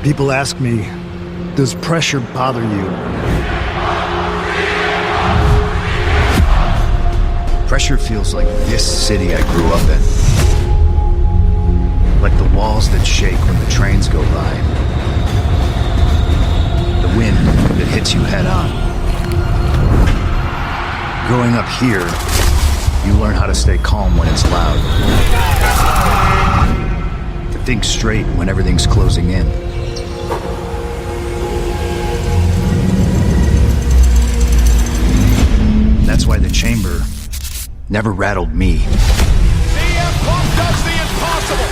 People ask me, does pressure bother you? Pressure feels like this city I grew up in. Like the walls that shake when the trains go by. The wind that hits you head on. Growing up here, you learn how to stay calm when it's loud. To think straight when everything's closing in. That's why the chamber never rattled me. CM Punk does the impossible.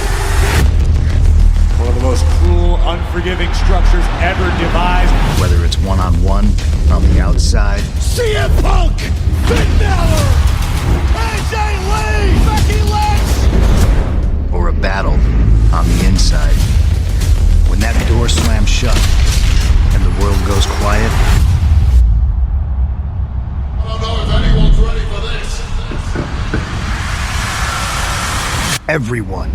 One of the most cruel, unforgiving structures ever devised. Whether it's one-on-one, on the outside. CM Punk! Finn Balor! AJ Lee! Becky Lynch! Or a battle on the inside. When that door slams shut and the world goes quiet. I don't know if anyone's ready for this. Everyone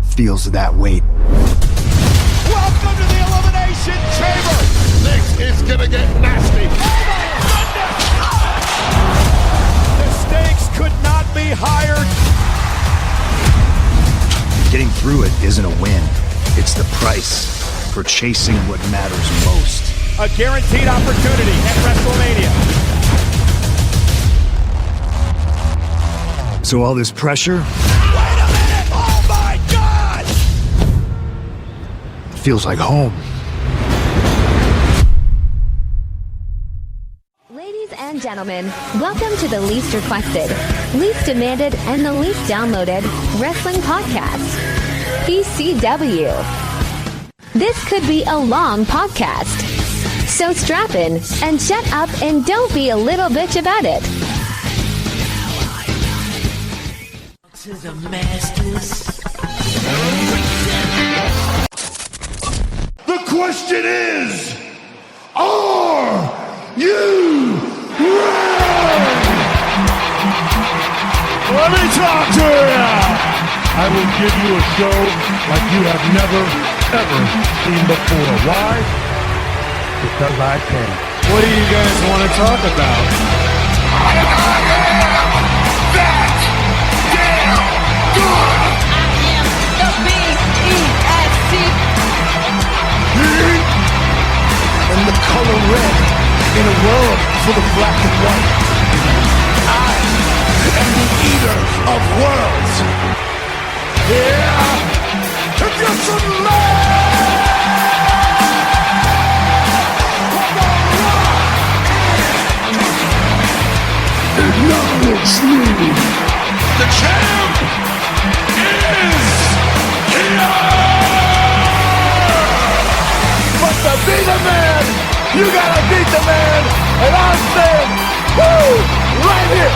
feels that weight. Welcome to the Elimination Chamber! This is gonna get nasty. Oh my goodness! The stakes could not be higher. Getting through it isn't a win. It's the price for chasing what matters most. A guaranteed opportunity at WrestleMania. So all this pressure Wait a minute! Oh my God! feels like home. Ladies and gentlemen, welcome to the least requested, least demanded, and the least downloaded wrestling podcast, PCW. This could be a long podcast, so strap in and shut up and don't be a little bitch about it. To the masters. The question is, are you ready? Let me talk to you! I will give you a show like you have never, ever seen before. Why? Because I can. What do you guys want to talk about? And the color red in a world full of black and white. I am the eater of worlds. Yeah! If you're some man! Acknowledge me. The champ is here! But to be the man, you gotta beat the man. And I'm saying, woo, right here.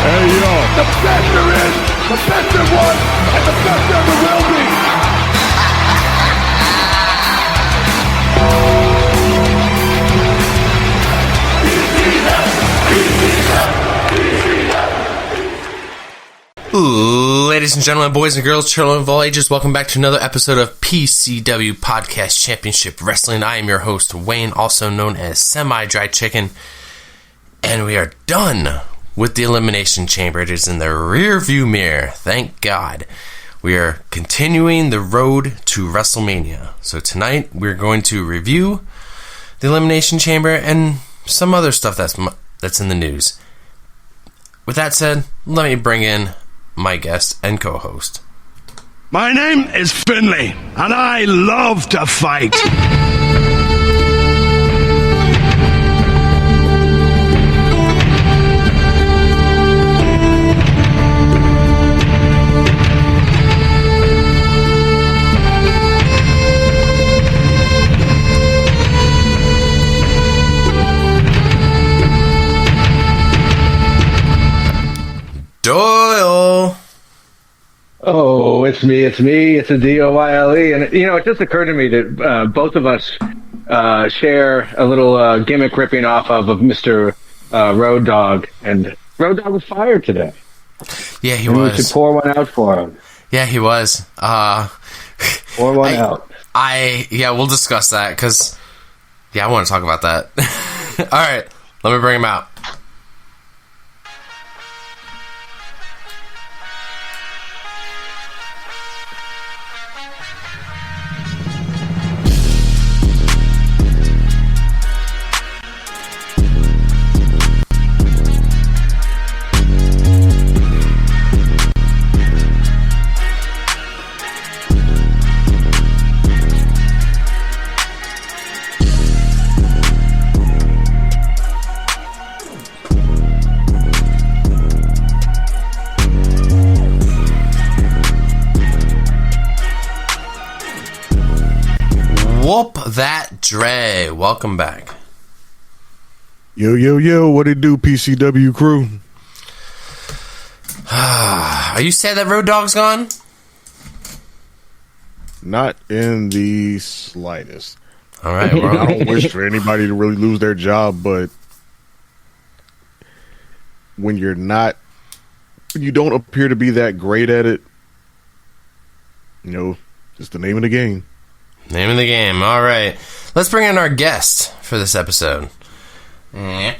Hey, yo! The best there is, the best there was, and the best there ever will be. Ladies and gentlemen, boys and girls, children of all ages, welcome back to another episode of PCW Podcast Championship Wrestling. I am your host, Wayne, also known as Semi-Dry Chicken, and we are done with the Elimination Chamber. It is in the rear view mirror, thank God. We are continuing the road to WrestleMania. So tonight, we're going to review the Elimination Chamber and some other stuff that's in the news. With that said, let me bring in my guest and co-host. My name is Finley, and I love to fight. Doyle! Oh, it's me. It's a D-O-Y-L-E. And, you know, it just occurred to me that both of us share a little gimmick ripping off of Mr. Road Dogg. And Road Dogg was fired today. Yeah, he and was. We should pour one out for him. Yeah, he was. Pour one out. We'll discuss that because, I want to talk about that. All right, let me bring him out. Whoop that Dre. Welcome back. Yo, what it do, PCW crew? Are you sad that Road Dogg's gone? Not in the slightest. All right, bro. I don't wish for anybody to really lose their job, but when you don't appear to be that great at it, it's the name of the game. Name of the game. All right. Let's bring in our guest for this episode. I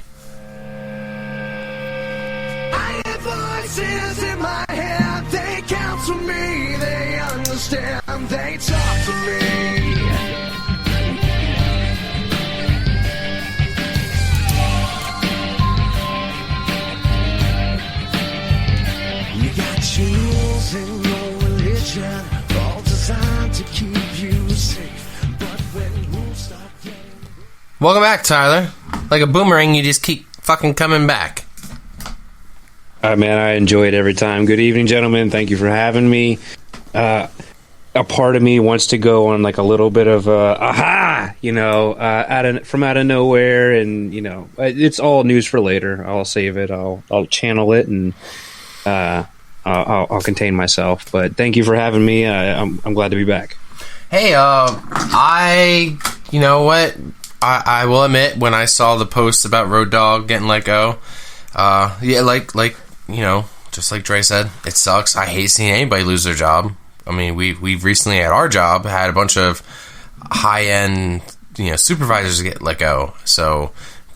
have voices in my head. They counsel me. They understand. They talk to me. You got your rules in your religion, all designed to keep you safe. But when rules stop getting... Welcome back, Tyler. Like a boomerang, you just keep fucking coming back. Man, I enjoy it every time. Good evening, gentlemen. Thank you for having me. A part of me wants to go on like a little bit of aha, from out of nowhere, and it's all news for later. I'll save it. I'll channel it, and I'll contain myself. But thank you for having me. I'm glad to be back. Hey, you know what? I will admit, when I saw the post about Road Dogg getting let go, just like Dre said, it sucks. I hate seeing anybody lose their job. I mean, we've recently at our job had a bunch of high-end, supervisors get let go. So,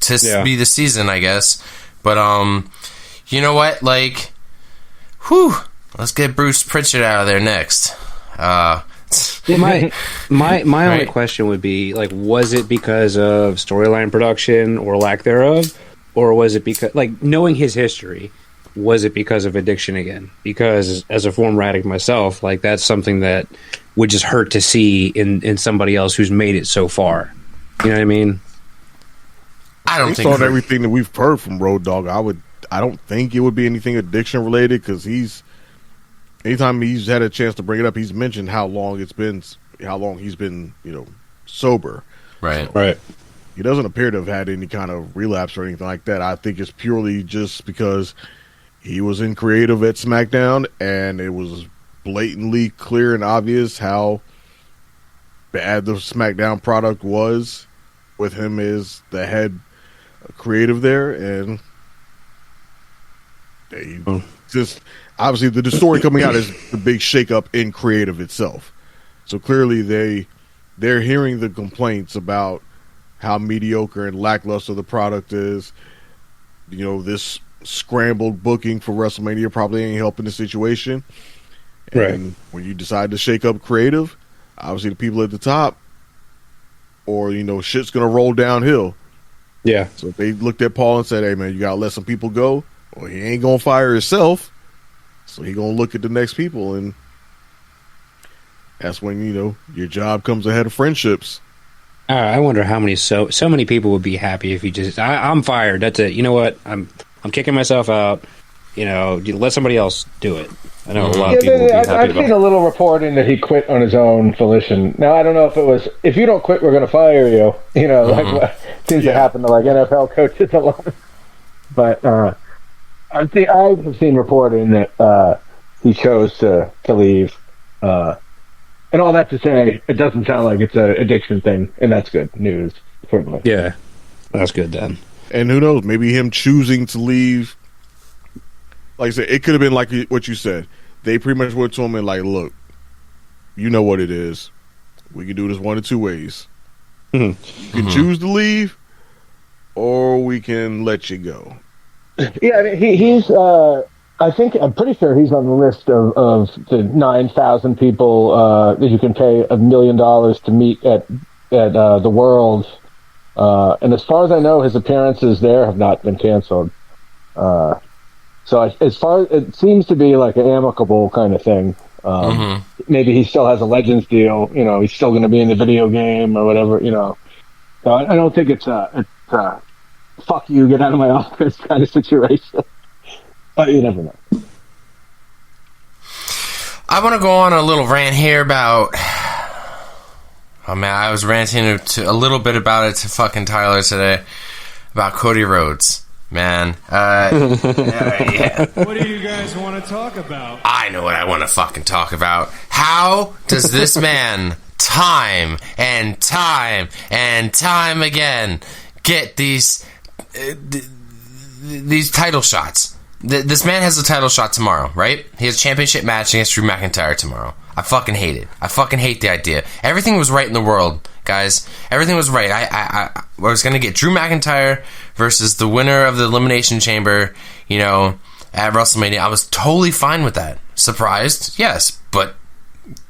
be the season, I guess. But, you know what? Like, let's get Bruce Pritchard out of there next. My only question would be, like, was it because of storyline production or lack thereof, or was it because, like, knowing his history, was it because of addiction again? Because as a former addict myself, like, that's something that would just hurt to see in somebody else who's made it so far. You know what I mean? I don't Based think on everything that we've heard from Road Dogg, I don't think it would be anything addiction related, because anytime he's had a chance to bring it up, he's mentioned how long he's been, sober. Right. So, right. He doesn't appear to have had any kind of relapse or anything like that. I think it's purely just because he was in creative at SmackDown, and it was blatantly clear and obvious how bad the SmackDown product was with him as the head creative there, and they just... Obviously, the story coming out is the big shakeup in creative itself. So clearly, they're hearing the complaints about how mediocre and lackluster the product is. This scrambled booking for WrestleMania probably ain't helping the situation. And when you decide to shake up creative, obviously the people at the top, or shit's gonna roll downhill. Yeah. So if they looked at Paul and said, "Hey man, you gotta let some people go," well, he ain't gonna fire himself. So he gonna look at the next people, and that's when your job comes ahead of friendships. I wonder how many so many people would be happy if you just I'm fired. That's it. You know what? I'm kicking myself out. Let somebody else do it. I know a lot of people would be happy I've seen a little reporting that he quit on his own volition. Now I don't know if it was, if you don't quit, we're going to fire you. Like what seems to happen to like NFL coaches a lot. But I've seen reporting that he chose to leave. And all that to say, it doesn't sound like it's an addiction thing, and that's good news for me. Yeah, that's good then. And who knows? Maybe him choosing to leave. Like I said, it could have been like what you said. They pretty much went to him and like, look, you know what it is. we can do this one of two ways. Mhm. You can choose to leave, or we can let you go. Yeah, I mean, he's. I'm pretty sure he's on the list of the 9,000 people that you can pay $1 million to meet at the World. And as far as I know, his appearances there have not been canceled. So it seems to be like an amicable kind of thing. Maybe he still has a Legends deal. You know, he's still going to be in the video game or whatever. You know, so I don't think it's a fuck you, get out of my office kind of situation. But you never know. I want to go on a little rant here about. Oh man, I was ranting a little bit about it to fucking Tyler today about Cody Rhodes. Man, yeah. What do you guys want to talk about? I know what I want to fucking talk about. How does this man time and time and time again get these title shots? This man has a title shot tomorrow, right? He has a championship match against Drew McIntyre tomorrow. I fucking hate it. I fucking hate the idea. Everything was right in the world, guys. Everything was right. I was going to get Drew McIntyre versus the winner of the Elimination Chamber, you know, at WrestleMania. I was totally fine with that. Surprised? Yes, but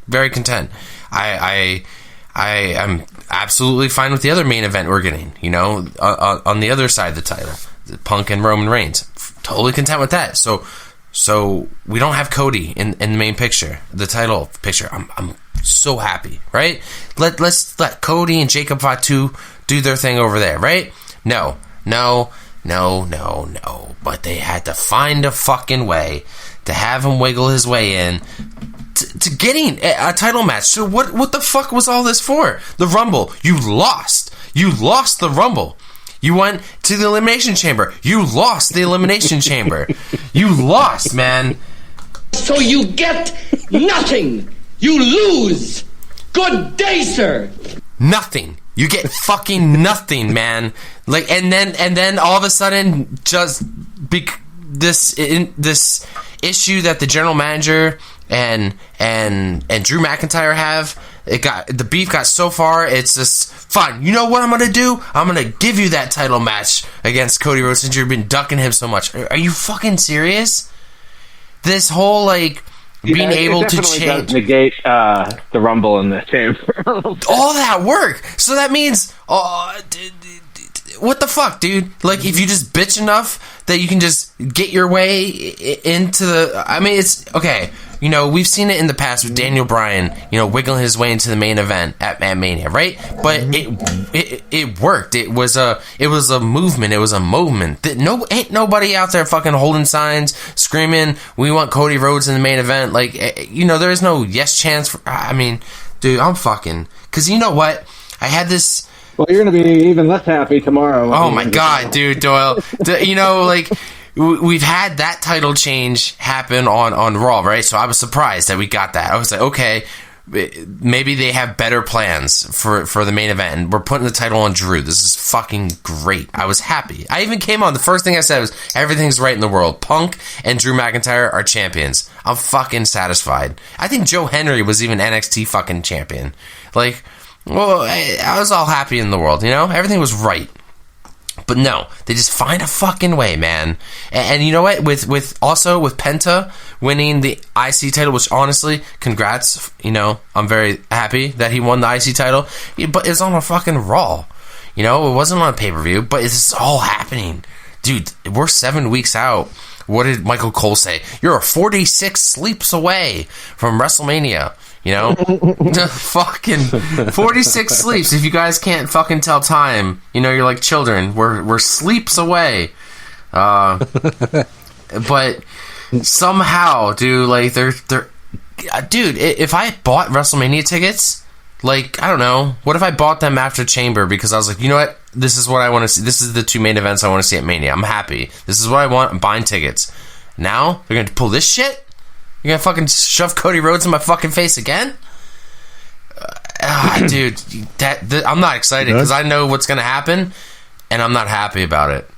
very content. I am absolutely fine with the other main event we're getting, you know, on the other side of the title. Punk and Roman Reigns. Totally content with that. So we don't have Cody in the main picture, the title picture. I'm so happy, right? Let's let Cody and Jacob Fatu do their thing over there, right? No. But they had to find a fucking way to have him wiggle his way in to getting a title match. So what the fuck was all this for? The Rumble. You lost the Rumble. You went to the Elimination Chamber. You lost the Elimination Chamber. You lost, man. So you get nothing. You lose. Good day, sir. Nothing. You get fucking nothing, man. Like, and then all of a sudden, just this issue that the general manager and Drew McIntyre have. The beef got so far, it's just fine. You know what I'm gonna do? I'm gonna give you that title match against Cody Rhodes since you've been ducking him so much. Are you fucking serious? This whole being able to change, does negate the Rumble in the Chamber. all that work. So that means, what the fuck, dude? Like, if you just bitch enough that you can just get your way into the. I mean, it's okay. You know, we've seen it in the past with Daniel Bryan, you know, wiggling his way into the main event at Mania, right? But it worked. It was a movement. It was a moment. Ain't nobody out there fucking holding signs, screaming, "We want Cody Rhodes in the main event." Like, you know, there is no yes chance. I mean, dude, I'm fucking. Because you know what? I had this. Well, you're going to be even less happy tomorrow. Oh my god, dude, Doyle. You know, like. We've had that title change happen on Raw, right? So I was surprised that we got that. I was like, okay, maybe they have better plans for the main event, and we're putting the title on Drew. This is fucking great. I was happy. I even came on. The first thing I said was, everything's right in the world. Punk and Drew McIntyre are champions. I'm fucking satisfied. I think Joe Henry was even NXT fucking champion. Like, well, I was all happy in the world, you know? Everything was right. But no, they just find a fucking way, man. And you know what? With Penta winning the IC title, which honestly, congrats. You know, I'm very happy that he won the IC title. But it was on a fucking Raw. You know, it wasn't on a pay-per-view. But it's all happening. Dude, we're 7 weeks out. What did Michael Cole say? You're 46 sleeps away from WrestleMania. You know, fucking 46 sleeps. If you guys can't fucking tell time, you know, you're like children. We're sleeps away. But somehow, dude, like dude, if I bought WrestleMania tickets, like, I don't know, what if I bought them after Chamber because I was like, you know what, this is what I want to see. This is the two main events I want to see at Mania. I'm happy. This is what I want. I'm buying tickets. Now they're gonna pull this shit. You're gonna fucking shove Cody Rhodes in my fucking face again? Dude, I'm not excited because I know what's gonna happen, and I'm not happy about it.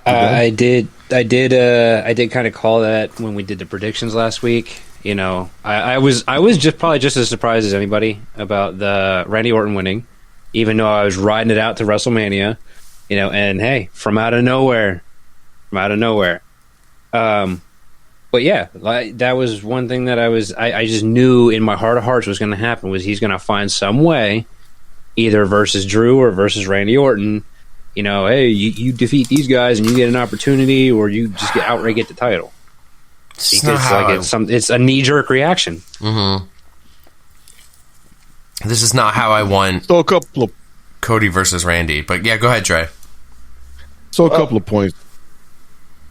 I did did kind of call that when we did the predictions last week. You know, I was probably just as surprised as anybody about the Randy Orton winning, even though I was riding it out to WrestleMania. You know, and hey, from out of nowhere. But yeah, that was one thing that I just knew in my heart of hearts was going to happen, was he's going to find some way, either versus Drew or versus Randy Orton. You know, hey, you defeat these guys and you get an opportunity, or you just outright get the title. It's a knee-jerk reaction. Mm-hmm. This is not how I want So a couple of Cody versus Randy. But yeah, go ahead, Dre. So a couple of points.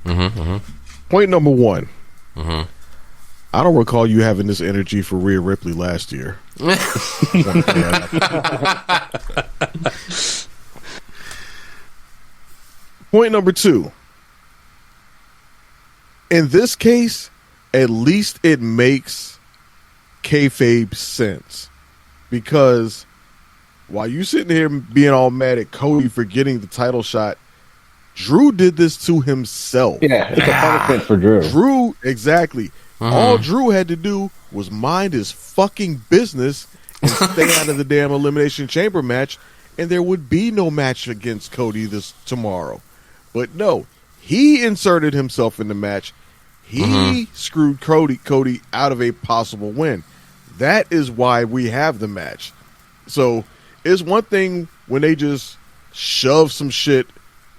Point number one. I don't recall you having this energy for Rhea Ripley last year. Point number two. In this case, at least it makes kayfabe sense. Because while you sitting here being all mad at Cody for getting the title shot, Drew did this to himself. Yeah, it's a punishment for Drew. Exactly. All Drew had to do was mind his fucking business and stay out of the damn Elimination Chamber match, and there would be no match against Cody tomorrow. But no, he inserted himself in the match. He screwed Cody out of a possible win. That is why we have the match. So it's one thing when they just shove some shit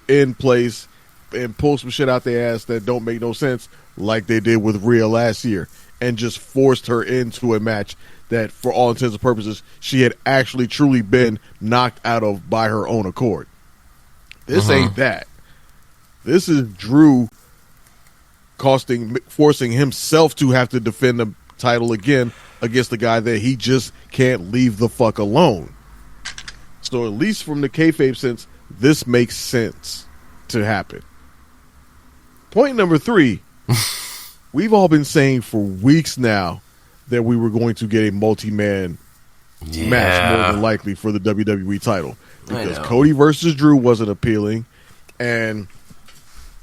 in place and pull some shit out their ass that don't make no sense, like they did with Rhea last year, and just forced her into a match that, for all intents and purposes, she had actually truly been knocked out of by her own accord. This ain't that. This is Drew forcing himself to have to defend the title again against the guy that he just can't leave the fuck alone. So at least from the kayfabe sense, this makes sense to happen. Point number three, we've all been saying for weeks now that we were going to get a multi-man match more than likely for the WWE title. Because Cody versus Drew wasn't appealing, and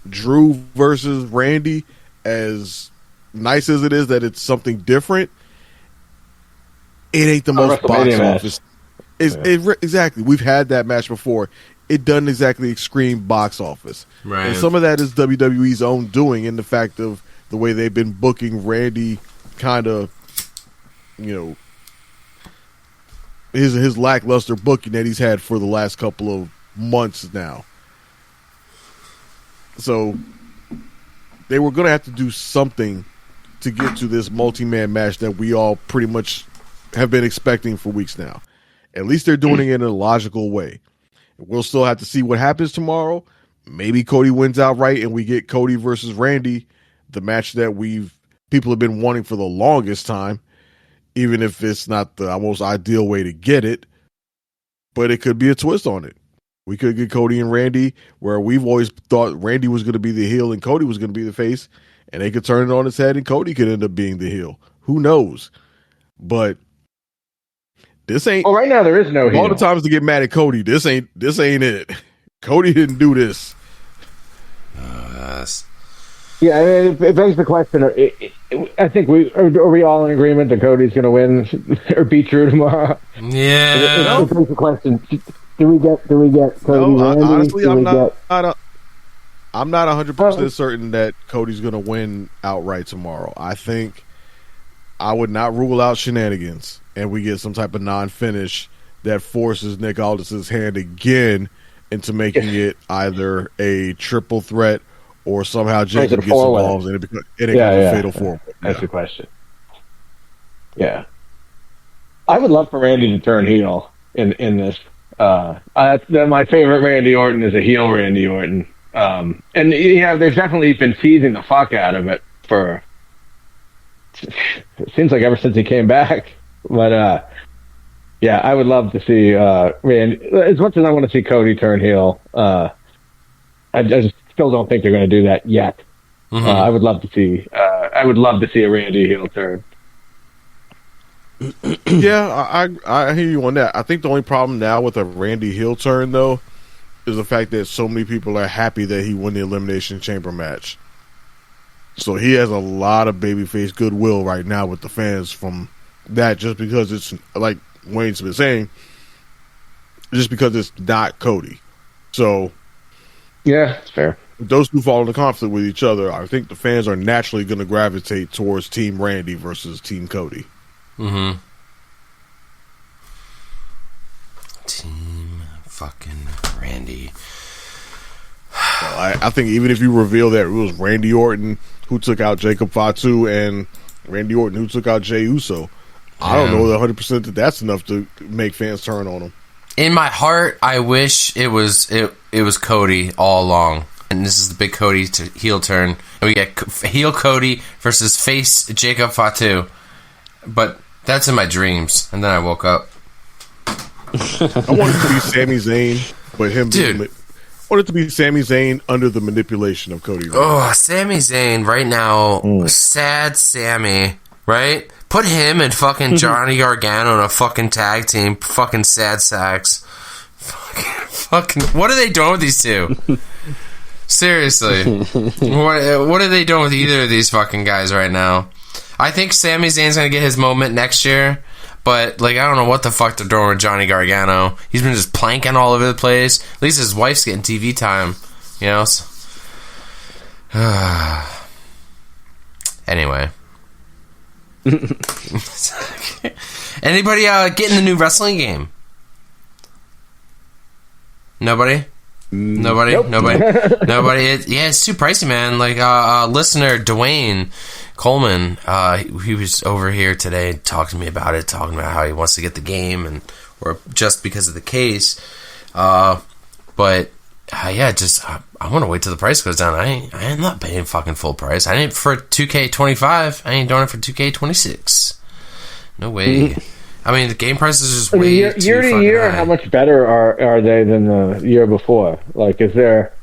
Drew versus Randy, as nice as it is that it's something different, it ain't the most box office. Exactly. We've had that match before. It doesn't exactly scream box office. Right. And some of that is WWE's own doing, in the fact of the way they've been booking Randy, kind of, you know, his lackluster booking that he's had for the last couple of months now. So they were going to have to do something to get to this multi-man match that we all pretty much have been expecting for weeks now. At least they're doing it in a logical way. We'll still have to see what happens tomorrow. Maybe Cody wins outright and we get Cody versus Randy, the match that people have been wanting for the longest time, even if it's not the most ideal way to get it. But it could be a twist on it. We could get Cody and Randy, where we've always thought Randy was going to be the heel and Cody was going to be the face, and they could turn it on its head and Cody could end up being the heel. Who knows? But this ain't. Well, right now there is no heel. All the times to get mad at Cody, this ain't it. Cody didn't do this. Yeah, it begs the question. I think are we all in agreement that Cody's going to win or beat Drew tomorrow? Yeah. It begs the question. Do we get Cody? No, Randy? honestly, I'm not 100% certain that Cody's going to win outright tomorrow. I think I would not rule out shenanigans, and we get some type of non-finish that forces Nick Aldis's hand again into making it either a triple threat or somehow Jacob gets involved and it becomes a fatal four-way. That's the question. Yeah, I would love for Randy to turn heel in this. My favorite Randy Orton is a heel Randy Orton, and they've definitely been teasing the fuck out of it for. It seems like ever since he came back, but yeah, I would love to see Randy. As much as I want to see Cody turn heel, I just still don't think they're going to do that yet. I would love to see. I would love to see a Randy heel turn. Yeah, I hear you on that. I think the only problem now with a Randy heel turn, though, is the fact that so many people are happy that he won the Elimination Chamber match. So he has a lot of babyface goodwill right now with the fans from that, just because it's, like Wayne's been saying, just because it's not Cody. So yeah, it's fair. If those two fall into conflict with each other, I think the fans are naturally going to gravitate towards Team Randy versus Team Cody. Mm-hmm. Team fucking Randy. I think even if you reveal that it was Randy Orton who took out Jacob Fatu and Randy Orton who took out Jey Uso, I don't know 100% that that's enough to make fans turn on him. In my heart, I wish it was Cody all along. And this is the big Cody to heel turn. We get heel Cody versus face Jacob Fatu. But that's in my dreams. And then I woke up. I want it to be Sami Zayn, but him being... I want it to be Sami Zayn under the manipulation of Cody. Oh, Sami Zayn right now. Sad Sammy, right? Put him and fucking Johnny Gargano in a fucking tag team. Fucking sad sacks. Fucking. What are they doing with these two? Seriously. What are they doing with either of these fucking guys right now? I think Sami Zayn's going to get his moment next year. But, like, I don't know what the fuck they're doing with Johnny Gargano. He's been just planking all over the place. At least his wife's getting TV time. You know? Anyway. Anybody getting the new wrestling game? Nobody? Nobody? Nope. Nobody? It's too pricey, man. Like, listener Dwayne Coleman, he was over here today talking to me about it, talking about how he wants to get the game, or just because of the case. I want to wait till the price goes down. I am not paying fucking full price. I ain't for 2K25. I ain't doing it for 2K26. No way. I mean, the game prices are just way year too to fucking year, high. how much better are they than the year before? Like, is there...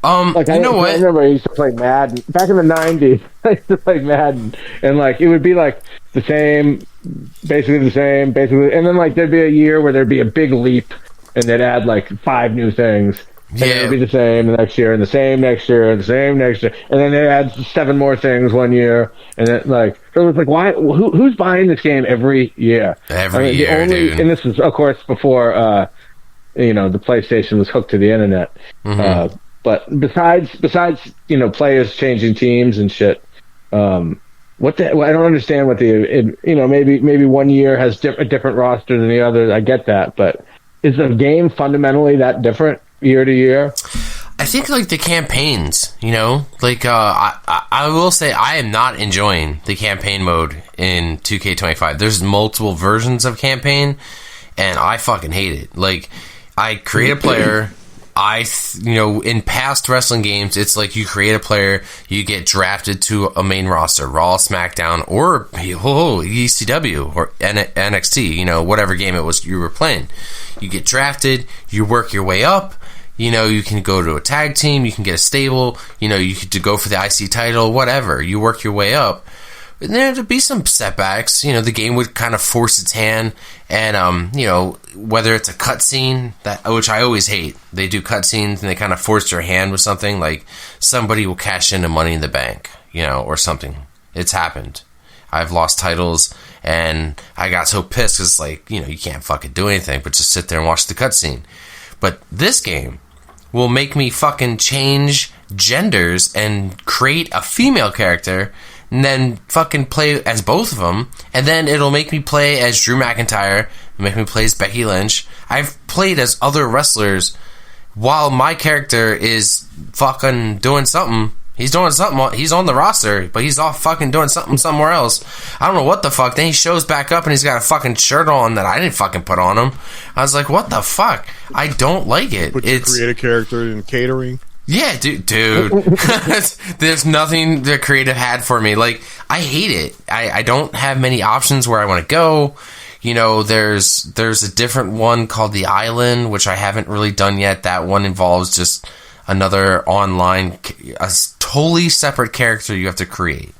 Like, you know what? I remember I used to play Madden back in the 90s. I used to play Madden, and like it would be like the same, basically, and then like there'd be a year where there'd be a big leap, and they'd add like 5 new things. And it'd be the same the next year, and the same next year, and the same next year, and then they add 7 more things one year, and then like so it was like, why? Who's buying this game every year? Every year, dude. And this was, of course, before the PlayStation was hooked to the internet. Mm-hmm. But besides, players changing teams and shit, I don't understand what maybe one year has a different roster than the other. I get that, but is the game fundamentally that different year to year? I think like the campaigns, like I will say I am not enjoying the campaign mode in 2K25. There's multiple versions of campaign, and I fucking hate it. Like, I create a player. In past wrestling games, it's like you create a player, you get drafted to a main roster, Raw, SmackDown, or ECW or NXT, whatever game it was you were playing. You get drafted, you work your way up, you can go to a tag team, you can get a stable, you could go for the IC title, whatever. You work your way up. And there'd be some setbacks. The game would kind of force its hand, and whether it's a cutscene, which I always hate. They do cutscenes and they kind of force your hand with something, like somebody will cash into Money in the Bank, or something. It's happened. I've lost titles, and I got so pissed because, like, you can't fucking do anything but just sit there and watch the cutscene. But this game will make me fucking change genders and create a female character, and then fucking play as both of them, and then it'll make me play as Drew McIntyre, make me play as Becky Lynch. I've played as other wrestlers while my character is fucking doing something. He's doing something. He's on the roster, but he's off fucking doing something somewhere else. I don't know what the fuck. Then he shows back up and he's got a fucking shirt on that I didn't fucking put on him. I was like, what the fuck? I don't like it. Create a character in catering. Yeah, dude. There's nothing the creative had for me. Like, I hate it. I don't have many options where I want to go. There's a different one called The Island, which I haven't really done yet. That one involves just another online, a totally separate character you have to create.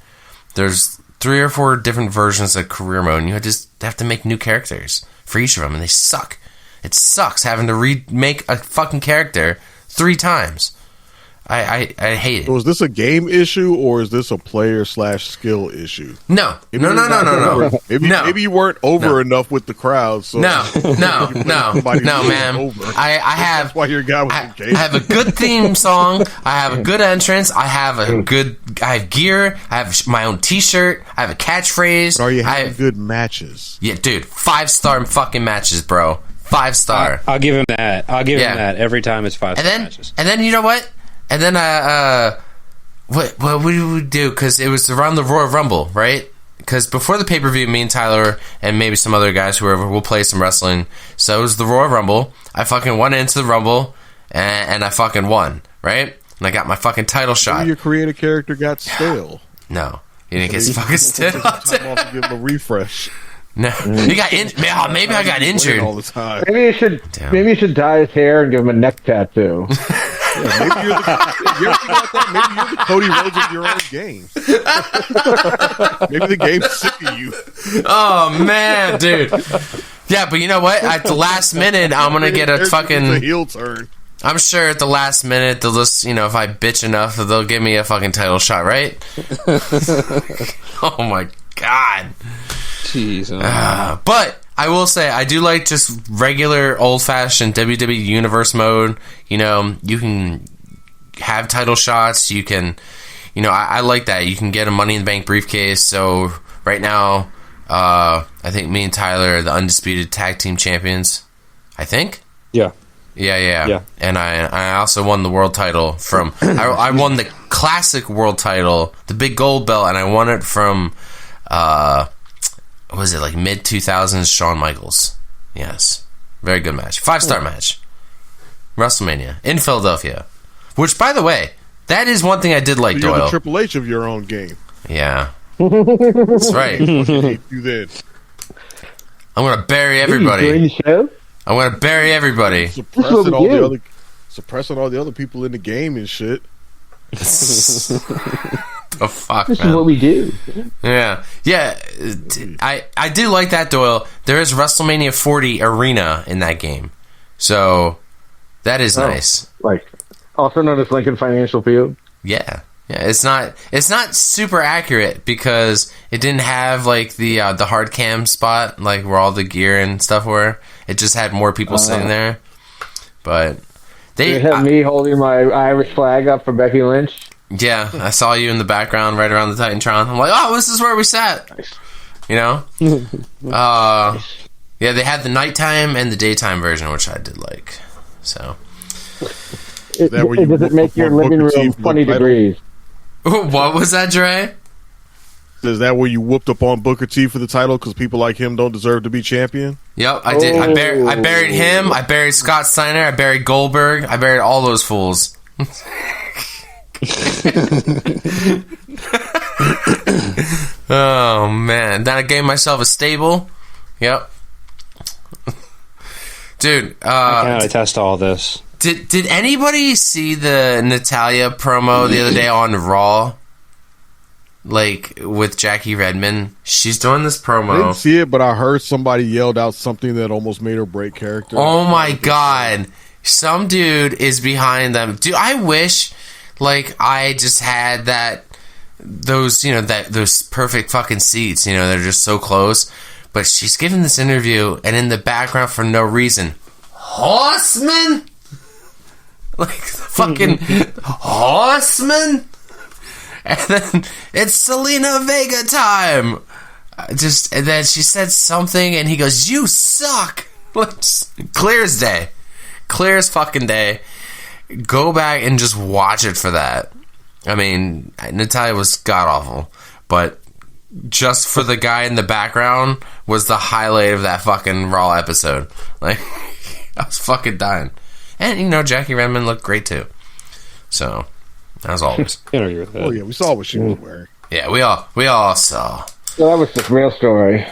There's 3 or 4 different versions of career mode, and you just have to make new characters for each of them, and they suck. It sucks having to remake a fucking character 3 times. I hate it. So is this a game issue or is this a player/skill issue? No. Maybe No. Maybe you weren't over enough with the crowd. So No, man. I have. That's why you're a guy with the game. I have a good theme song. I have a good entrance. I have gear. I have my own T-shirt. I have a catchphrase. But are you having good matches? Yeah, dude. 5-star fucking matches, bro. 5-star. I'll give him that. I'll give him that every time. It's 5-star matches. And then you know what? And then what did we do? Because it was around the Royal Rumble, right? Because before the pay-per-view, me and Tyler and maybe some other guys, whoever, will play some wrestling. So it was the Royal Rumble. I fucking went into the Rumble, and I fucking won, right? And I got my fucking title shot. Maybe your creative character got stale. No. You didn't get fucking stale. Time off to give him a refresh. No. You got maybe I got injured. All the time. Maybe you should dye his hair and give him a neck tattoo. Yeah, maybe you're the Cody Rhodes of your own game. Maybe the game's sick of you. Oh man, dude. Yeah, but you know what? At the last minute, I'm gonna get a fucking heel turn. I'm sure at the last minute they'll just, if I bitch enough, they'll give me a fucking title shot, right? Oh my god. Jeez. But I will say, I do like just regular old-fashioned WWE Universe mode. You can have title shots. You can, I like that. You can get a Money in the Bank briefcase. So right now, I think me and Tyler are the undisputed tag team champions. I think? Yeah. Yeah. And I also won the world title from... I won the classic world title, the big gold belt, and I won it from... was it like mid-2000s Shawn Michaels? Yes. Very good match. 5-star match. WrestleMania. In Philadelphia. Which, by the way, that is one thing I did like, so you're Doyle. the Triple H of your own game. Yeah. That's right. You then. I'm going to bury everybody. I'm going to bury everybody. Suppressing all the other people in the game and shit. The fuck, This man. is what we do. Yeah. I do like that, Doyle. There is WrestleMania 40 Arena in that game, so that is nice. Like, also known as Lincoln Financial Field. Yeah. It's not super accurate because it didn't have like the hard cam spot, like where all the gear and stuff were. It just had more people sitting there. But they had me holding my Irish flag up for Becky Lynch. Yeah, I saw you in the background right around the Titantron. I'm like, oh, this is where we sat. Nice. Yeah, they had the nighttime and the daytime version, which I did like. So, does it make your living room 20 degrees? What was that, Dre? Is that where you whooped up on Booker T for the title because people like him don't deserve to be champion? Yep, I did. I buried him. I buried Scott Steiner. I buried Goldberg. I buried all those fools. Oh man! Then I gave myself a stable. Yep, dude. I can attest to all this. Did anybody see the Natalya promo the other day on Raw? Like with Jackie Redmond, she's doing this promo. I didn't see it, but I heard somebody yelled out something that almost made her break character. Oh my god! Some dude is behind them. Dude, I wish, like, I just had those perfect fucking seats. They're just so close. But she's giving this interview, and in the background, for no reason, Horseman, like fucking Horseman. And then it's Selena Vega time. And then she said something, and he goes, "You suck." Clear as day. Clear as fucking day. Go back and just watch it for that. I mean, Natalya was god-awful, but just for the guy in the background was the highlight of that fucking Raw episode. Like, I was fucking dying. And, Jackie Redmond looked great, too. So, as always. Oh, yeah, we saw what she was wearing. Yeah, we all saw. So that was the real story.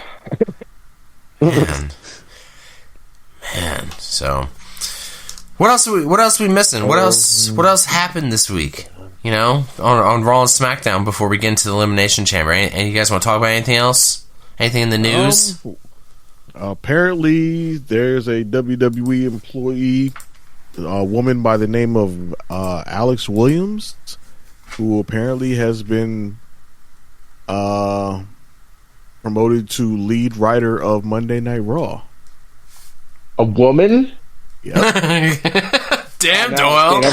Man. So, what else are we missing? What else happened this week? On Raw and SmackDown before we get into the Elimination Chamber. And you guys want to talk about anything else? Anything in the news? Apparently, there's a WWE employee, a woman by the name of Alex Williams, who apparently has been promoted to lead writer of Monday Night Raw. A woman? Yeah. Damn, Doyle.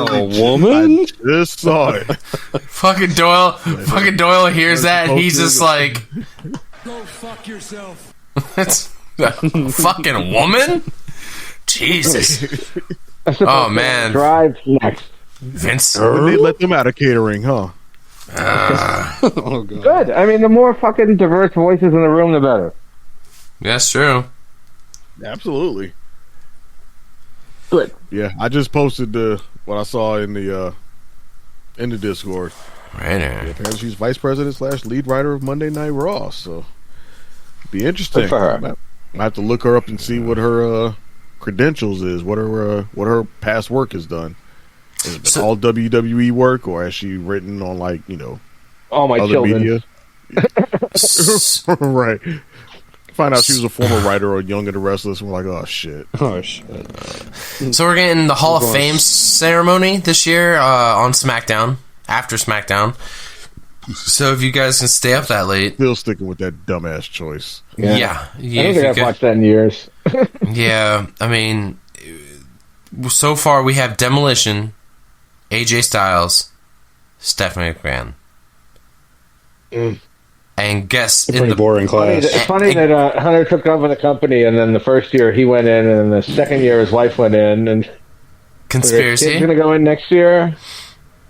A woman? I just saw it. Fucking Doyle hears that, and he's just like, Go fuck yourself. that's a fucking woman? Jesus. Oh, man. Drive next. Vince. When they let them out of catering, huh? Oh, God. Good. I mean, the more fucking diverse voices in the room, the better. That's true. Absolutely. Good. Yeah, I just posted what I saw in the Discord. Right there. Yeah, apparently she's vice president / lead writer of Monday Night Raw, so be interesting. Good for her. I have to look her up and see what her credentials is, what her past work has done. Is it all WWE work, or has she written on all my other children? Media? Right. Find out she was a former writer on Young and the Restless, and we're like, oh shit. Oh shit. So we're getting the Hall of Fame ceremony this year on SmackDown, after SmackDown. So if you guys can stay up that late. Still sticking with that dumbass choice. Yeah. I don't think I've watched that in years. Yeah, I mean, so far we have Demolition, AJ Styles, Stephanie McMahon. And guess Pretty boring class. It's funny that Hunter took over the company, and then the first year he went in, and then the second year his wife went in. And conspiracy. He's going to go in next year.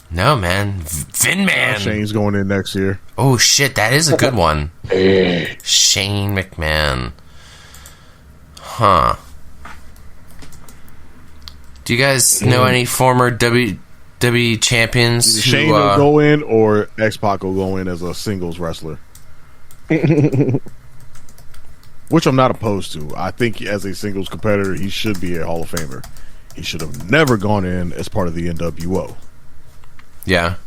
No, man, Vin Man. Shane's going in next year. Oh shit, that is a good one. Shane McMahon. Huh. Do you guys know any former WWE champions who Shane will go in, or X-Pac will go in as a singles wrestler? Which I'm not opposed to. I think as a singles competitor, he should be a Hall of Famer. He should have never gone in as part of the NWO. Yeah.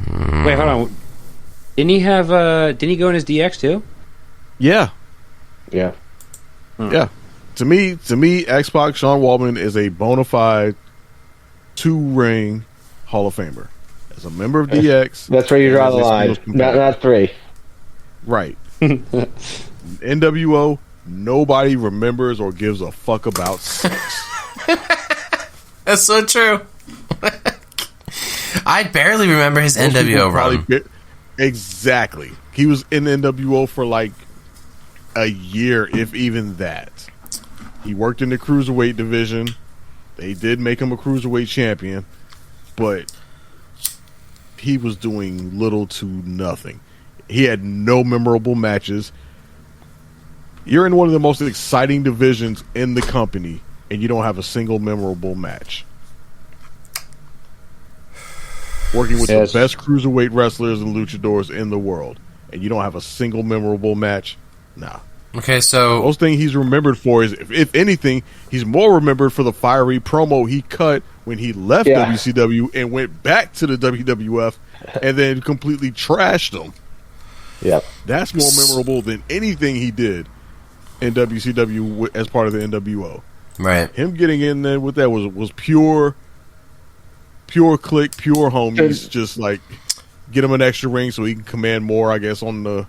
Wait, hold on. Didn't he have? Didn't he go in as DX too? Yeah. Yeah. Yeah. To me, X-Pac, Sean Waltman is a bona fide 2-ring Hall of Famer. As a member of DX. That's where you draw the line. Not 3. Right. NWO, nobody remembers or gives a fuck about sex. That's so true. I barely remember his NWO run. Exactly. He was in NWO for like a year, if even that. He worked in the cruiserweight division. They did make him a cruiserweight champion, but he was doing little to nothing. He had no memorable matches. You're in one of the most exciting divisions in the company, and you don't have a single memorable match. Working with the best cruiserweight wrestlers and luchadors in the world, and you don't have a single memorable match? Nah. Okay, so... Most thing he's remembered for is, if anything, he's more remembered for the fiery promo he cut when he left WCW and went back to the WWF and then completely trashed them. Yep. That's more memorable than anything he did in WCW as part of the NWO. Right. Him getting in there with that was pure click, pure homies. Just like get him an extra ring so he can command more, I guess, on the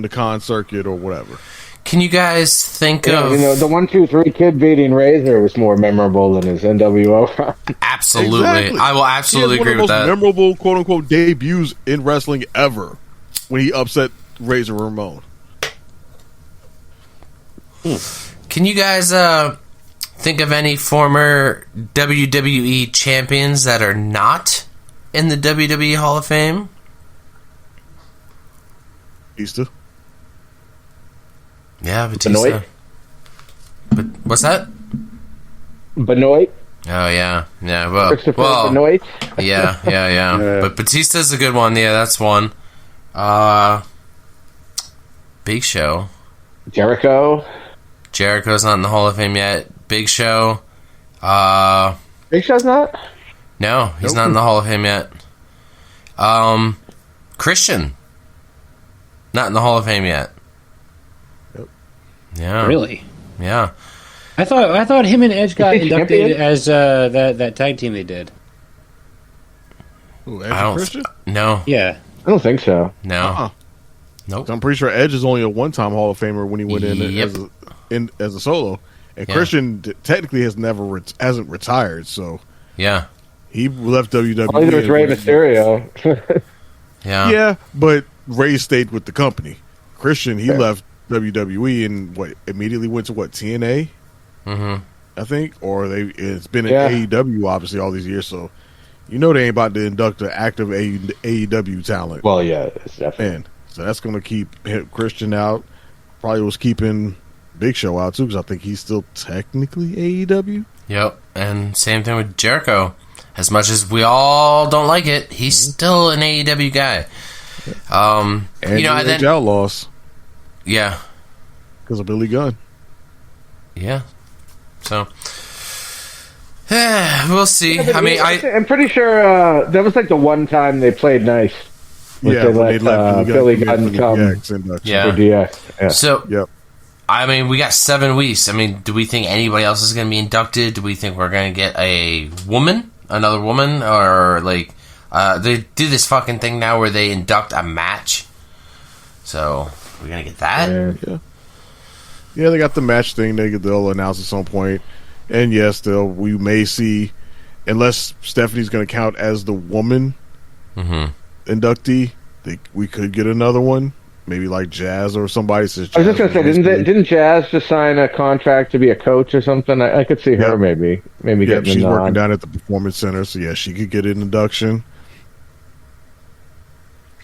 con circuit or whatever. Can you guys think of... the 1, 2, 3 kid beating Razor was more memorable than his NWO run. Absolutely. Exactly. I will absolutely agree with that. One of the most memorable, quote-unquote, debuts in wrestling ever when he upset Razor Ramon. Can you guys think of any former WWE champions that are not in the WWE Hall of Fame? Batista. Yeah, Batista. But what's that? Benoit. Oh yeah. Well, Christopher Benoit. Yeah. But Batista's a good one. Yeah, that's one. Big Show. Jericho's not in the Hall of Fame yet. Big Show. Big Show's not? No, he's not in the Hall of Fame yet. Christian. Not in the Hall of Fame yet. Yeah. Really? Yeah. I thought him and Edge got Is he inducted champion? as that tag team they did. Ooh, Edge I and don't. Christian? No. Yeah. I don't think so. No. Uh-uh. Nope. I'm pretty sure Edge is only a one-time Hall of Famer when he went Yep. as a solo, and Yeah. Christian technically hasn't retired, so Yeah. he left WWE. Only there was Rey Mysterio. Yeah. Yeah, but Ray stayed with the company. Christian, he left WWE and immediately went to TNA, I think, or it's been in AEW obviously all these years, so they ain't about to induct an active AEW talent. Well, yeah, it's definitely. Man, so that's going to keep Christian out. Probably was keeping Big Show out too, because I think he's still technically AEW. Yep. And same thing with Jericho. As much as we all don't like it, he's still an AEW guy. And and then Outlaws. Yeah. Because of Billy Gunn. Yeah. So we'll see. Yeah, I mean, I'm pretty sure that was like the one time they played nice. Yeah, they when they let left Billy Gunn come Yeah. for DX. Yeah. So, yep. I mean, we got 7 weeks. I mean, do we think anybody else is going to be inducted? Do we think we're going to get another woman, or like they do this fucking thing now where they induct a match? So we're going to get that. Yeah, they got the match thing. They'll announce at some point, and yes, we may see, unless Stephanie's going to count as the woman inductee. We could get another one. Maybe like Jazz or somebody. Says I was just gonna say, didn't Jazz just sign a contract to be a coach or something? I could see her maybe getting she's the working nod. down at the Performance Center, so yeah, she could get an induction.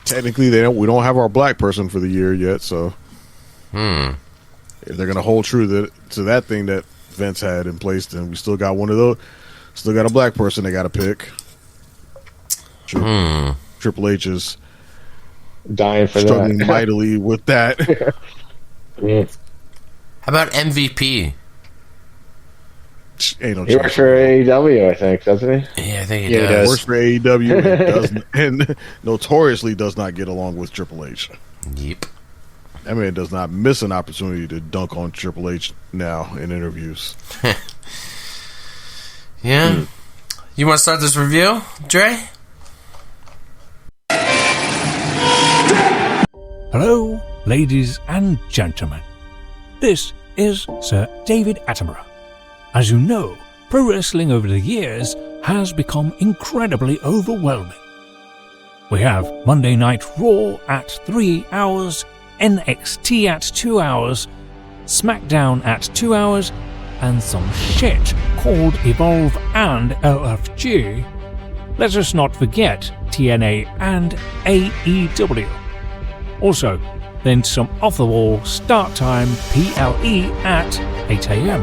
Technically, we don't have our black person for the year yet, so if they're gonna hold true to that thing that Vince had in place, then we still got one of those. Still got a black person they got to pick. Triple H is dying for struggling that. mightily with that. How about MVP? Ain't no He works for AEW, I think, doesn't he? Yeah, I think he does. Works for AEW and notoriously does not get along with Triple H. Yep. That man does not miss an opportunity to dunk on Triple H now in interviews. Yeah. You want to start this review, Dre? Hello, ladies and gentlemen. This is Sir David Attenborough. As you know, pro wrestling over the years has become incredibly overwhelming. We have Monday Night Raw at 3 hours, NXT at 2 hours, SmackDown at 2 hours, and some shit called Evolve and LFG. Let us not forget TNA and AEW. Also, then some off-the-wall start time PLE at 8 AM.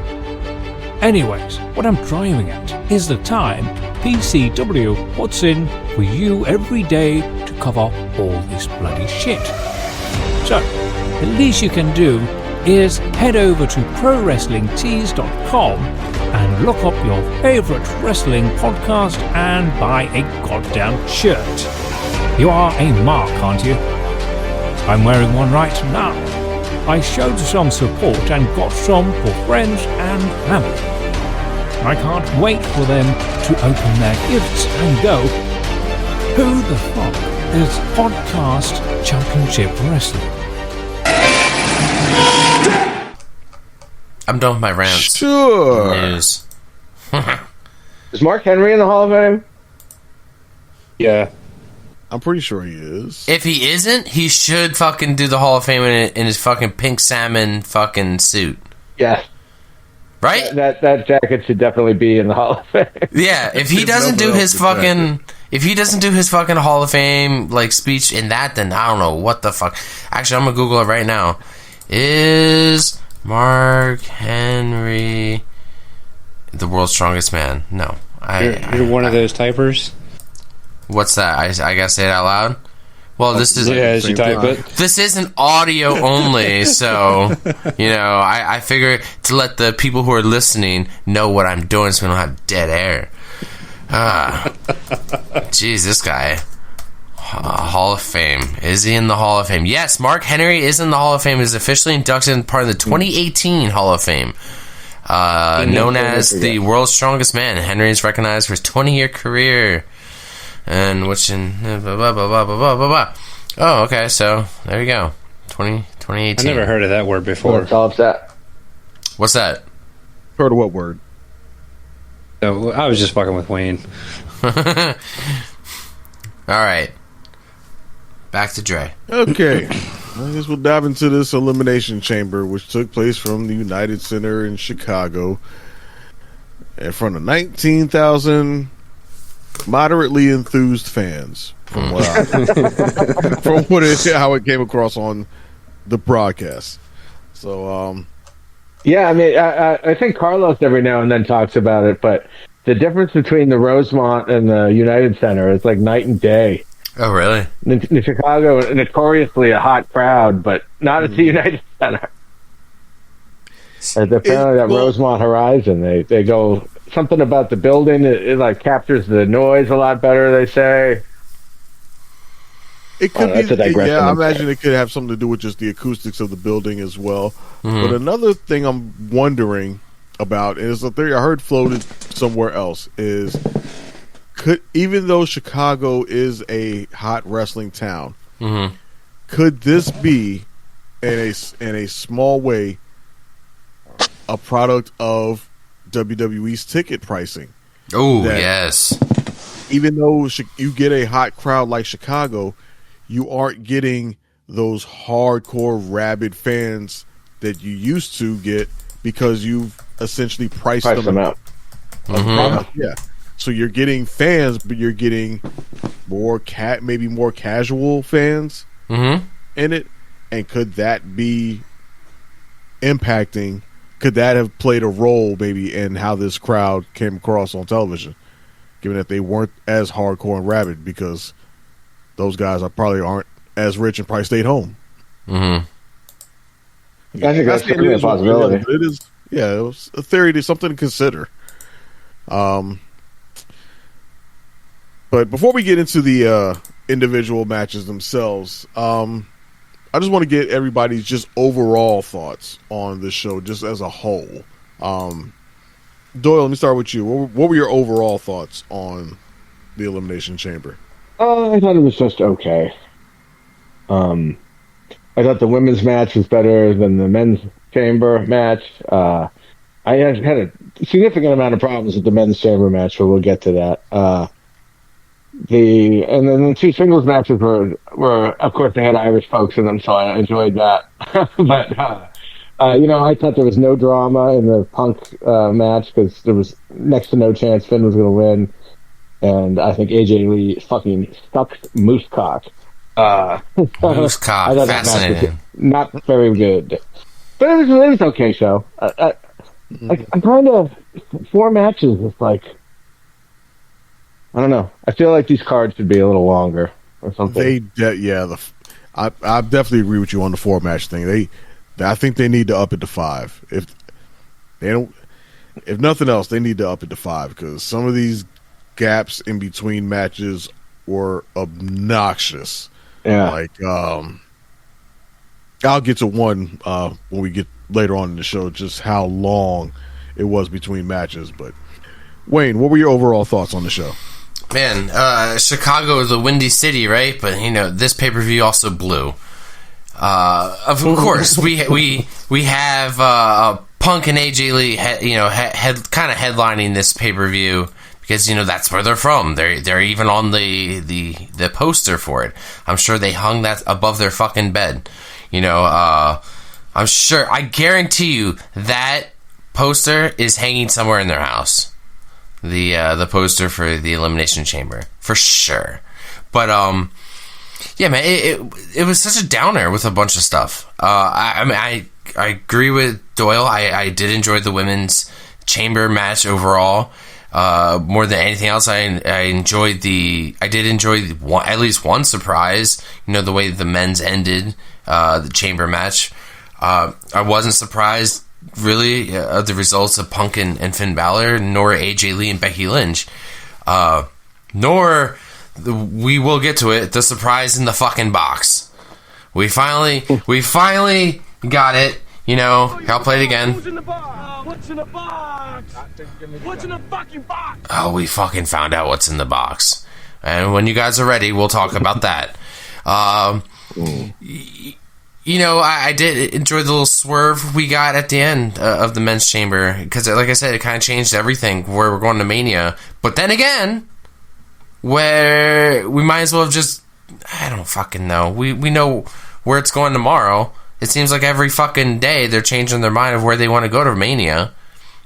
Anyways, what I'm driving at is the time PCW puts in for you every day to cover all this bloody shit. So, the least you can do is head over to ProWrestlingTees.com and look up your favourite wrestling podcast and buy a goddamn shirt. You are a mark, aren't you? I'm wearing one right now. I showed some support and got some for friends and family. I can't wait for them to open their gifts and go, who the fuck is Podcast Championship Wrestling? I'm done with my rants. Sure. News. Is Mark Henry in the Hall of Fame? Yeah. I'm pretty sure he is. If he isn't, he should fucking do the Hall of Fame in his fucking pink salmon fucking suit. Yeah. Right? That jacket should definitely be in the Hall of Fame. Yeah, if he doesn't do his fucking... If he doesn't do his fucking Hall of Fame like speech in that, then I don't know what the fuck. Actually, I'm gonna Google it right now. Is Mark Henry the world's strongest man? No. You're one of those typers? What's that? I gotta say it out loud? Well, this is... Yeah, as you type it. This isn't audio only, so, I figure to let the people who are listening know what I'm doing so we don't have dead air. Jeez, this guy. Hall of Fame. Is he in the Hall of Fame? Yes, Mark Henry is in the Hall of Fame. Is officially inducted in part of the 2018 Hall of Fame. Known as the world's strongest man, Henry is recognized for his 20-year career. And which in... Blah, blah, blah, blah, blah, blah, blah. Oh, okay, so there you go. 2018. I never heard of that word before. What's all upset? What's that? Heard of what word? No, I was just fucking with Wayne. All right. Back to Dre. Okay. I guess we'll dive into this Elimination Chamber, which took place from the United Center in Chicago in front of 19,000 moderately enthused fans. From what how it came across on the broadcast. So, yeah, I mean, I think Carlos every now and then talks about it, but the difference between the Rosemont and the United Center is like night and day. Oh, really? In Chicago, notoriously a hot crowd, but not at the United Center. Apparently, that Rosemont Horizon, they go something about the building. It like captures the noise a lot better. They say it could be. Yeah, I imagine it could have something to do with just the acoustics of the building as well. Mm-hmm. But another thing I'm wondering about is a theory I heard floated somewhere else is. Even though Chicago is a hot wrestling town, mm-hmm. could this be, in a small way, a product of WWE's ticket pricing? Oh, yes. Even though you get a hot crowd like Chicago, you aren't getting those hardcore, rabid fans that you used to get because you've essentially priced them out. Mm-hmm. Yeah. So you're getting fans, but you're getting more maybe more casual fans mm-hmm. in it. And could that be impacting? Could that have played a role maybe in how this crowd came across on television, given that they weren't as hardcore and rabid because those guys probably aren't as rich and probably stayed home. Mm-hmm. I think that's a possibility. It is, yeah, it was a theory to something to consider. But before we get into the individual matches themselves, I just want to get everybody's just overall thoughts on the show, just as a whole. Doyle, let me start with you. What were your overall thoughts on the Elimination Chamber? I thought it was just okay. I thought the women's match was better than the men's chamber match. I had a significant amount of problems with the men's chamber match, but we'll get to that. And then the two singles matches were of course they had Irish folks in them, so I enjoyed that. But I thought there was no drama in the Punk match because there was next to no chance Finn was going to win, and I think AJ Lee fucking sucked Moosecock. Moosecock, fascinating. Not very good, but it was an okay show. I kind of 4 matches. It's like. I don't know. I feel like these cards should be a little longer or something. I definitely agree with you on the 4 match thing. I think they need to up it to 5. If they don't, if nothing else, they need to up it to 5 because some of these gaps in between matches were obnoxious. Yeah, like I'll get to one when we get later on in the show, just how long it was between matches. But Wayne, what were your overall thoughts on the show? Man, Chicago is a windy city, right? But this pay-per-view also blew. Of course, we have Punk and AJ Lee, kind of headlining this pay-per-view because that's where they're from. They're even on the poster for it. I'm sure they hung that above their fucking bed. I'm sure. I guarantee you that poster is hanging somewhere in their house. The poster for the Elimination Chamber for sure, but yeah, man, it was such a downer with a bunch of stuff. I agree with Doyle. I did enjoy the women's chamber match overall more than anything else. I did enjoy at least one surprise. The way the men's ended the chamber match. I wasn't surprised. Really, the results of Punk and Finn Balor, nor AJ Lee and Becky Lynch, nor we will get to it. The surprise in the fucking box. We finally got it. You know, I'll play it again. What's in the box? What's in the box? What's in the fucking box? Oh, we fucking found out what's in the box. And when you guys are ready, we'll talk about that. You know, I did enjoy the little swerve we got at the end of the men's chamber. Because, like I said, it kind of changed everything where we're going to Mania. But then again, where we might as well have just... I don't fucking know. We know where it's going tomorrow. It seems like every fucking day they're changing their mind of where they want to go to Mania.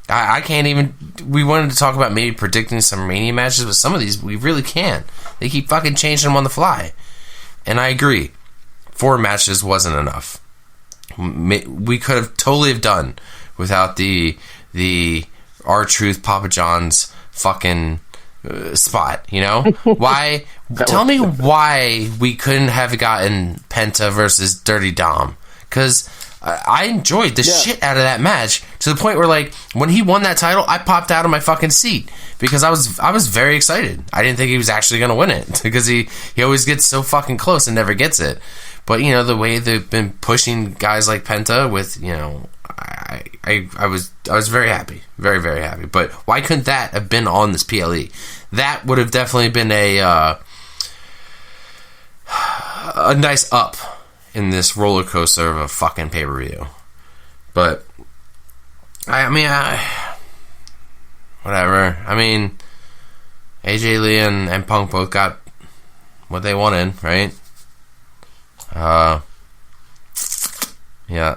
I can't even... We wanted to talk about maybe predicting some Mania matches, but some of these we really can't. They keep fucking changing them on the fly. And I agree. 4 matches wasn't enough. We could have totally have done without the R-Truth Papa John's fucking spot, you know? Why? Tell me why we couldn't have gotten Penta versus Dirty Dom. Because I enjoyed the shit out of that match to the point where, like, when he won that title, I popped out of my fucking seat because I was very excited. I didn't think he was actually going to win it because he always gets so fucking close and never gets it. But, you know, the way they've been pushing guys like Penta with, you know, I was very happy. Very, very happy. But why couldn't that have been on this PLE? That would have definitely been a nice up in this roller coaster of a fucking pay-per-view. But, I mean, whatever. I mean, AJ Lee and Punk both got what they wanted, right? Yeah,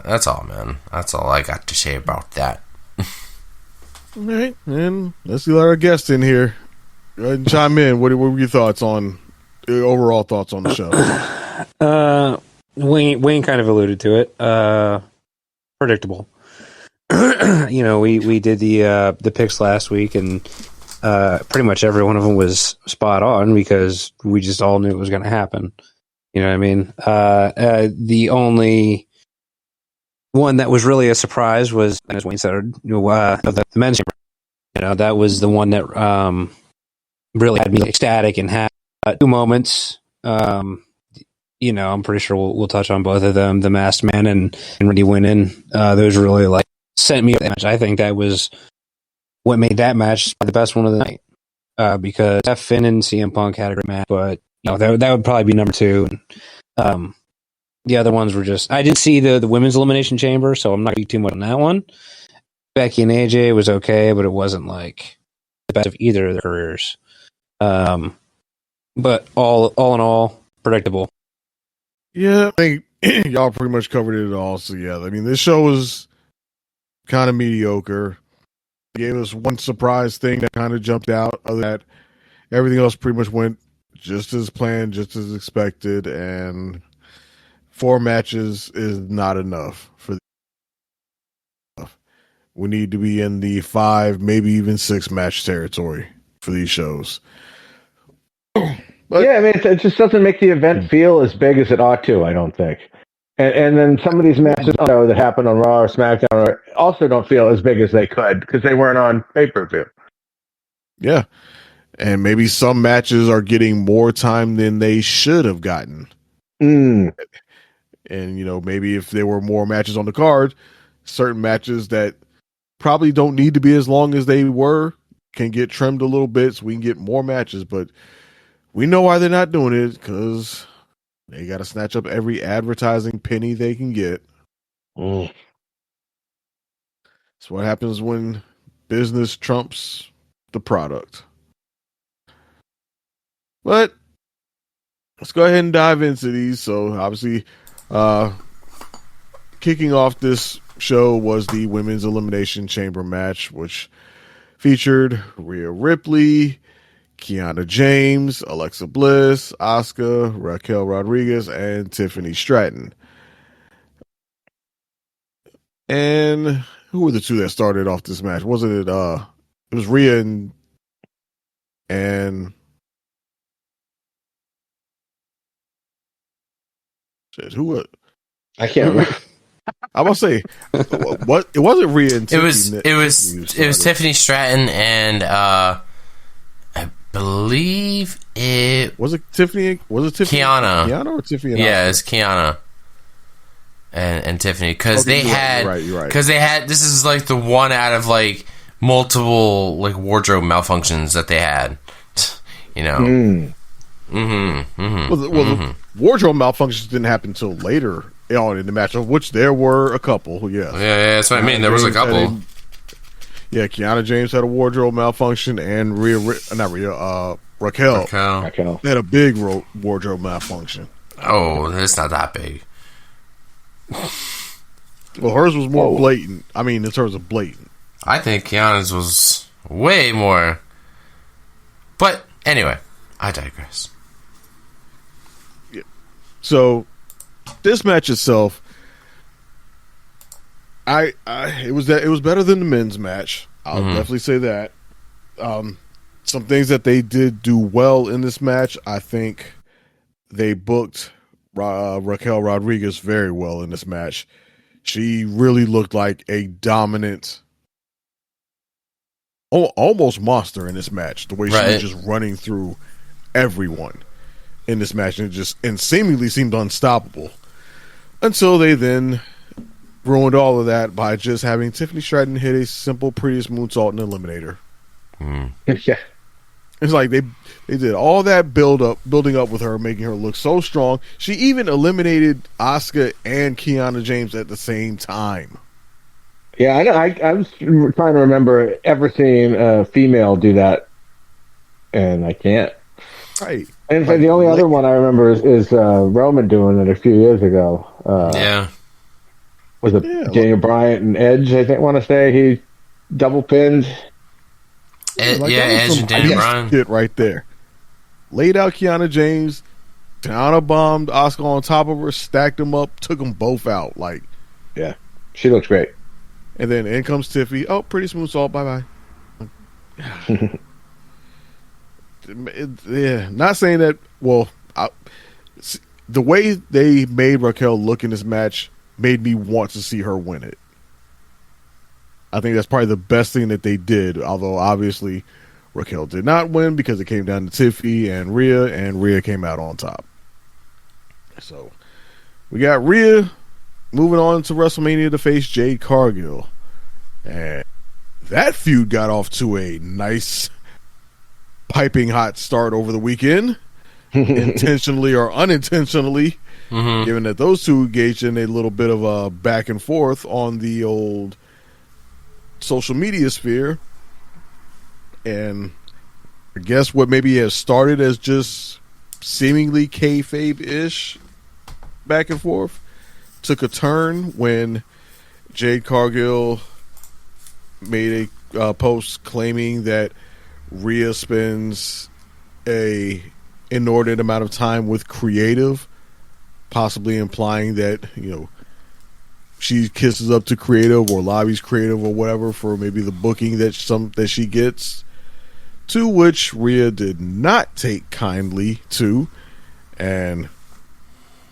that's all, man. That's all I got to say about that. All right, and let's get our guest in here. Go ahead and chime in. What were your thoughts on overall thoughts on the show? Wayne kind of alluded to it. Predictable. You know, we did the picks last week, and pretty much every one of them was spot on because we just all knew it was going to happen. You know what I mean? The only one that was really a surprise was, as Wayne said, the men's chamber. You know, that was the one that really had me ecstatic and had 2 moments. You know, I'm pretty sure we'll touch on both of them, the Masked Man and Randy winning. Those really like sent me up that match. I think that was what made that match the best one of the night. Because Finn and CM Punk had a great match, but you know, that would probably be number 2. The other ones were just... I didn't see the women's Elimination Chamber, so I'm not going to be too much on that one. Becky and AJ was okay, but it wasn't like the best of either of their careers. But all in all, predictable. Yeah, I think y'all pretty much covered it all together. I mean, this show was kind of mediocre. It gave us one surprise thing that kind of jumped out. Other than that, everything else pretty much went just as planned, just as expected, and 4 matches is not enough for the... We need to be in the 5, maybe even 6 match territory for these shows. But, yeah, I mean, it just doesn't make the event feel as big as it ought to, I don't think. And then some of these matches that happen on Raw or SmackDown also don't feel as big as they could because they weren't on pay-per-view. Yeah. And maybe some matches are getting more time than they should have gotten. And, you know, maybe if there were more matches on the card, certain matches that probably don't need to be as long as they were can get trimmed a little bit so we can get more matches. But we know why they're not doing it, because they got to snatch up every advertising penny they can get. That's what happens when business trumps the product. But let's go ahead and dive into these. So obviously, kicking off this show was the Women's Elimination Chamber match, which featured Rhea Ripley, Kiana James, Alexa Bliss, Asuka, Raquel Rodriguez, and Tiffany Stratton. And who were the 2 that started off this match? Wasn't it? It was Rhea and shit, who was? I can't remember. I must say, what? It wasn't Rhea and Tiffany. It was Tiffany Stratton and believe it was Tiffany. Was it Tiffany? Kiana or Tiffany? Yeah, it's Kiana and Tiffany because they had you're right. Because they had this is like the one out of like multiple like wardrobe malfunctions that they had. You know. The wardrobe malfunctions didn't happen until later on in the match, of which there were a couple. Yeah, that's what I mean. There was a couple. Kiana James had a wardrobe malfunction, and Raquel had a big wardrobe malfunction. Oh, it's not that big. Well, hers was more blatant. I mean, in terms of blatant. I think Kiana's was way more. But anyway, I digress. Yeah. So, this match itself, it was better than the men's match. I'll definitely say that. Some things that they did do well in this match, I think they booked Raquel Rodriguez very well in this match. She really looked like a dominant, almost monster in this match. The way she was just running through everyone in this match, and seemingly seemed unstoppable until they then ruined all of that by just having Tiffany Stratton hit a simple Prettiest moonsault and eliminator. Yeah, it's like they did all that building up with her, making her look so strong. She even eliminated Asuka and Kiana James at the same time. Yeah, I was trying to remember ever seeing a female do that, and I can't. Right. And the only other one I remember is Roman doing it a few years ago. Was it Daniel Bryan and Edge? I think want to say he double pinned. Edge and Daniel Bryan. Shit right there. Laid out Kiana James, Kiana bombed Asuka on top of her, stacked them up, took them both out. Like, yeah, she looks great. And then in comes Tiffy. Oh, pretty smooth salt. Bye bye. Yeah, not saying that. Well, the way they made Raquel look in this match made me want to see her win it. I think that's probably the best thing that they did. Although obviously Raquel did not win because it came down to Tiffy and Rhea came out on top. So we got Rhea moving on to WrestleMania to face Jade Cargill, and that feud got off to a nice piping hot start over the weekend, intentionally or unintentionally, given that those two engaged in a little bit of a back and forth on the old social media sphere. And I guess what maybe has started as just seemingly kayfabe-ish back and forth took a turn when Jade Cargill made a post claiming that Rhea spends a inordinate amount of time with Creative, possibly implying that, you know, she kisses up to Creative or lobbies Creative or whatever for maybe the booking that she gets, to which Rhea did not take kindly to, and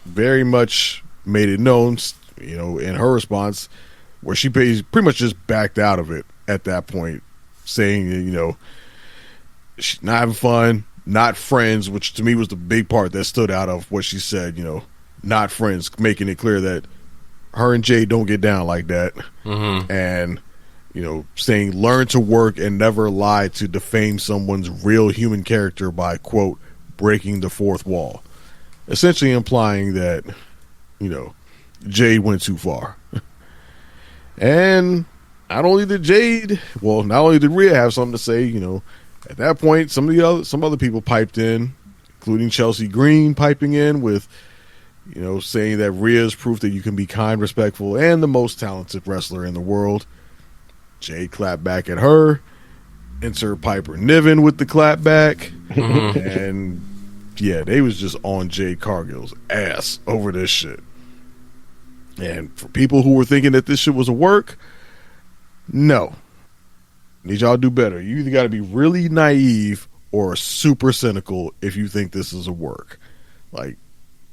very much made it known, you know, in her response, where she pretty much just backed out of it at that point, saying, you know, she's not having fun, not friends, which to me was the big part that stood out of what she said, you know, not friends, making it clear that her and Jay don't get down like that. And, you know, saying learn to work and never lie to defame someone's real human character by, quote, breaking the fourth wall. Essentially implying that, you know, Jade went too far. And not only did Rhea have something to say, you know, at that point, some other people piped in, including Chelsea Green piping in with, you know, saying that Rhea is proof that you can be kind, respectful, and the most talented wrestler in the world. Jade clapped back at her. Insert Piper Niven with the clap back. And yeah, they was just on Jade Cargill's ass over this shit. And for people who were thinking that this shit was a work, no. Need y'all to do better. You either got to be really naive or super cynical if you think this is a work. Like,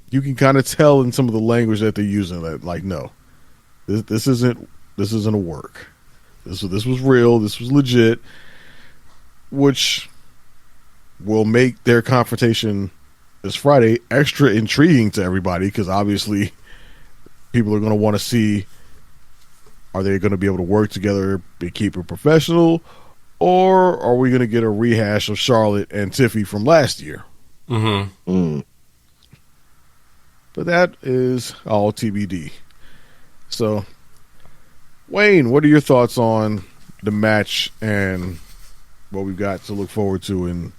you can kind of tell in some of the language that they're using that, like, no, this isn't a work. This was real. This was legit. Which will make their confrontation this Friday extra intriguing to everybody, because obviously people are going to want to see, are they going to be able to work together and keep it professional, or are we going to get a rehash of Charlotte and Tiffy from last year? But that is all TBD. So, Wayne, what are your thoughts on the match and what we've got to look forward to in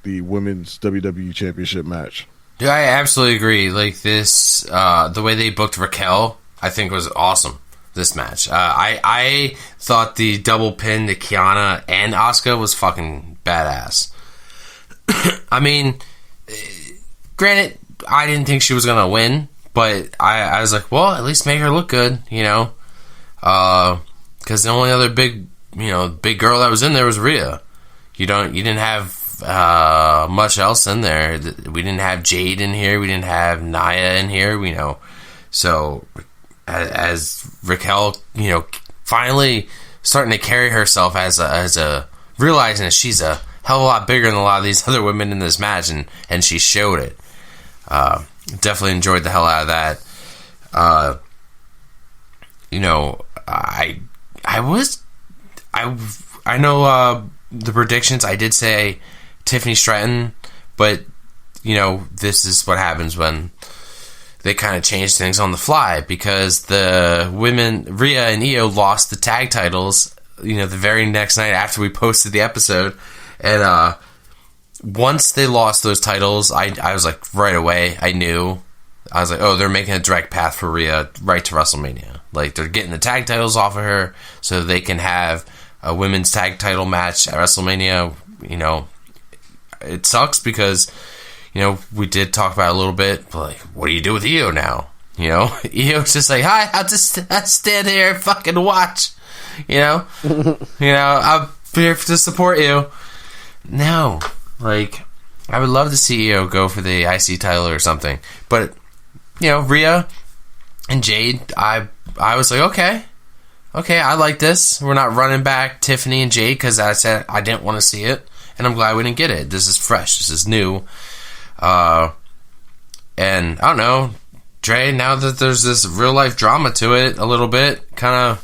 the Women's WWE Championship match? Yeah, I absolutely agree. Like this, the way they booked Raquel, I think was awesome. This match, I thought the double pin to Kiana and Asuka was fucking badass. I mean, granted, I didn't think she was gonna win, but I was like, well, at least make her look good, you know, because the only other big girl that was in there was Rhea. You didn't have much else in there. We didn't have Jade in here. We didn't have Nia in here. We know. So as Raquel, finally starting to carry herself as a realizing that she's a hell of a lot bigger than a lot of these other women in this match, and she showed it. Definitely enjoyed the hell out of that. I know the predictions. I did say Tiffany Stratton, but this is what happens when they kind of change things on the fly, because the women, Rhea and Io, lost the tag titles, the very next night after we posted the episode. And once they lost those titles, I was like, right away, I knew. I was like, oh, they're making a direct path for Rhea right to WrestleMania. Like, they're getting the tag titles off of her so they can have a women's tag title match at WrestleMania. It sucks because we did talk about it a little bit, but like, what do you do with Io now? Io's just like, hi, I'll stand here and fucking watch. I'm here to support you. No, like, I would love to see Io go for the IC title or something, but Rhea and Jade, I was like, okay, I like this. We're not running back Tiffany and Jade because I said I didn't want to see it, and I'm glad we didn't get it. This is fresh. This is new. And I don't know, Dre, now that there's this real life drama to it a little bit, kind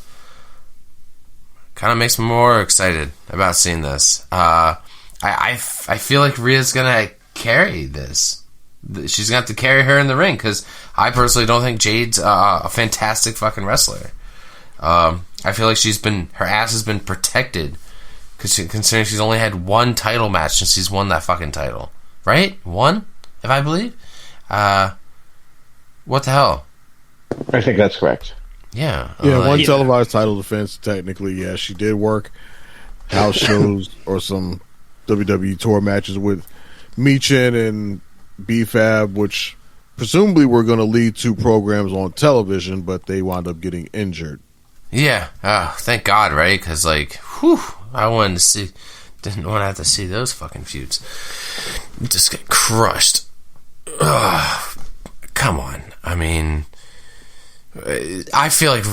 of makes me more excited about seeing this. I feel like Rhea's gonna carry this. She's gonna have to carry her in the ring, because I personally don't think Jade's a fantastic fucking wrestler. I feel like her ass has been protected, considering she's only had one title match since she's won that fucking title. Right? One, if I believe. What the hell? I think that's correct. Yeah. One televised title defense, technically, yeah. She did work house shows or some WWE tour matches with Michin and B-Fab, which presumably were going to lead to programs on television, but they wound up getting injured. Yeah. Thank God, right? Because, like, didn't want to have to see those fucking feuds just get crushed. Ugh, come on. I mean, I feel like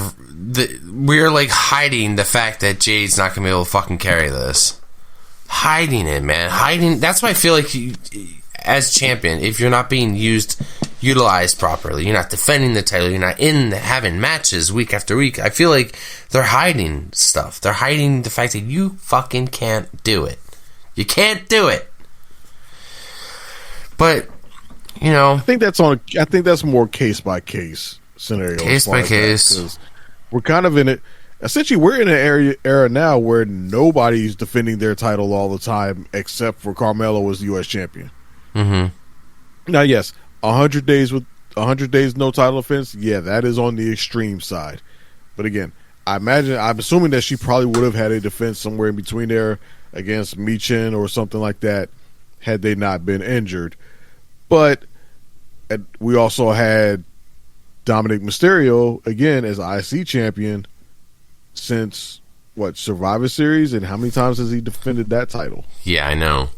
we're like hiding the fact that Jade's not gonna be able to fucking carry this. Hiding it, man. That's why I feel like as champion, if you're not being utilized properly, you're not defending the title, you're not having matches week after week, I feel like they're hiding stuff. They're hiding the fact that you fucking can't do it. You can't do it. But, I think that's more case by case scenario. Case by case. We're kind of in it. Essentially, we're in an era now where nobody's defending their title all the time except for Carmelo as the U.S. champion. Mm-hmm. Now, yes, 100 days no title defense. Yeah, that is on the extreme side. But again, I'm assuming that she probably would have had a defense somewhere in between there against Michin or something like that had they not been injured. But we also had Dominic Mysterio again as IC champion since Survivor Series, and how many times has he defended that title? Yeah, I know.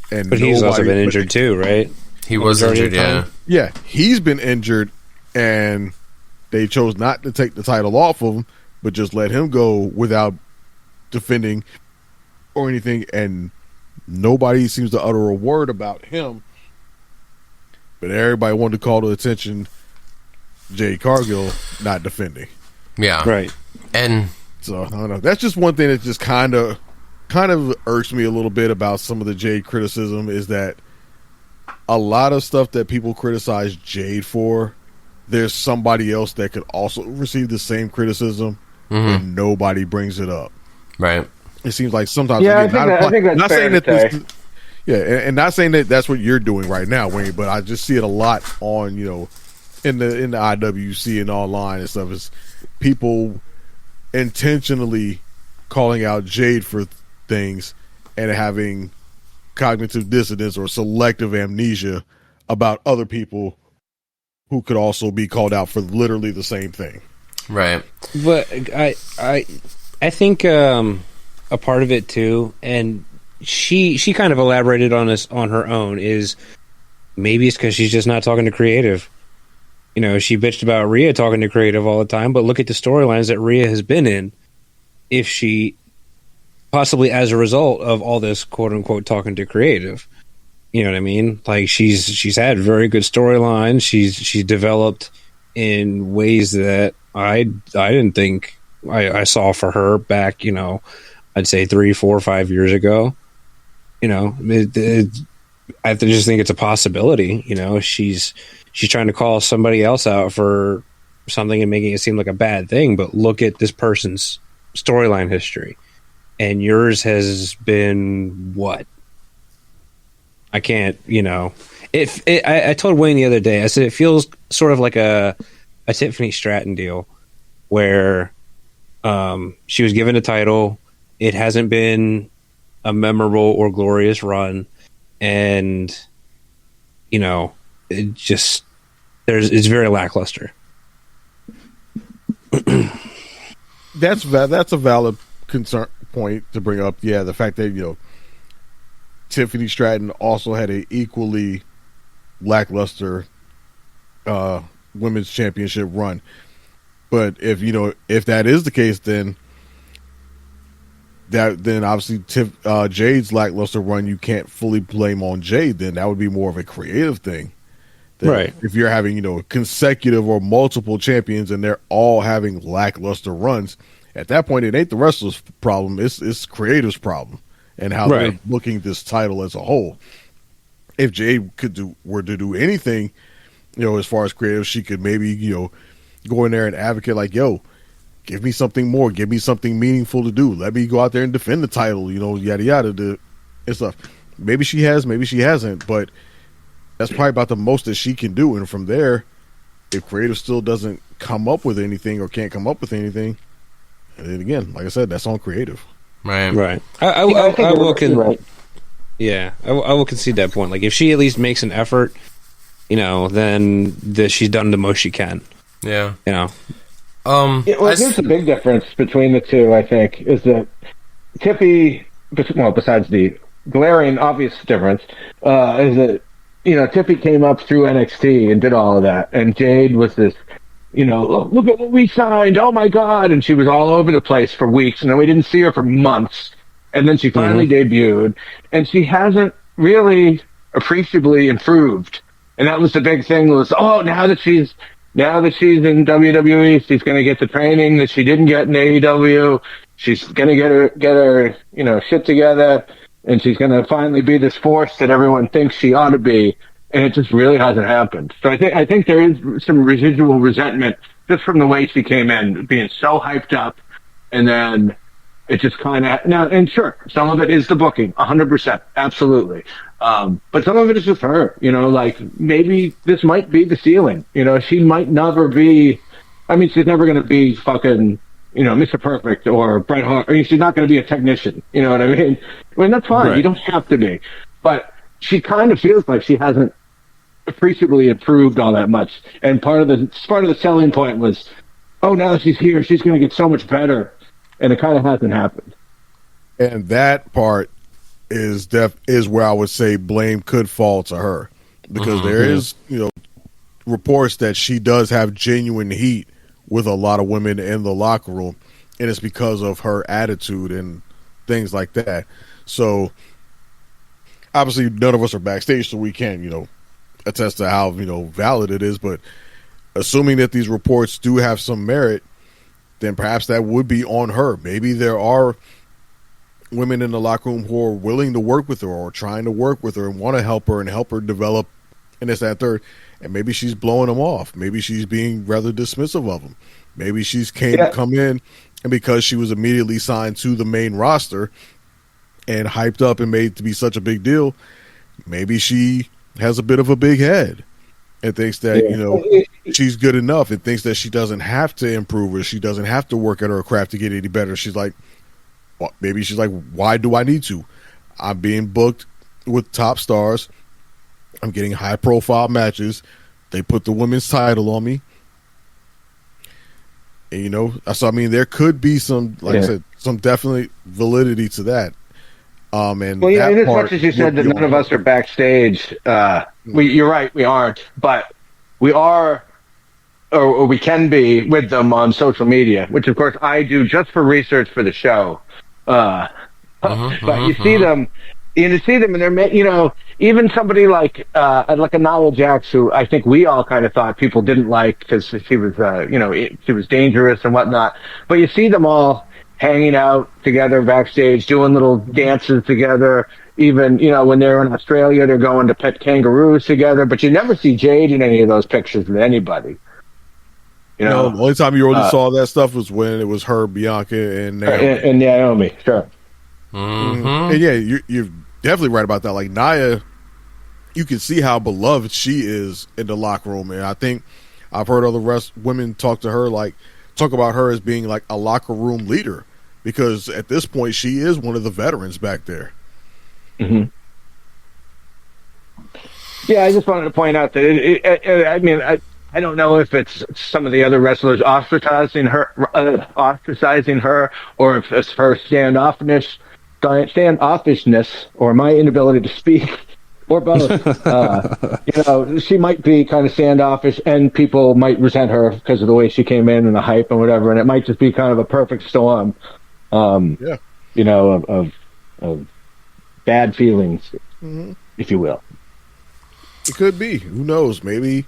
But he's also been injured too, right? He was injured, yeah. Yeah, he's been injured, and they chose not to take the title off of him, but just let him go without defending or anything. And Nobody seems to utter a word about him, but everybody wanted to call to attention Jade Cargill not defending. Yeah. Right. And so I don't know. That's just one thing that just kind of irks me a little bit about some of the Jade criticism, is that a lot of stuff that people criticize Jade for, there's somebody else that could also receive the same criticism, and nobody brings it up. Right. It seems like sometimes. Yeah, I think that's not fair saying to that say. and not saying that that's what you're doing right now, Wayne, but I just see it a lot on, in the IWC and online and stuff, is people intentionally calling out Jade for things and having cognitive dissonance or selective amnesia about other people who could also be called out for literally the same thing. Right. But I think a part of it too, and she kind of elaborated on this on her own, is maybe it's because she's just not talking to creative. She bitched about Rhea talking to creative all the time, but look at the storylines that Rhea has been in. If she possibly as a result of all this quote unquote talking to creative, you know what I mean? Like she's had very good storylines. She's developed in ways that I didn't think I saw for her back, I'd say 3, 4, 5 years ago. I just think it's a possibility. She's trying to call somebody else out for something and making it seem like a bad thing, but look at this person's storyline history, and yours has been what? I can't, I told Wayne the other day, I said it feels sort of like a Tiffany Stratton deal where she was given a title. It hasn't been a memorable or glorious run, and it just it's very lackluster. That's a valid concern point to bring up. Yeah, the fact that Tiffany Stratton also had a equally lackluster women's championship run. But if that is the case, then obviously Jade's lackluster run, you can't fully blame on Jade. Then that would be more of a creative thing, right? If you're having consecutive or multiple champions and they're all having lackluster runs, at that point it ain't the wrestler's problem; it's creative's problem and how they're booking this title as a whole. If Jade were to do anything, as far as creative, she could maybe go in there and advocate like, yo, give me something more. Give me something meaningful to do. Let me go out there and defend the title, yada, yada, and stuff. Maybe she has, maybe she hasn't, but that's probably about the most that she can do. And from there, if creative still doesn't come up with anything or can't come up with anything, and then again, like I said, that's on creative. Right. I will concede that point. Like, if she at least makes an effort, then she's done the most she can. Yeah. Here's the big difference between the two, I think, is that Tiffy, besides the glaring obvious difference, is that, Tiffy came up through NXT and did all of that, and Jade was this, look at what we signed, oh my God, and she was all over the place for weeks, and then we didn't see her for months, and then she finally debuted, and she hasn't really appreciably improved, and that was the big thing, was, now that she's in WWE, she's going to get the training that she didn't get in AEW. She's going to get her, shit together, and she's going to finally be this force that everyone thinks she ought to be. And it just really hasn't happened. So I think there is some residual resentment just from the way she came in, being so hyped up, and then it just kind of now. And sure, some of it is the booking, 100%, absolutely. But some of it is just her, like maybe this might be the ceiling. She might never be, she's never going to be fucking, Mr. Perfect or Bret Hart. She's not going to be a technician. You know what I mean? That's fine. Right. You don't have to be. But she kind of feels like she hasn't appreciably improved all that much. And part of the selling point was, now that she's here, she's going to get so much better. And it kind of hasn't happened. And that part is where I would say blame could fall to her, because there is reports that she does have genuine heat with a lot of women in the locker room, and it's because of her attitude and things like that. So obviously none of us are backstage, so we can't, attest to how, valid it is. But assuming that these reports do have some merit, then perhaps that would be on her. Maybe there are women in the locker room who are willing to work with her or trying to work with her and want to help her develop and this, that, and third. And maybe she's blowing them off. Maybe she's being rather dismissive of them. Maybe she's come in, and because she was immediately signed to the main roster and hyped up and made to be such a big deal, maybe she has a bit of a big head and thinks that, she's good enough and thinks that she doesn't have to improve or she doesn't have to work at her craft to get any better. She's like, maybe she's like, why do I need to? I'm being booked with top stars. I'm getting high profile matches. They put the women's title on me. And, so, I mean, there could be some, I said, some definitely validity to that. And in as much as you said that none of us are backstage, you're right, we aren't, but we are, or we can be with them on social media, which of course I do just for research for the show. But you see them, and they're, even somebody like a Nia Jax, who I think we all kind of thought people didn't like because she was, she was dangerous and whatnot. But you see them all hanging out together backstage, doing little dances together. Even, when they're in Australia, they're going to pet kangaroos together. But you never see Jade in any of those pictures with anybody. The only time you really saw that stuff was when it was her, Bianca, and Naomi. And Naomi, sure. Mm-hmm. And yeah, you're definitely right about that. Like Nia, you can see how beloved she is in the locker room, and I think I've heard other women talk about her as being like a locker room leader, because at this point she is one of the veterans back there. Mm-hmm. Yeah, I just wanted to point out that I don't know if it's some of the other wrestlers ostracizing her, or if it's her standoffishness, or my inability to speak, or both. She might be kind of standoffish, and people might resent her because of the way she came in and the hype and whatever, and it might just be kind of a perfect storm, of bad feelings, if you will. It could be. Who knows? Maybe.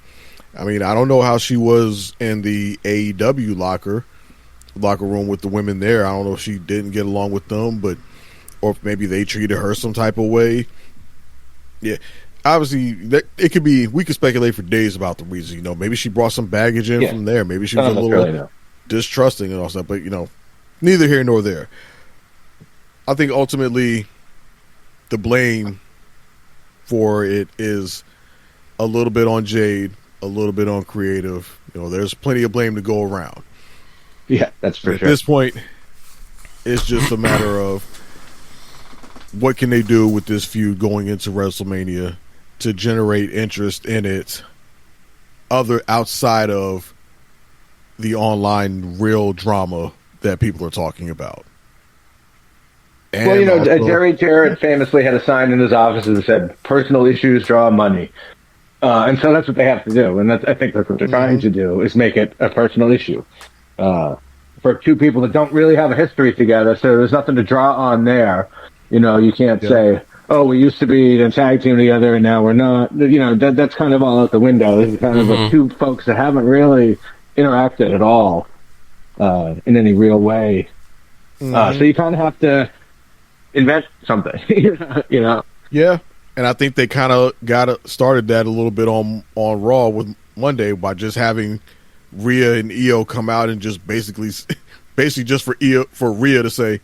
I mean, I don't know how she was in the AEW locker room with the women there. I don't know if she didn't get along with them, or if maybe they treated her some type of way. Yeah, obviously, it could be. We could speculate for days about the reason. Maybe she brought some baggage in from there. Maybe she was a little distrusting and all that. But neither here nor there. I think ultimately, the blame for it is a little bit on Jade, a little bit on creative. There's plenty of blame to go around. Yeah, that's for sure. At this point, it's just a matter of what can they do with this feud going into WrestleMania to generate interest in it, outside of the online real drama that people are talking about. And Jerry Jarrett famously had a sign in his office that said, "Personal issues draw money." And so that's what they have to do. And I think that's what they're trying to do, is make it a personal issue. For two people that don't really have a history together, so there's nothing to draw on there. You can't say, "Oh, we used to be in a tag team together and now we're not." That's kind of all out the window. This is kind of two folks that haven't really interacted at all in any real way. So you kind of have to invent something, Yeah, and I think they kind of started that a little bit on Raw with Monday by just having Rhea and Io come out and just basically just for Rhea to say,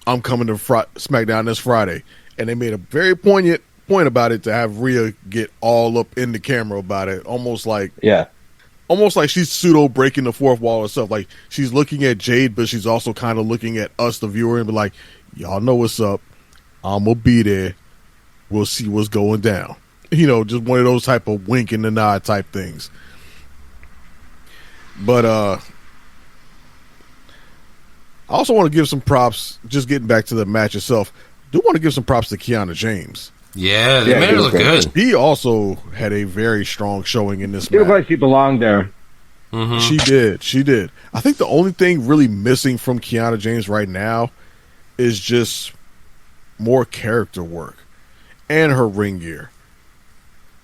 I'm coming to SmackDown this Friday, and they made a very poignant point about it to have Rhea get all up in the camera about it, almost like she's pseudo breaking the fourth wall herself. Like she's looking at Jade, but she's also kind of looking at us, the viewer, and be like, "Y'all know what's up. I'm gonna be there. We'll see what's going down." Just one of those type of wink and the nod type things. But I also want to give some props, just getting back to the match itself. I do want to give some props to Kiana James. Yeah, they made her look good. She also had a very strong showing in this match. It looked like she belonged there. Mm-hmm. She did. I think the only thing really missing from Kiana James right now is just more character work. and her ring gear.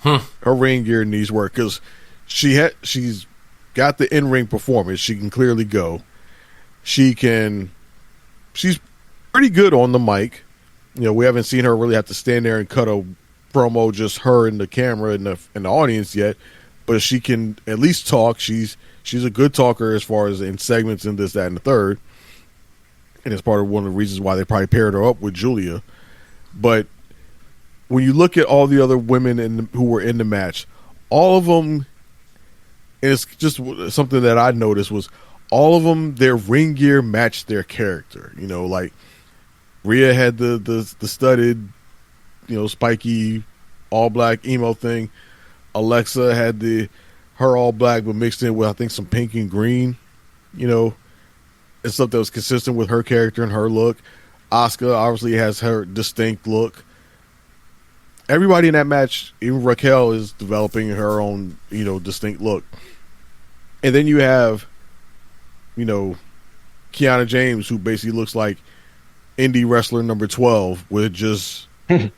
Her ring gear needs work because she's got the in-ring performance. She can clearly go. She's pretty good on the mic. You know, we haven't seen her really have to stand there and cut a promo, just her and the camera and the audience yet. But she can at least talk. She's a good talker as far as in segments and this, that, and the third. And it's part of one of the reasons why they probably paired her up with Julia. But when you look at all the other women who were in the match, all of them, and it's just something that I noticed was all of them, their ring gear matched their character. You know, like Rhea had the studded, you know, spiky all black emo thing. Alexa had her all black but mixed in with I think some pink and green, you know, and stuff that was consistent with her character and her look. Asuka obviously has her distinct look. Everybody in that match, even Raquel, is developing her own, you know, distinct look. And then you have, you know, Kiana James, who basically looks like indie wrestler number 12 with just, you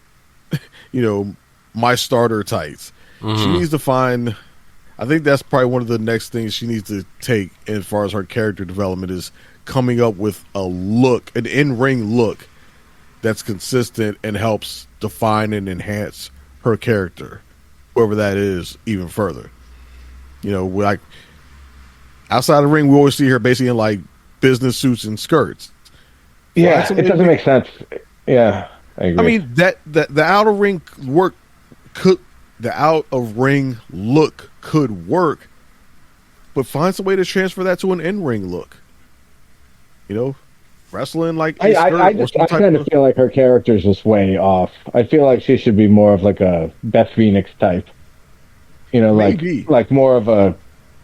know, my starter tights. She needs to find, I think that's probably one of the next things she needs to take as far as her character development is coming up with a look, an in-ring look that's consistent and helps define and enhance her character, whoever that is, even further. You know, like outside the ring, we always see her basically in like business suits and skirts. Yeah, it doesn't make sense. Yeah, I agree. I mean that the outer ring work could, the out of ring look could work, but find some way to transfer that to an in ring look. You know, wrestling like I kind of feel like her character's just way off. I feel like she should be more of like a Beth Phoenix type. You know, like more of a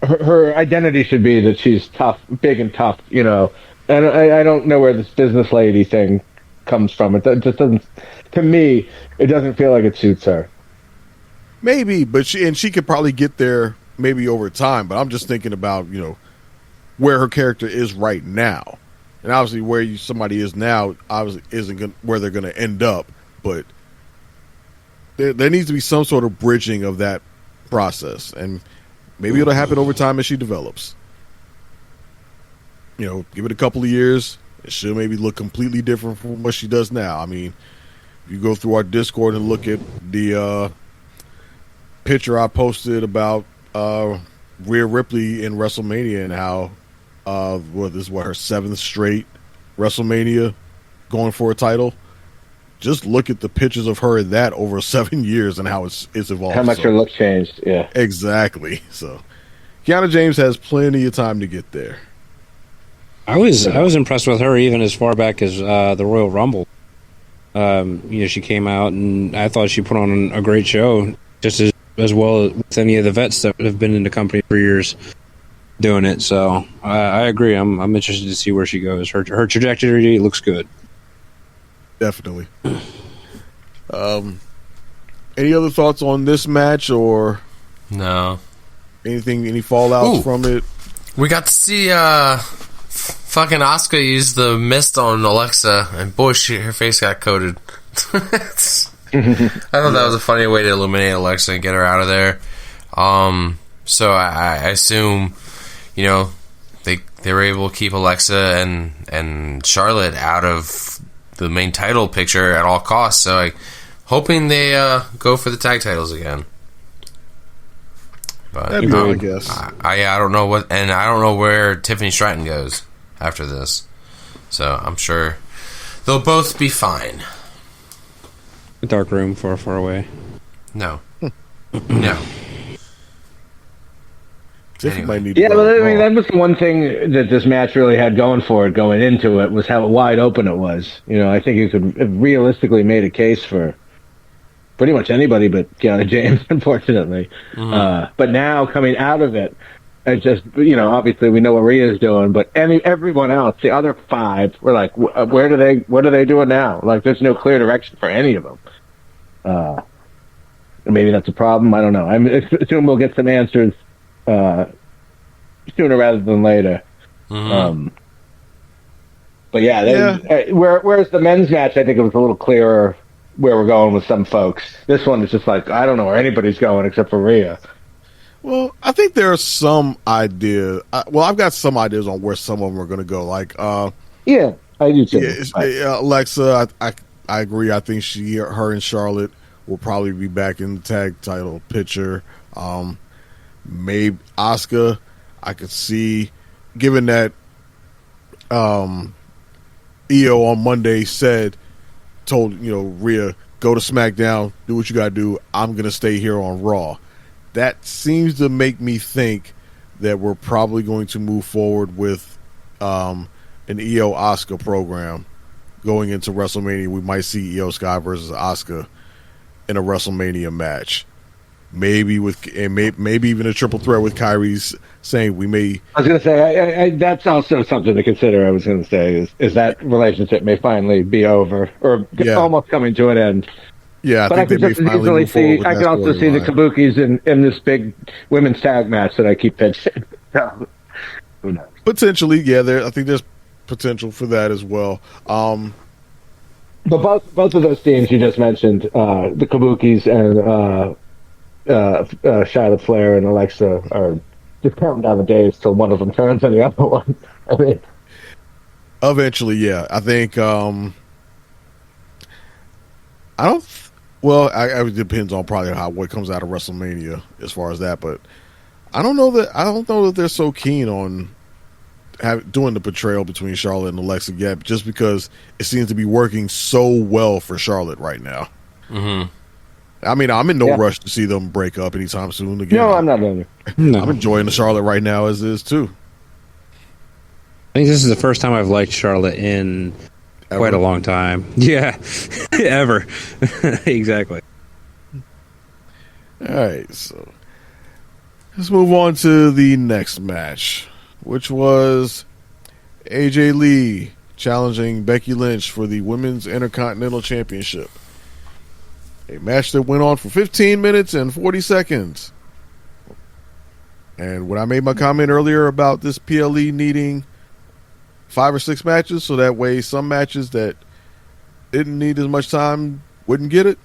her identity should be that she's tough, big and tough. You know, and I don't know where this business lady thing comes from. It just doesn't. To me, it doesn't feel like it suits her. Maybe, but she could probably get there maybe over time. But I'm just thinking about, you know, where her character is right now. And obviously, where somebody is now, obviously, isn't where they're going to end up. But there needs to be some sort of bridging of that process, and maybe it'll happen over time as she develops. You know, give it a couple of years, and she'll maybe look completely different from what she does now. I mean, if you go through our Discord and look at the picture I posted about Rhea Ripley in WrestleMania and how. This is her 7th straight WrestleMania going for a title. Just look at the pictures of her in that over 7 years and how it's evolved. How much her look changed, yeah. Exactly. So, Kiana James has plenty of time to get there. I was impressed with her even as far back as the Royal Rumble. You know, she came out and I thought she put on a great show, just as well as any of the vets that have been in the company for years. Doing it, so I agree. I'm interested to see where she goes. Her trajectory looks good. Definitely. Any other thoughts on this match or no? Any fallouts from it? We got to see fucking Asuka use the mist on Alexa, and boy, her face got coated. I thought that was a funny way to eliminate Alexa and get her out of there. So I assume. You know, they were able to keep Alexa and Charlotte out of the main title picture at all costs. So, hoping they go for the tag titles again. But I guess. I don't know what, and I don't know where Tiffany Stratton goes after this. So I'm sure they'll both be fine. A dark room far, far away. No. No. Anyway. Yeah, but I mean, that was the one thing that this match really had going for it going into it was how wide open it was. You know, I think you could have realistically made a case for pretty much anybody but Kiana James, unfortunately. Mm-hmm. But now coming out of it, it's just, you know, obviously we know what Rhea's doing, but everyone else, the other 5, were like, what are they doing now? Like, there's no clear direction for any of them. Maybe that's a problem. I don't know. I assume we'll get some answers sooner rather than later. Mm-hmm. But whereas the men's match, I think it was a little clearer where we're going with some folks. This one is just like, I don't know where anybody's going except for Rhea. Well, I think there are some ideas. I've got some ideas on where some of them are going to go. Like, yeah, I do too. Yeah, Alexa, I agree. I think her and Charlotte will probably be back in the tag title picture. Maybe Asuka, I could see, given that Io on Monday told Rhea, go to SmackDown, do what you got to do. I'm going to stay here on Raw. That seems to make me think that we're probably going to move forward with an Io Asuka program going into WrestleMania. We might see Io Sky versus Asuka in a WrestleMania match. Maybe maybe even a triple threat with Kyrie's saying we may. I was going to say that's also something to consider. I was going to say is that relationship may finally be over or almost coming to an end. Yeah, but I can just easily see. I can also see the Kabukis in this big women's tag match that I keep pitching. So, who knows? Potentially, yeah. I think there's potential for that as well. But both of those teams you just mentioned, the Kabukis and Charlotte Flair and Alexa are just counting down the days till one of them turns on the other one. I mean, eventually, yeah. I think I don't. Well, it depends on probably what comes out of WrestleMania as far as that, but I don't know that they're so keen on doing the portrayal between Charlotte and Alexa yet, just because it seems to be working so well for Charlotte right now. Mm-hmm. I mean, I'm in no rush to see them break up anytime soon. Again, no, I'm not either. No. I'm enjoying the Charlotte right now as is too. I think this is the first time I've liked Charlotte in quite a long time. Yeah, ever. Exactly. All right, so let's move on to the next match, which was AJ Lee challenging Becky Lynch for the Women's Intercontinental Championship. A match that went on for 15 minutes and 40 seconds. And when I made my comment earlier about this PLE needing 5 or 6 matches, so that way some matches that didn't need as much time wouldn't get it,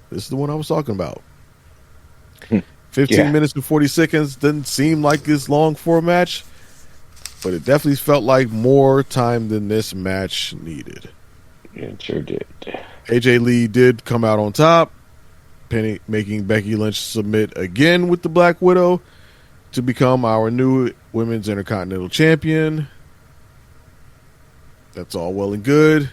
this is the one I was talking about. 15 minutes and 40 seconds didn't seem like this long for a match, but it definitely felt like more time than this match needed. Yeah, it sure did. AJ Lee did come out on top, making Becky Lynch submit again with the Black Widow to become our new Women's Intercontinental Champion. That's all well and good.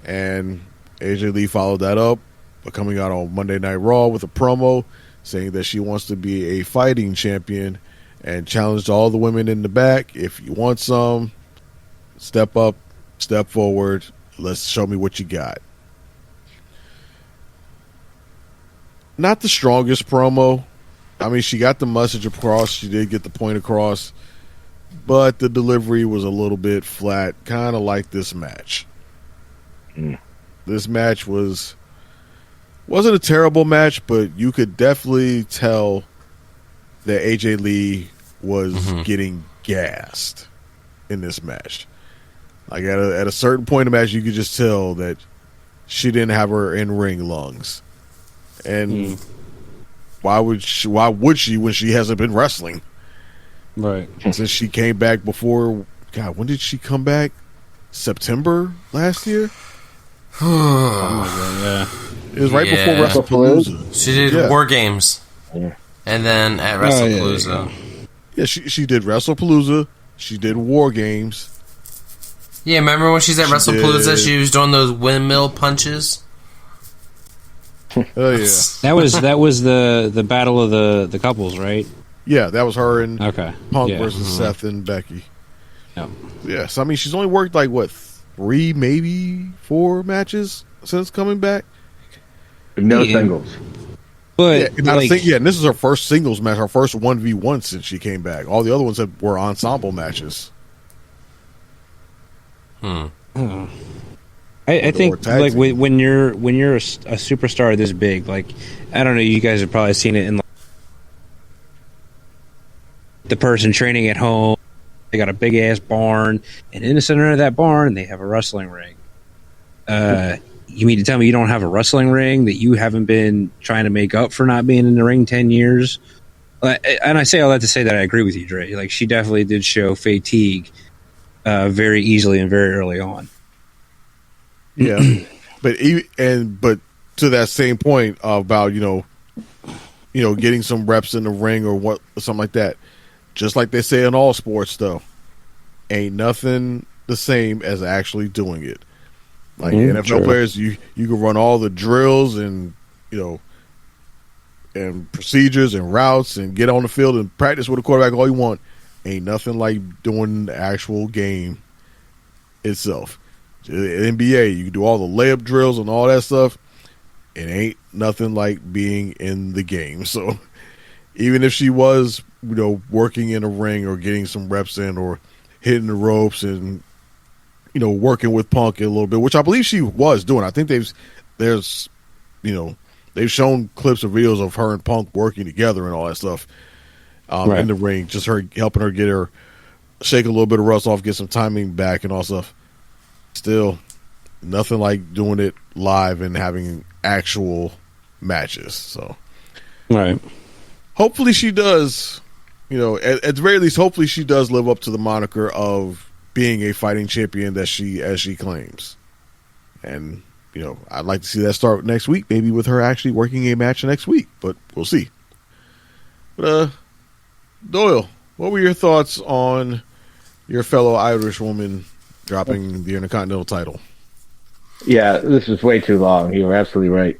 And AJ Lee followed that up by coming out on Monday Night Raw with a promo saying that she wants to be a fighting champion and challenged all the women in the back. If you want some, step up, step forward. Let's show me what you got. Not the strongest promo. I mean, she got the message across. She did get the point across. But the delivery was a little bit flat, kind of like this match. This match wasn't a terrible match, but you could definitely tell that AJ Lee was getting gassed in this match. Like at a certain point in the match, you could just tell that she didn't have her in-ring lungs. And why would she when she hasn't been wrestling? Right. Since she came back before, God, when did she come back? September last year? Oh my God, yeah. It was right before WrestlePalooza. She did War Games. Yeah. And then at WrestlePalooza. Yeah, she did WrestlePalooza. She did War Games. Yeah, remember when she's at WrestlePalooza, she was doing those windmill punches? Oh yeah. That was the battle of the couples, right? Yeah, that was her and Punk Yeah. versus Seth and Becky. Yep. Yeah, so I mean, she's only worked like 3, maybe 4 matches since coming back. No singles. But and this is her first singles match, her first 1v1 since she came back. All the other ones were ensemble matches. I think like when you're a superstar this big, like I don't know, you guys have probably seen it in the person training at home. They got a big ass barn, and in the center of that barn, they have a wrestling ring. you mean to tell me you don't have a wrestling ring, that you haven't been trying to make up for not being in the ring 10 years? And I say all that to say that I agree with you, Dre. Like, she definitely did show fatigue very easily and very early on. Yeah, but to that same point about getting some reps in the ring or something like that. Just like they say in all sports, though, ain't nothing the same as actually doing it. Like NFL players, you can run all the drills and and procedures and routes and get on the field and practice with a quarterback all you want. Ain't nothing like doing the actual game itself. NBA, you can do all the layup drills and all that stuff. It ain't nothing like being in the game. So even if she was, working in a ring or getting some reps in or hitting the ropes and working with Punk a little bit, which I believe she was doing. I think they've shown clips or videos of her and Punk working together and all that stuff in the ring, just her helping her shake a little bit of rust off, get some timing back and all stuff. Still, nothing like doing it live and having actual matches. So, hopefully she does. At the very least, hopefully she does live up to the moniker of being a fighting champion as she claims. And I'd like to see that start next week, maybe with her actually working a match next week. But we'll see. But Doyle, what were your thoughts on your fellow Irish woman dropping the Intercontinental title? Yeah, this is way too long. You were absolutely right.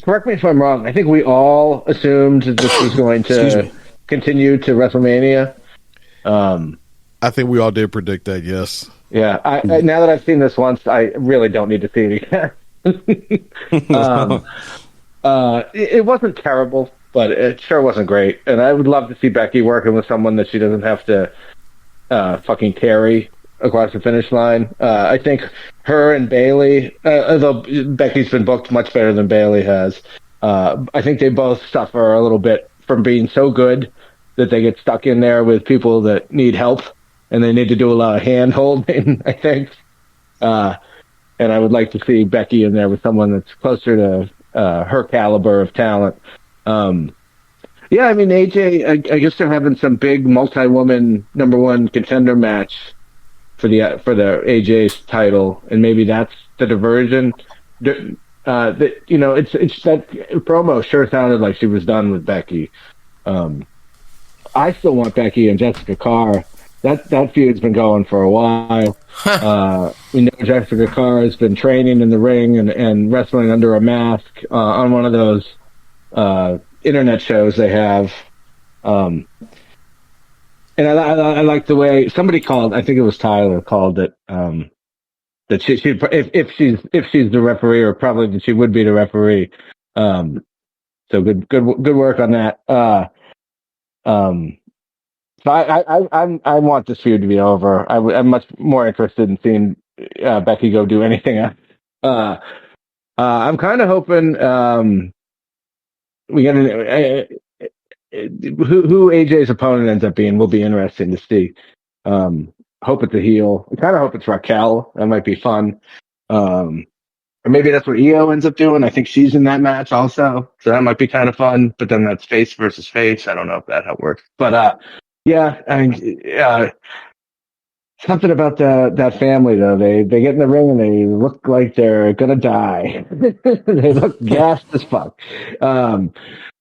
Correct me if I'm wrong. I think we all assumed this was going to continue to WrestleMania. I think we all did predict that, yes. Yeah, I now that I've seen this once, I really don't need to see it again. It wasn't terrible, but it sure wasn't great. And I would love to see Becky working with someone that she doesn't have to fucking carry across the finish line. I think her and Bayley, although Becky's been booked much better than Bayley has, I think they both suffer a little bit from being so good that they get stuck in there with people that need help, and they need to do a lot of hand holding, I think. And I would like to see Becky in there with someone that's closer to her caliber of talent. Yeah, I mean, AJ, I guess they're having some big multi-woman number one contender match for the AJ's title, and maybe that's the diversion. It's that promo sure sounded like she was done with Becky. I still want Becky and Jessica Carr. That feud's been going for a while. We know Jessica Carr has been training in the ring and wrestling under a mask on one of those internet shows they have. And I like the way somebody called. I think it was Tyler called it. That she if she's the referee, or probably that she would be the referee. So good work on that. So I want this feud to be over. I'm much more interested in seeing Becky go do anything else. I'm kind of hoping we get who AJ's opponent ends up being will be interesting to see. Hope it's a heel. I kind of hope it's Raquel. That might be fun. Or maybe that's what Io ends up doing. I think she's in that match also, so that might be kind of fun. But then that's face versus face. I don't know if that how it works. But yeah, I mean, something about that family though. They get in the ring and they look like they're gonna die. They look gassed as fuck.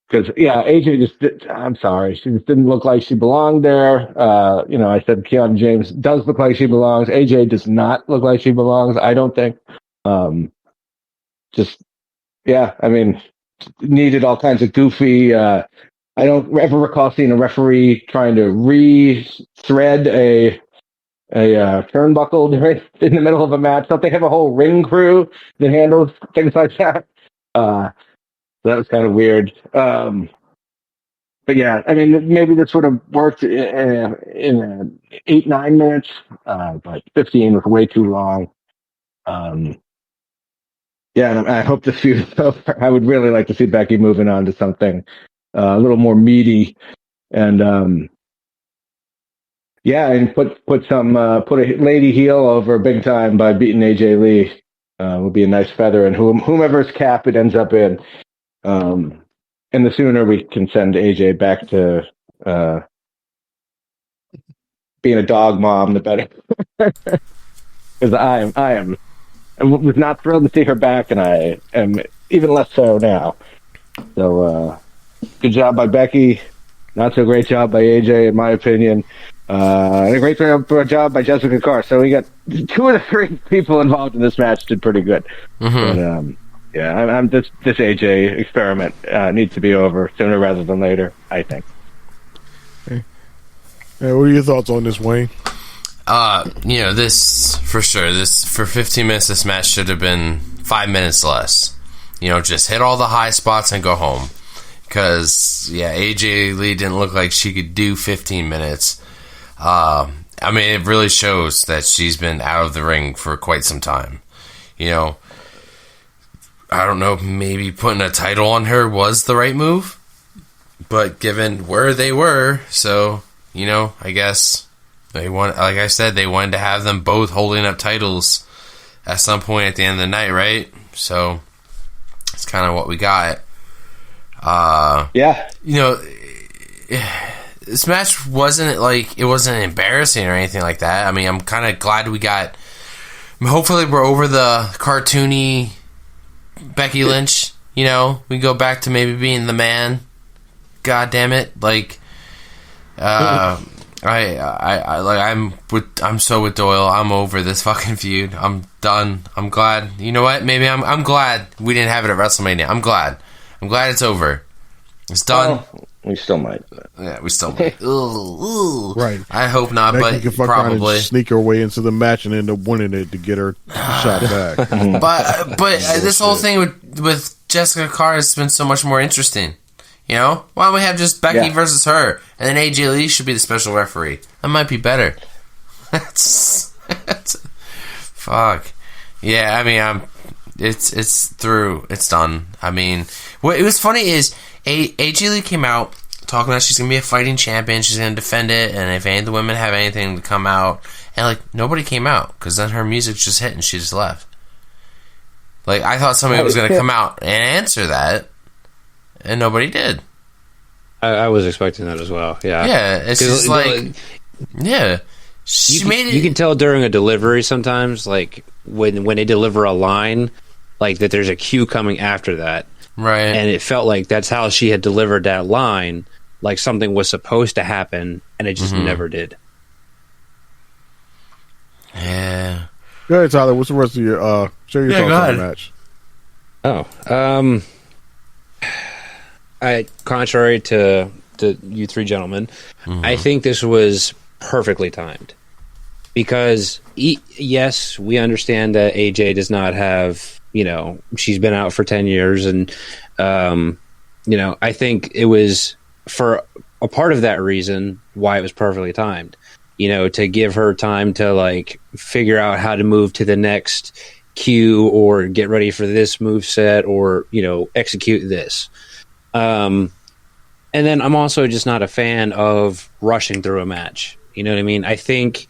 Because AJ just I'm sorry, she just didn't look like she belonged there. I said Keanu James does look like she belongs. AJ does not look like she belongs. I don't think. I mean, needed all kinds of goofy. I don't ever recall seeing a referee trying to re-thread a turnbuckle right in the middle of a match. Don't they have a whole ring crew that handles things like that? So that was kind of weird. But yeah, I mean, maybe this would have worked in 8-9 minutes, but 15 was way too long. Yeah, and I hope this feud is over. I would really like to see Becky moving on to something a little more meaty, and and put a lady heel over big time by beating AJ Lee. would be a nice feather in whomever's cap it ends up in. And the sooner we can send AJ back to being a dog mom, the better. Because I was not thrilled to see her back, and I am even less so now. So, good job by Becky. Not so great job by AJ, in my opinion. And a great job by Jessica Carr. So we got 2 of the 3 people involved in this match did pretty good. But, yeah, this AJ experiment needs to be over sooner rather than later, I think. Hey, what are your thoughts on this, Wayne? This for sure. This for 15 minutes. This match should have been 5 minutes less. Just hit all the high spots and go home. Because AJ Lee didn't look like she could do 15 minutes. It really shows that she's been out of the ring for quite some time. I don't know. Maybe putting a title on her was the right move, but given where they were, so I guess. They want, like I said, they wanted to have them both holding up titles at some point at the end of the night, right? So it's kind of what we got. This match wasn't embarrassing or anything like that. I'm kind of glad we got. Hopefully, we're over the cartoony Becky Lynch. We go back to maybe being the man. God damn it! I'm so with Doyle. I'm over this fucking feud. I'm done. I'm glad. You know what? Maybe I'm glad we didn't have it at WrestleMania. I'm glad it's over. It's done. Well, we still might. Yeah, we still might. Ooh. Right. I hope not, Becky but can fuck around and sneak her way into the match and end up winning it to get her shot back. But this whole thing with Jessica Carr has been so much more interesting. Why don't we have just Becky versus her, and then AJ Lee should be the special referee? That might be better. Fuck. Yeah, it's through. It's done. What it was funny is AJ Lee came out talking about she's gonna be a fighting champion. She's gonna defend it, and if any of the women have anything to come out, and nobody came out because then her music just hit and she just left. I thought somebody was gonna come out and answer that. And nobody did. I was expecting that as well. Yeah. Yeah, it's just she made it. You can tell during a delivery sometimes, when they deliver a line, that there's a cue coming after that. Right. And it felt like that's how she had delivered that line, something was supposed to happen, and it just never did. Yeah. Go ahead, Tyler. What's the rest of your share your thoughts on the match? Contrary to you 3 gentlemen, I think this was perfectly timed. Because, yes, we understand that AJ does not have, she's been out for 10 years. And, I think it was for a part of that reason why it was perfectly timed. To give her time to, figure out how to move to the next cue or get ready for this move set or, execute this. And then I'm also just not a fan of rushing through a match. You know what I mean? I think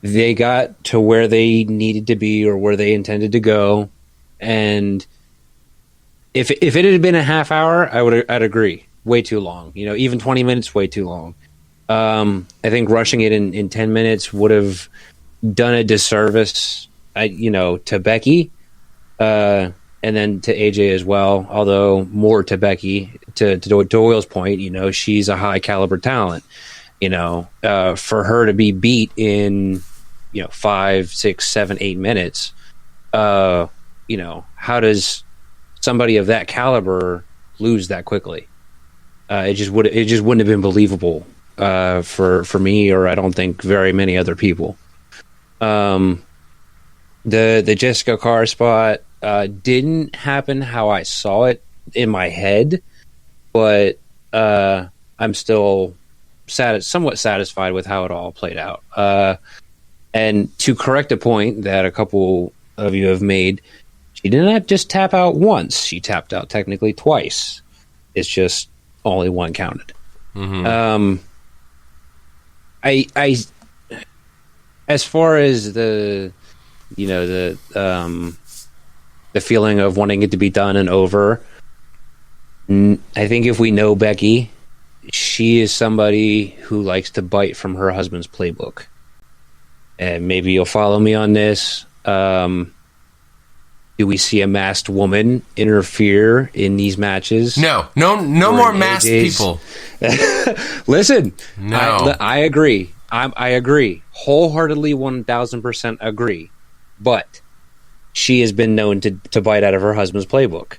they got to where they needed to be or where they intended to go. And if it had been a half hour, I'd agree. Way too long. Even 20 minutes, way too long. I think rushing it in 10 minutes would have done a disservice, to Becky. And then to AJ as well, although more to Becky. To Doyle's point, she's a high caliber talent. For her to be beat in, 5, 6, 7, 8 minutes, how does somebody of that caliber lose that quickly? It just wouldn't have been believable for me, or I don't think very many other people. The Jessica Carr spot didn't happen how I saw it in my head, but I'm still somewhat satisfied with how it all played out. And to correct a point that a couple of you have made, she did not just tap out once. She tapped out technically twice. It's just only one counted. I as far as the the feeling of wanting it to be done and over. I think if we know Becky, she is somebody who likes to bite from her husband's playbook. And maybe you'll follow me on this. Do we see a masked woman interfere in these matches? No more masked people. Listen, no. I agree. I agree. Wholeheartedly, 1,000% agree. But she has been known to bite out of her husband's playbook.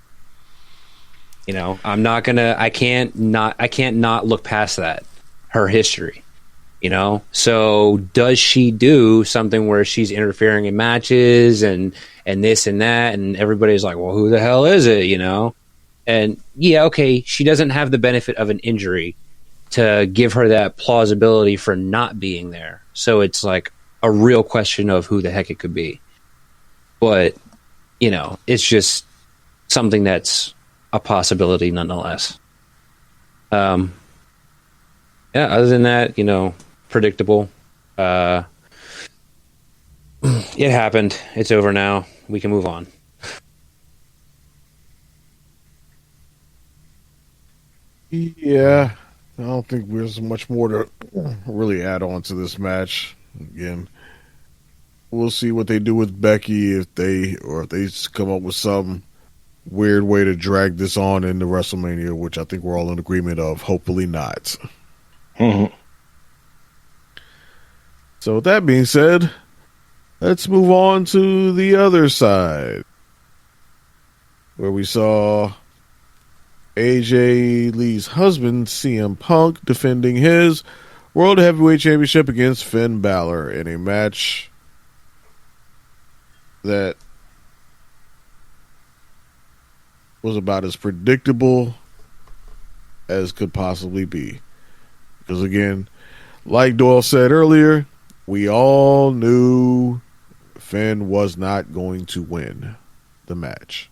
You know, I can't not look past that. Her history. You know? So does she do something where she's interfering in matches and this and that, and everybody's like, well, who the hell is it? You know? And yeah, okay, she doesn't have the benefit of an injury to give her that plausibility for not being there. So it's like a real question of who the heck it could be. But, you know, it's just something that's a possibility nonetheless. Yeah, other than that, you know, predictable. It happened. It's over now. We can move on. Yeah, I don't think there's much more to really add on to this match. Again, we'll see what they do with Becky if they just come up with some weird way to drag this on into WrestleMania, which I think we're all in agreement of. Hopefully not. Mm-hmm. So with that being said, let's move on to the other side, where we saw AJ Lee's husband, CM Punk, defending his World Heavyweight Championship against Finn Balor in a match that was about as predictable as could possibly be. Because again, like Doyle said earlier, we all knew Finn was not going to win the match.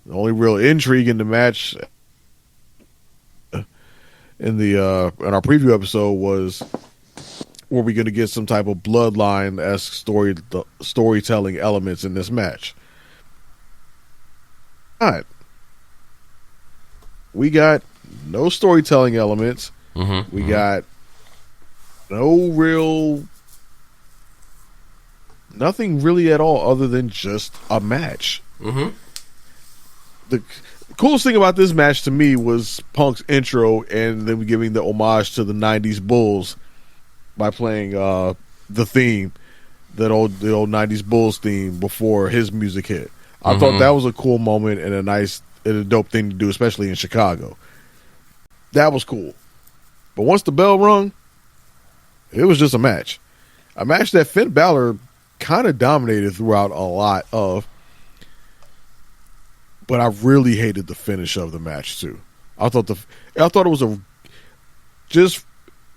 The only real intrigue in the match in our preview episode was, were we going to get some type of bloodline-esque storytelling elements in this match? Not. We got no storytelling elements. We got nothing really at all other than just a match. The coolest thing about this match to me was Punk's intro and them giving the homage to the 90s Bulls by playing the theme, the old 90s Bulls theme before his music hit. I thought that was a cool moment and a dope thing to do, especially in Chicago. That was cool. But once the bell rung, it was just a match. A match that Finn Balor kind of dominated throughout a lot of. But I really hated the finish of the match too. I thought it was just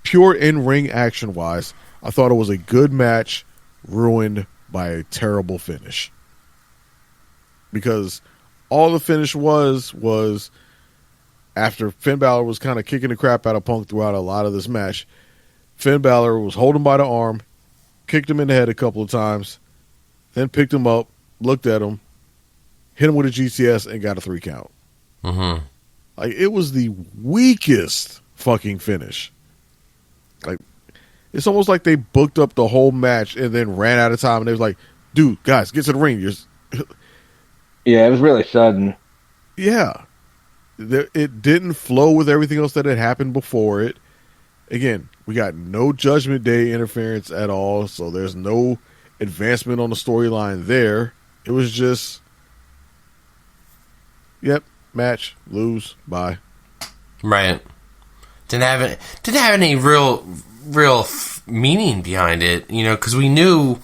pure in-ring action wise. I thought it was a good match ruined by a terrible finish. Because all the finish was after Finn Balor was kind of kicking the crap out of Punk throughout a lot of this match. Finn Balor was holding him by the arm, kicked him in the head a couple of times, then picked him up, looked at him, hit him with a GTS, and got a 3 count. Like, it was the weakest fucking finish. Like, it's almost like they booked up the whole match and then ran out of time, and they was like, dude, guys, get to the ring. Yeah, it was really sudden. Yeah. It didn't flow with everything else that had happened before it. Again, we got no Judgment Day interference at all, so there's no advancement on the storyline there. It was just, yep, match, lose, bye. Right. Didn't have any real meaning behind it, you know, because we knew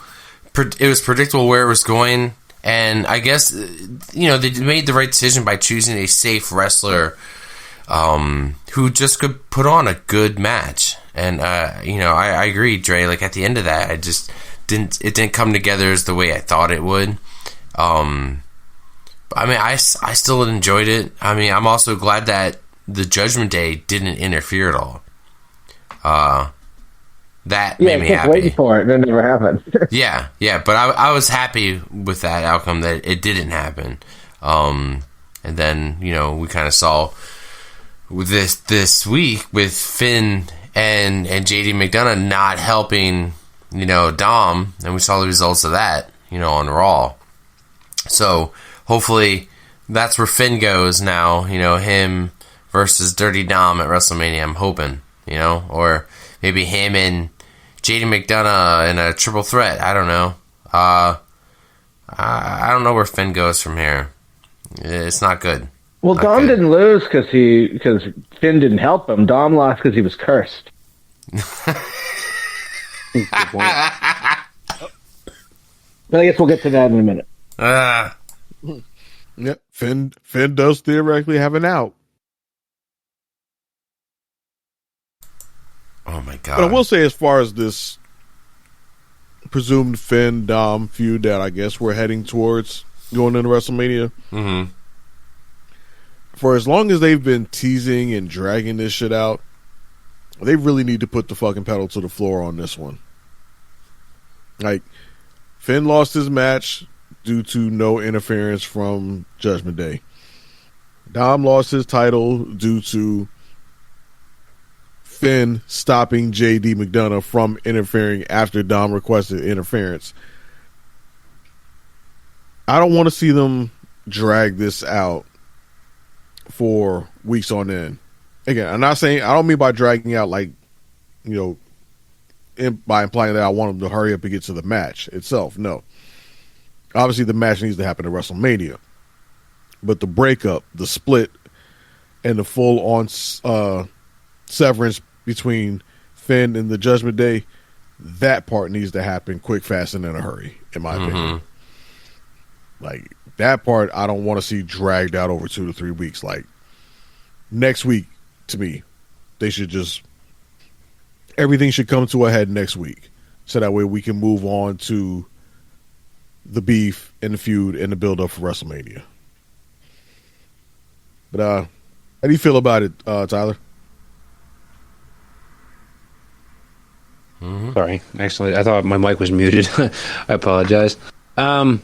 it was predictable where it was going. And I guess, you know, they made the right decision by choosing a safe wrestler who just could put on a good match. And, you know, I agree, Dre. Like, at the end of that, it didn't come together as the way I thought it would. I mean, I still enjoyed it. I mean, I'm also glad that the Judgment Day didn't interfere at all. That made me happy. Waiting for it, and it never happened. yeah, but I was happy with that outcome that it didn't happen. And then, we kind of saw this week with Finn and JD McDonough not helping, Dom, and we saw the results of that, on Raw. So hopefully that's where Finn goes now, him versus Dirty Dom at WrestleMania, I'm hoping, or maybe him and JD McDonough in a triple threat. I don't know. I don't know where Finn goes from here. It's not good. Well, not Dom good. didn't lose because Finn didn't help him. Dom lost because he was cursed. But I guess we'll get to that in a minute. Yeah, Finn does theoretically have an out. Oh my god! But I will say, as far as this presumed Finn Dom feud that I guess we're heading towards going into WrestleMania, for as long as they've been teasing and dragging this shit out, they really need to put the fucking pedal to the floor on this one. Like, Finn lost his match due to no interference from Judgment Day. Dom lost his title due to Finn stopping JD McDonough from interfering after Dom requested interference. I don't want to see them drag this out for weeks on end. Again, I don't mean by dragging out like, by implying that I want them to hurry up and get to the match itself. No. Obviously, the match needs to happen at WrestleMania. But the breakup, the split, and the full-on severance between Finn and the Judgment Day, that part needs to happen quick, fast, and in a hurry, in my opinion. Like, that part I don't want to see dragged out over 2 to 3 weeks. Like, next week, to me, they should just... everything should come to a head next week. So that way we can move on to the beef and the feud and the build-up for WrestleMania. But, how do you feel about it, Tyler? Sorry, actually, I thought my mic was muted. I apologize. I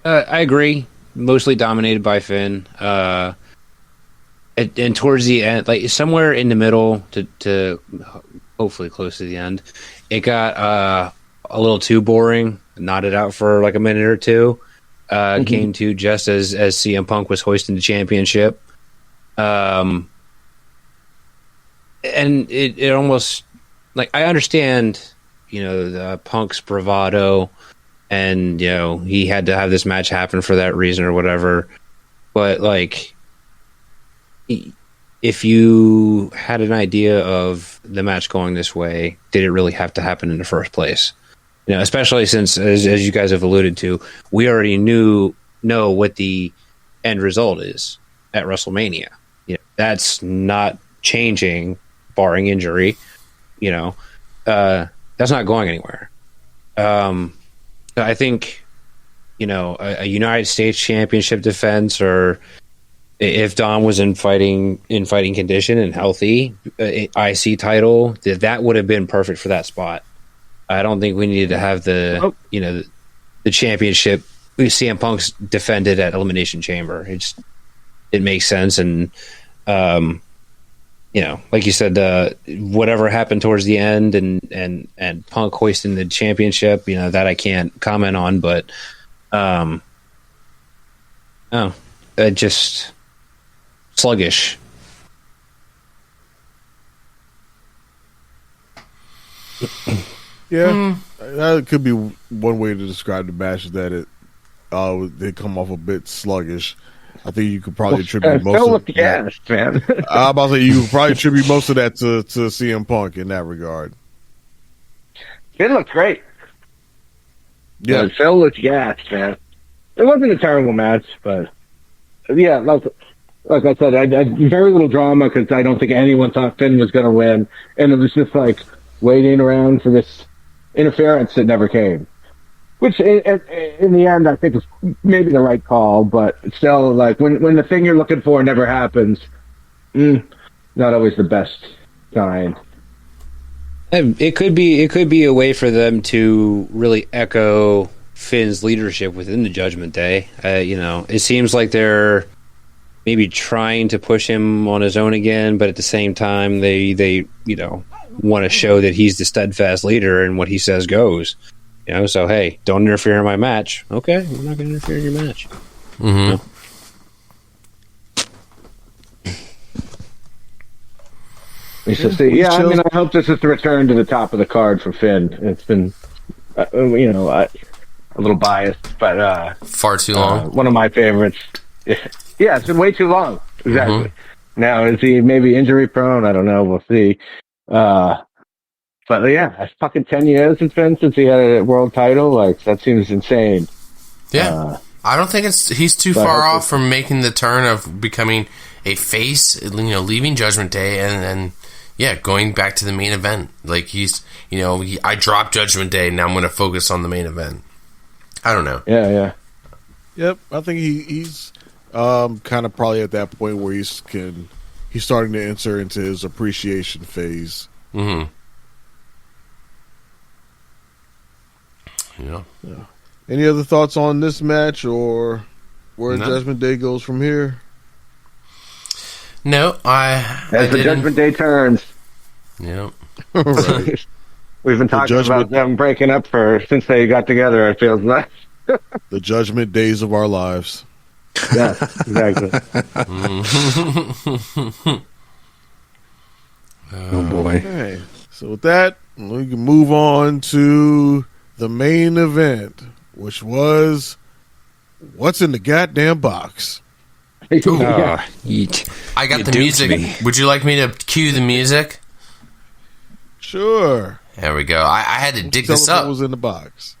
agree. Mostly dominated by Finn. And towards the end, like somewhere in the middle to hopefully close to the end, it got a little too boring. Nodded out for like a minute or two. Came to just as CM Punk was hoisting the championship. And it almost, like, I understand, the Punk's bravado, and, he had to have this match happen for that reason or whatever. But, like, if you had an idea of the match going this way, did it really have to happen in the first place? Especially since, as you guys have alluded to, we already know what the end result is at WrestleMania. That's not changing, barring injury. That's not going anywhere. I think, a United States Championship defense, or if Dom was in fighting condition and healthy, IC title, that would have been perfect for that spot. I don't think we needed to have the championship CM Punk's defended at Elimination Chamber. It makes sense, and like you said, whatever happened towards the end, and Punk hoisting the championship, that I can't comment on, but just sluggish. Yeah, that could be one way to describe the match, is that they come off a bit sluggish. I think you could probably attribute most of that. Man. I'm about to say you could probably attribute most of that to CM Punk in that regard. Finn looked great. Yeah, Phil looked gassed, man. It wasn't a terrible match, but yeah, like I said, I had very little drama because I don't think anyone thought Finn was going to win, and it was just like waiting around for this interference that never came. Which, in the end, I think was maybe the right call, but still, like, when the thing you're looking for never happens, not always the best sign. It could be a way for them to really echo Finn's leadership within the Judgment Day. It seems like they're maybe trying to push him on his own again, but at the same time, they want to show that he's the steadfast leader and what he says goes. So hey, don't interfere in my match. Okay, we're not going to interfere in your match. Mm-hmm. We shall see. Yeah, I mean, I hope this is the return to the top of the card for Finn. It's been, a little biased, but far too long. One of my favorites. Yeah, it's been way too long. Exactly. Mm-hmm. Now, is he maybe injury prone? I don't know. We'll see. But yeah, it's fucking 10 years it's been since he had a world title. Like, that seems insane. Yeah. I don't think he's too far off from making the turn of becoming a face, leaving Judgment Day and going back to the main event. Like, I dropped Judgment Day, now I'm going to focus on the main event. I don't know. Yeah. Yep, I think he's kind of probably at that point where he's starting to enter into his appreciation phase. Mm-hmm. Yeah. Any other thoughts on this match or where Judgment Day goes from here? No, as the Judgment Day turns. Yep. Right. We've been talking about them breaking up since they got together, it feels like. The Judgment Days of our lives. Yeah, exactly. Oh boy. Okay. So with that, we can move on to the main event, which was what's in the goddamn box. I got the music. Would you like me to cue the music? Sure. There we go. I had to dig this up. What was in the box?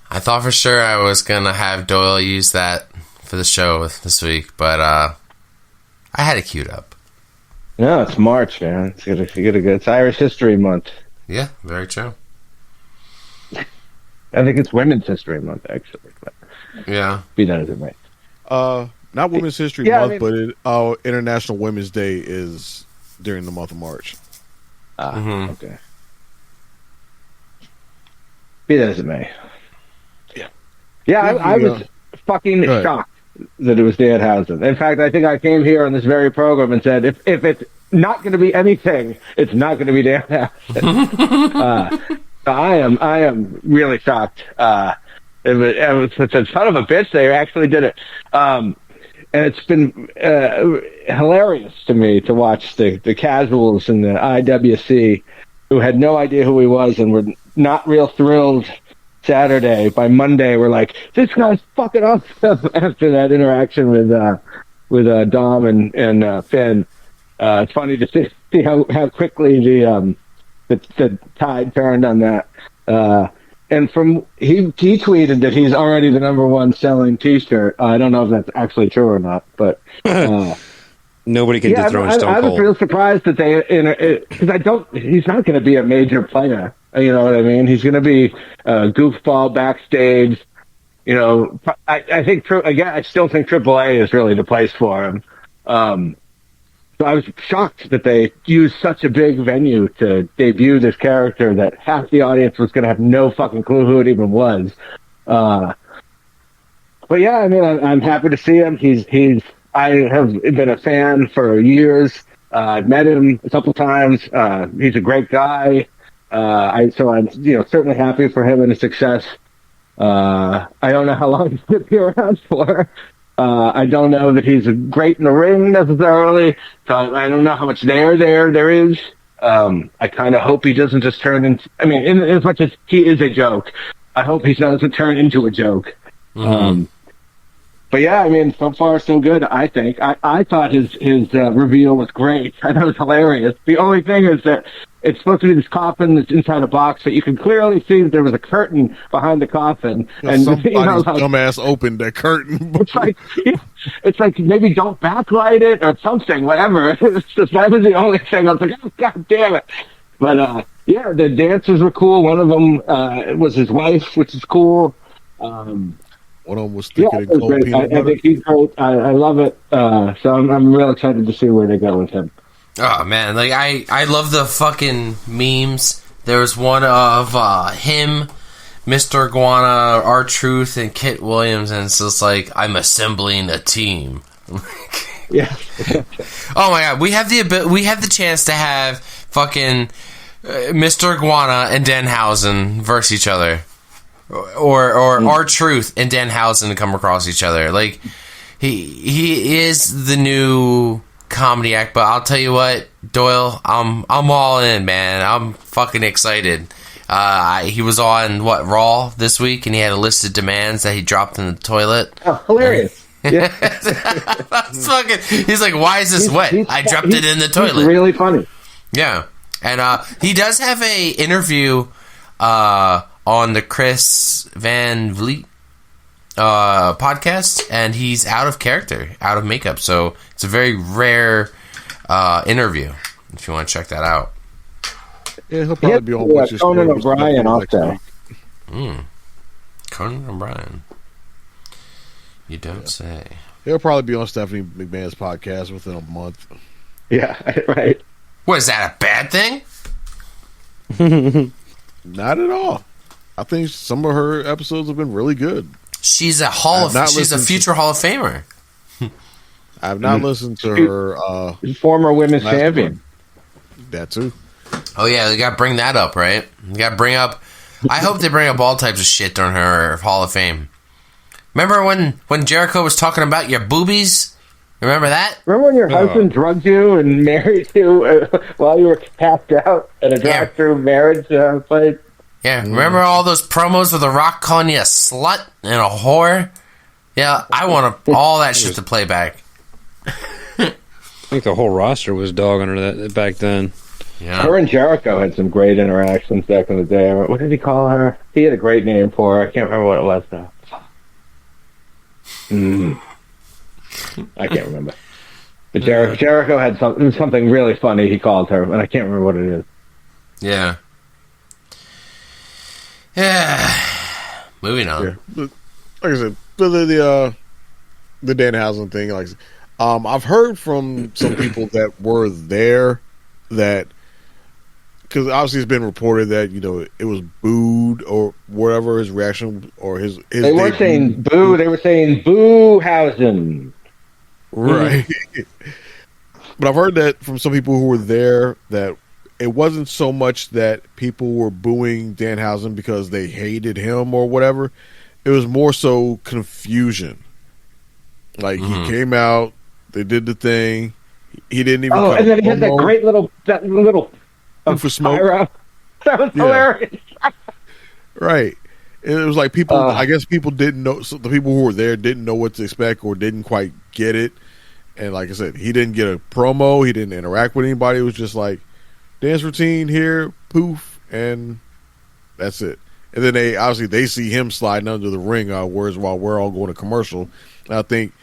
I thought for sure I was going to have Doyle use that for the show this week, but I had it queued up. No, it's March, man. It's Irish History Month. Yeah, very true. I think it's Women's History Month, actually. But yeah. Be that as it may. Not Women's History Month, but International Women's Day is during the month of March. Okay. Be that as it may. Yeah, I was fucking shocked that it was Danhausen. In fact, I think I came here on this very program and said, if it's not going to be anything, it's not going to be Danhausen. I am really shocked. It was such a son of a bitch. They actually did it. And it's been hilarious to me to watch the casuals in the IWC who had no idea who he was and were not real thrilled Saturday. By Monday, we're like, this guy's fucking awesome after that interaction with Dom and Finn. It's funny to see how quickly the tide turned on that. And he tweeted that he's already the -- selling T-shirt. I don't know if that's actually true or not, but nobody can dethrone Stone Cold. I was real surprised that because he's not going to be a major player. You know what I mean? He's going to be a goofball backstage. I think I still think AAA is really the place for him. So I was shocked that they used such a big venue to debut this character that half the audience was going to have no fucking clue who it even was. But yeah, I mean, I'm happy to see him. I have been a fan for years. I've met him a couple times. He's a great guy. I'm certainly happy for him and his success. I don't know how long he's going to be around for. I don't know that he's great in the ring necessarily. So I don't know how much there is. I kind of hope he doesn't just turn into. I mean, in as much as he is a joke, I hope he doesn't turn into a joke. Mm-hmm. But yeah, I mean, so far so good. I think I thought his reveal was great. I thought it was hilarious. The only thing is that it's supposed to be this coffin that's inside a box, but you can clearly see that there was a curtain behind the coffin. And somebody's like, dumbass opened that curtain. it's like maybe don't backlight it or something, whatever. It's just, that was the only thing. I was like, oh, God damn it. But yeah, the dancers were cool. One of them was his wife, which is cool. One of them was sticking in cold great. peanut I butter. think he's great. I love it. So I'm real excited to see where they go with him. Oh man, like I love the fucking memes. There was one of him, Mr. Iguana, R-Truth, and Kit Williams, and it's just like, I'm assembling a team. Yeah. Oh my god, we have the chance to have fucking Mr. Iguana and Danhausen versus each other, or R-Truth and Danhausen to come across each other. Like he is the new comedy act, but I'll tell you what, Doyle, I'm all in, man. I'm fucking excited. He was on Raw this week, and he had a list of demands that he dropped in the toilet. Oh, hilarious! Yeah. That's fucking. He's like, "Why is this wet? I dropped it in the toilet." He's really funny. Yeah, and he does have a interview on the Chris Van Vliet podcast, and he's out of character, out of makeup, so it's a very rare interview if you want to check that out. Yeah, he'll probably be on with Conan O'Brien also. Conan O'Brien. You don't say. He'll probably be on Stephanie McMahon's podcast within a month. Yeah, right. What, is that a bad thing? Not at all. I think some of her episodes have been really good. She's a future Hall of Famer. I have not listened to her. Former women's champion. That too. Oh yeah, they got to bring that up, right? You got to bring up. I hope they bring up all types of shit during her Hall of Fame. Remember when Jericho was talking about your boobies? Remember that? Remember when your husband drugged you and married you while you were passed out at a drive-through marriage place? Yeah, remember all those promos with The Rock calling you a slut and a whore? Yeah, I want all that shit to play back. I think the whole roster was dogging her that back then. Yeah. Her and Jericho had some great interactions back in the day. What did he call her? He had a great name for her. I can't remember what it was though. I can't remember. But Jericho had something really funny he called her, and I can't remember what it is. Yeah. Yeah. Moving on. Yeah. Like I said, the Danhausen thing, like I've heard from some people that were there that, because obviously it's been reported that, you know, it was booed or whatever his reaction or his they weren't saying boo, they were saying boo-hausen. Right. But I've heard that from some people who were there that it wasn't so much that people were booing Danhausen because they hated him or whatever. It was more so confusion. Like he came out, they did the thing. He didn't even. Oh, and then he had that great little for smoke. Pyro. That was hilarious. Right. It was like people. I guess people didn't know. So the people who were there didn't know what to expect or didn't quite get it. And like I said, he didn't get a promo. He didn't interact with anybody. It was just like dance routine here, poof, and that's it. And then they see him sliding under the ring while we're all going to commercial. And I think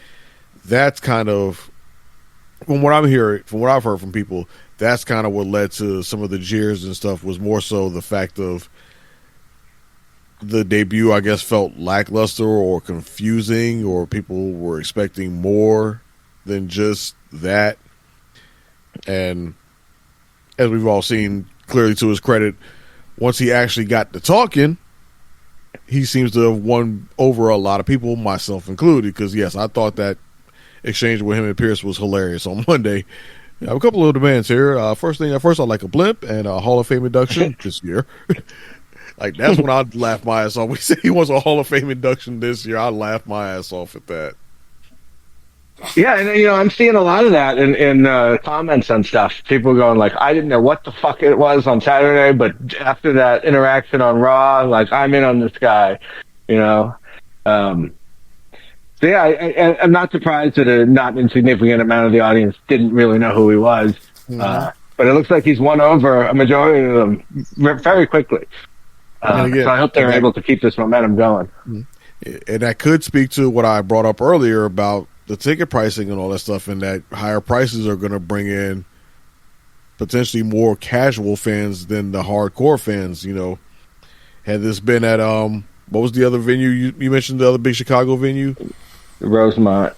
that's kind of, from what I've heard from people, that's kind of what led to some of the jeers and stuff, was more so the fact of the debut, I guess, felt lackluster or confusing, or people were expecting more than just that. And as we've all seen, clearly to his credit, once he actually got to talking, he seems to have won over a lot of people, myself included, because yes, I thought that exchange with him and Pierce was hilarious on Monday. I have a couple of demands here. First, I'd like a blimp and a Hall of Fame induction this year. Like, that's when I'd laugh my ass off. We say he wants a Hall of Fame induction this year. I'd laugh my ass off at that. Yeah, and I'm seeing a lot of that in comments and stuff. People going like, I didn't know what the fuck it was on Saturday, but after that interaction on Raw, like, I'm in on this guy, So yeah, I'm not surprised that a not insignificant amount of the audience didn't really know who he was. but it looks like he's won over a majority of them very quickly. So I hope they're able to keep this momentum going. And that could speak to what I brought up earlier about the ticket pricing and all that stuff, and that higher prices are going to bring in potentially more casual fans than the hardcore fans. You know, had this been at what was the other venue you mentioned? The other big Chicago venue, Rosemont.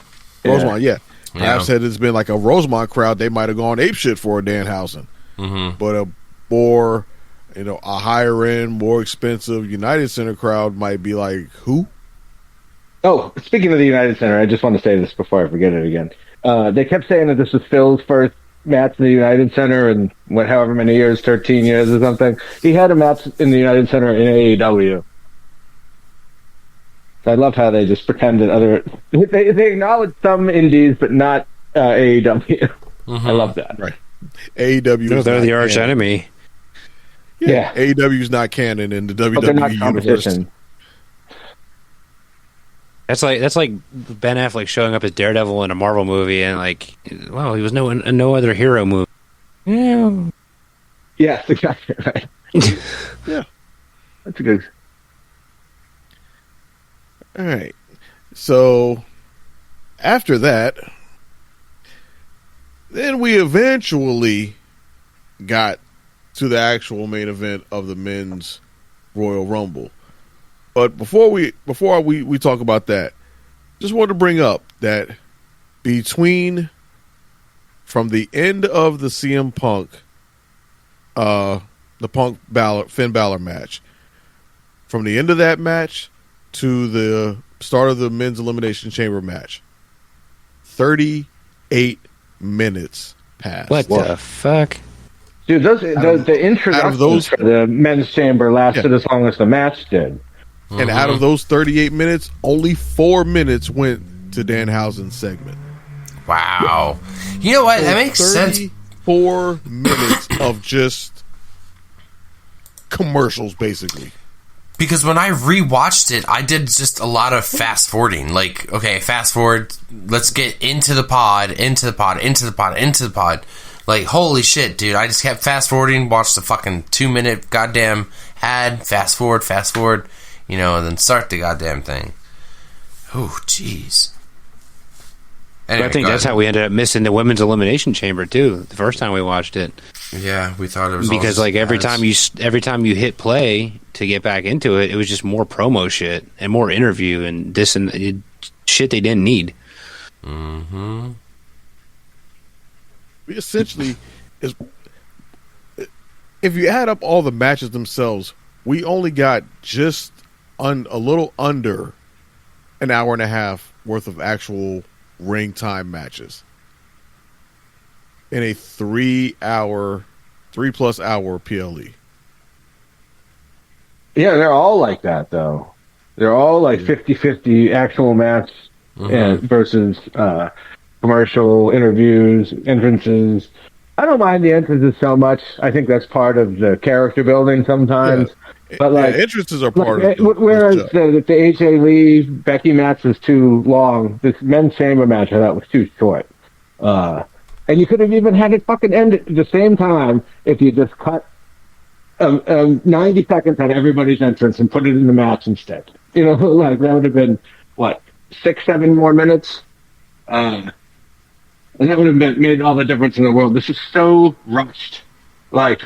Rosemont, yeah. Perhaps had it's been like a Rosemont crowd, they might have gone apeshit for a Danhausen. But a more, a higher end, more expensive United Center crowd might be like, who? Oh, speaking of the United Center, I just want to say this before I forget it again. They kept saying that this was Phil's first match in the United Center in however many years, 13 years or something. He had a match in the United Center in AEW. So I love how they just pretend that they acknowledge some indies, but not AEW. I love that. Right. AEW. No, they're the arch enemy. Yeah. AEW is not canon in the But they're not WWE competition. universe. That's like Ben Affleck showing up as Daredevil in a Marvel movie, and well, he was no other hero movie. Yeah. Yes, exactly right. Yeah. That's a good. All right. So after that, then we eventually got to the actual main event of the men's Royal Rumble. But before we talk about that, just wanted to bring up that from the end of the CM Punk, the Punk Finn Balor match, from the end of that match to the start of the men's Elimination Chamber match, 38 minutes passed. What the fuck? Dude, the introductions for the men's chamber lasted as long as the match did. And out of those 38 minutes, only 4 minutes went to Danhausen's segment. Wow. You know what? That makes sense. 4 minutes of just commercials, basically. Because when I rewatched it, I did just a lot of fast forwarding. Like, okay, fast forward, let's get into the pod. Like, holy shit, dude. I just kept fast forwarding, watched the fucking 2-minute goddamn ad, fast forward, and then start the goddamn thing. Oh, jeez. Anyway, I think that's how we ended up missing the women's elimination chamber too. The first time we watched it, yeah, we thought it was because every time you hit play to get back into it, it was just more promo shit and more interview and this and shit they didn't need. We essentially if you add up all the matches themselves, we only got just a little under an hour and a half worth of actual ring time matches in a 3+ hour PLE. Yeah, they're all like that though. They're all like 50-50 actual match versus commercial interviews, entrances. I don't mind the entrances so much. I think that's part of the character building sometimes. Yeah. But entrances are part of it. Whereas the AJ Lee Becky match was too long, this men's chamber match I thought was too short. And you could have even had it fucking end at the same time if you just cut 90 seconds at everybody's entrance and put it in the match instead. That would have been 6-7 more minutes. And that would have made all the difference in the world. This is so rushed. Like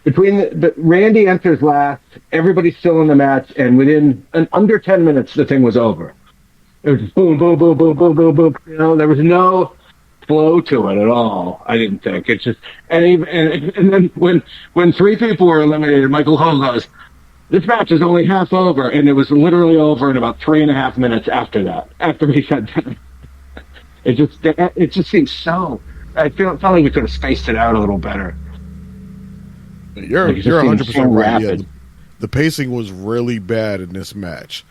between the Randy enters last, everybody's still in the match, and within under 10 minutes, the thing was over. It was just boom, boom, boom, boom, boom, boom, boom. There was no flow to it at all. I didn't think it's just and then when 3 people were eliminated, Michael Cole goes, "This match is only half over," and it was literally over in about 3.5 minutes after that. After he said that. It just seems so. I felt like we could have spaced it out a little better. You're 100% right. Yeah, the pacing was really bad in this match.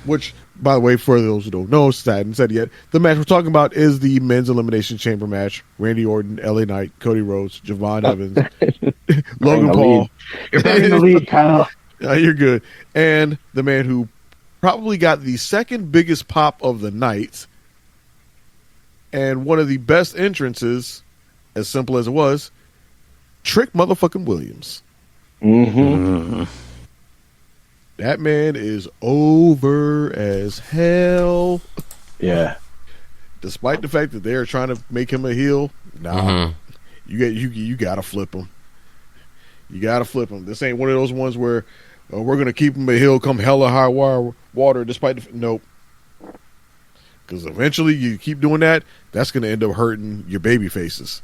Which, by the way, for those who don't know, I hadn't said yet, the match we're talking about is the men's Elimination Chamber match. Randy Orton, LA Knight, Cody Rhodes, Javon Evans, Logan Paul. You're bringing the lead, Kyle. You're good. And the man who probably got the second biggest pop of the night and one of the best entrances as simple as it was, Trick motherfucking Williams. That man is over as hell. Yeah. Despite the fact that they're trying to make him a heel, you gotta flip him. You gotta flip him. This ain't one of those ones where we're gonna keep him a heel come hella high water. Despite nope. Because eventually you keep doing that, that's gonna end up hurting your baby faces.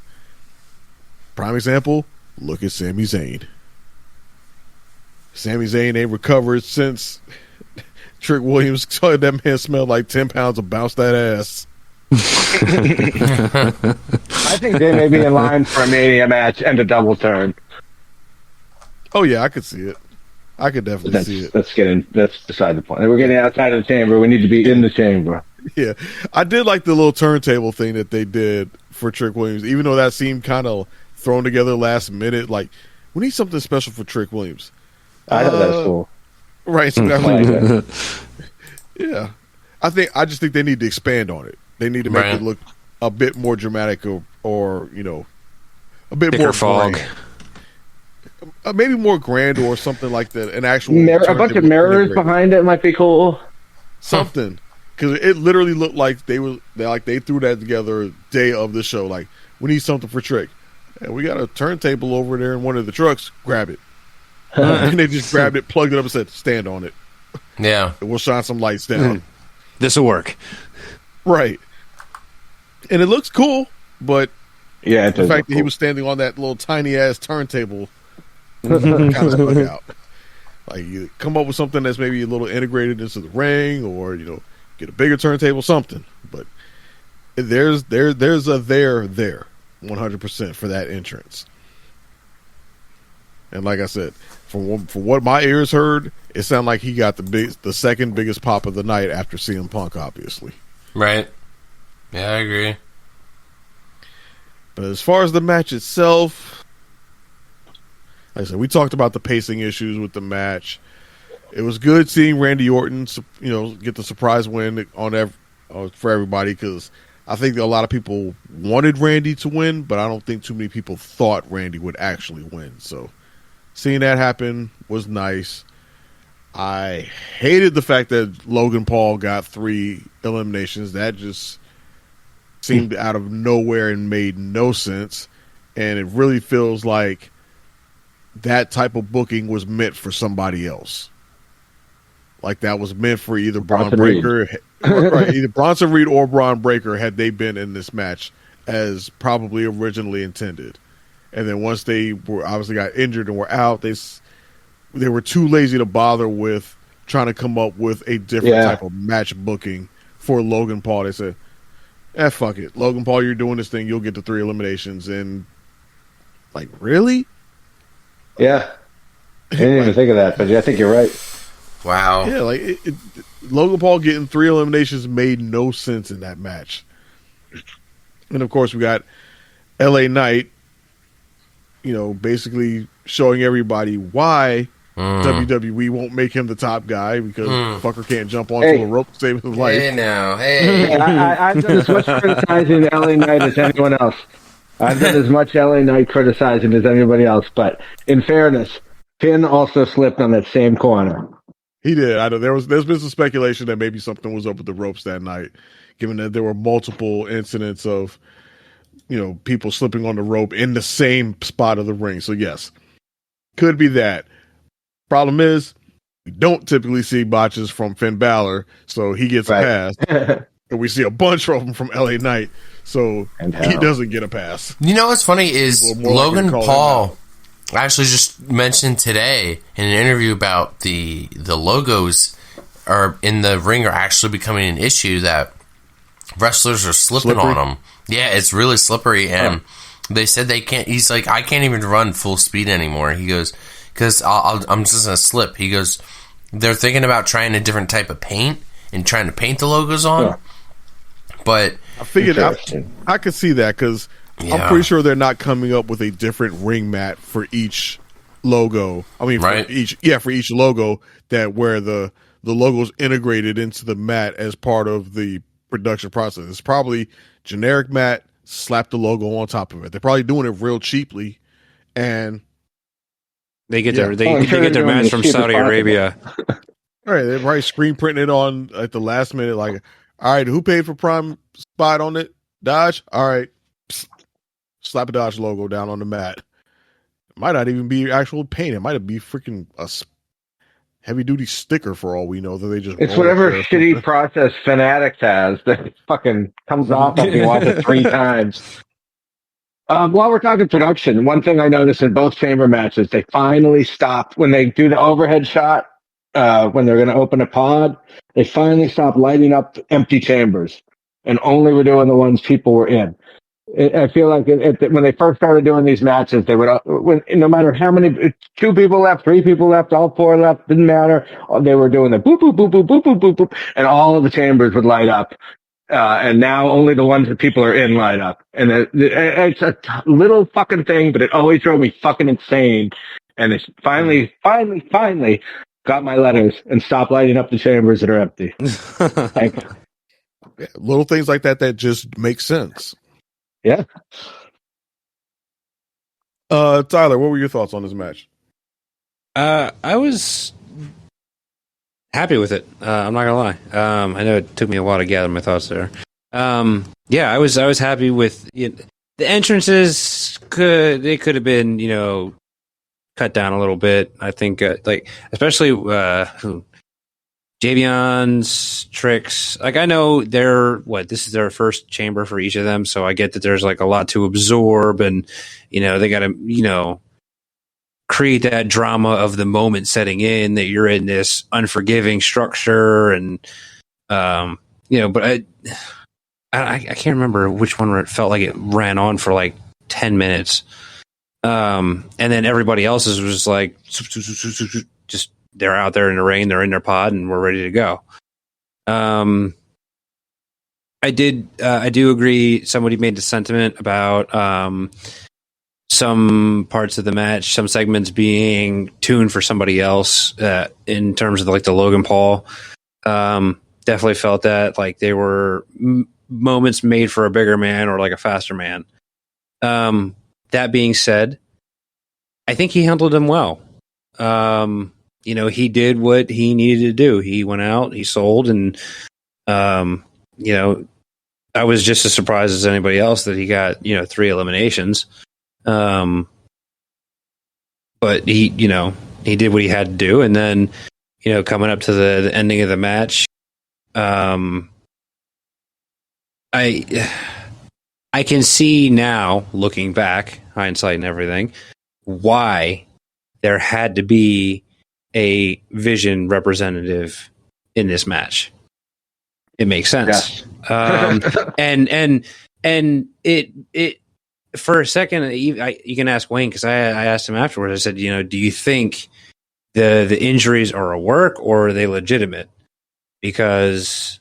Prime example: look at Sami Zayn. Sami Zayn ain't recovered since Trick Williams saw that man smell like 10 pounds of bounce that ass. I think they may be in line for a Mania match and a double turn. Oh yeah, I could see it. I could definitely see it. That's beside the point. We're getting outside of the chamber. We need to be in the chamber. Yeah, I did like the little turntable thing that they did for Trick Williams, even though that seemed kind of thrown together last minute. Like, we need something special for Trick Williams. I thought that was cool. Right. So yeah. I just think they need to expand on it. They need to make it look a bit more dramatic or you know, a bit thicker more fog. Maybe more grand or something like that. An actual a bunch of mirrors behind it might be cool. Something. Because it literally looked like they threw that together day of the show. Like, we need something for Trick. And we got a turntable over there in one of the trucks. Grab it. And they just grabbed it, plugged it up, and said, stand on it. Yeah. And we'll shine some lights down. This will work. Right. And it looks cool, but the fact that he was standing on that little tiny-ass turntable kind of stuck out. Like, you come up with something that's maybe a little integrated into the ring or, you know, get a bigger turntable, something. But there's a there 100% for that entrance. And like I said, from what my ears heard, it sounded like he got the second biggest pop of the night after CM Punk, obviously. Right. Yeah, I agree. But as far as the match itself, like I said, we talked about the pacing issues with the match. It was good seeing Randy Orton, you know, get the surprise win for everybody, because I think a lot of people wanted Randy to win, but I don't think too many people thought Randy would actually win. So seeing that happen was nice. I hated the fact that Logan Paul got 3 eliminations. That just seemed out of nowhere and made no sense. And it really feels like that type of booking was meant for somebody else. Like that was meant for either Braun Breaker, either Bronson Reed or Braun Breaker had they been in this match as probably originally intended. And then once they were obviously got injured and were out, they were too lazy to bother with trying to come up with a different type of match booking for Logan Paul. They said, fuck it. Logan Paul, you're doing this thing. You'll get the 3 eliminations. And, like, really? Yeah. I didn't even think of that, but I think you're right. Wow. Yeah, like, Logan Paul getting 3 eliminations made no sense in that match. And, of course, we got LA Knight, you know, basically showing everybody why WWE won't make him the top guy because fucker can't jump onto a rope to save his life. Hey, now. Hey. I've done as much criticizing LA Knight as anyone else. I've done as much LA Knight criticizing as anybody else. But in fairness, Finn also slipped on that same corner. He did. I know there's been some speculation that maybe something was up with the ropes that night, given that there were multiple incidents of, you know, people slipping on the rope in the same spot of the ring. So yes, could be that. Problem is, we don't typically see botches from Finn Balor, so he gets a pass. And we see a bunch of them from LA Knight, so he doesn't get a pass. You know what's funny is Logan Paul actually just mentioned today in an interview about the logos are in the ring are actually becoming an issue, that wrestlers are slipping on them. Yeah, it's really slippery, and they said they can't. He's like, I can't even run full speed anymore. He goes, because I'm just gonna slip. He goes, they're thinking about trying a different type of paint and trying to paint the logos on. But I figured I could see that because I'm pretty sure they're not coming up with a different ring mat for each logo. I mean, for each logo that where the logo's integrated into the mat as part of the production process. It's probably generic mat, slap the logo on top of it. They're probably doing it real cheaply, and they get their match from Saudi Arabia. All right, they're probably screen printing it on at the last minute. Like, all right, who paid for Prime spot on it? Dodge. All right, psst, slap a Dodge logo down on the mat. It might not even be actual paint. It might be freaking a heavy duty sticker for all we know that they just. It's whatever shitty process Fanatics has that fucking comes off after you watch it 3 times. While we're talking production, one thing I noticed in both chamber matches, they finally stopped when they do the overhead shot. When they're going to open a pod, they finally stopped lighting up empty chambers and only were doing the ones people were in. I feel like when they first started doing these matches, they would, no matter how many, 2 people left, 3 people left, all 4 left, didn't matter. They were doing the boop, boop, boop, boop, boop, boop, boop, boop, and all of the chambers would light up. And now only the ones that people are in light up. And it's a little fucking thing, but it always drove me fucking insane. And it's finally got my letters and stopped lighting up the chambers that are empty. Thanks. Yeah, little things like that just make sense. Yeah. Tyler, what were your thoughts on this match? I was happy with it. I'm not gonna lie. I know it took me a while to gather my thoughts there. Yeah, I was happy with the entrances. Could have been cut down a little bit. I think especially Javion's tricks. Like, I know this is their first chamber for each of them, so I get that there's like a lot to absorb, and they got to create that drama of the moment setting in, that you're in this unforgiving structure, and but I can't remember which one where it felt like it ran on for like 10 minutes. And then everybody else's was like just they're out there in the rain, they're in their pod, and we're ready to go. I do agree. Somebody made the sentiment about some parts of the match, some segments being tuned for somebody else in terms of like the Logan Paul. Definitely felt that like they were moments made for a bigger man or like a faster man. That being said, I think he handled them well. He did what he needed to do. He went out, he sold, and I was just as surprised as anybody else that he got 3 eliminations. But he did what he had to do, and then coming up to the ending of the match, I can see now, looking back, hindsight and everything, why there had to be a Vision representative in this match. It makes sense. Yeah. And it for a second, you can ask Wayne, because I asked him afterwards. I said, do you think the injuries are a work or are they legitimate? Because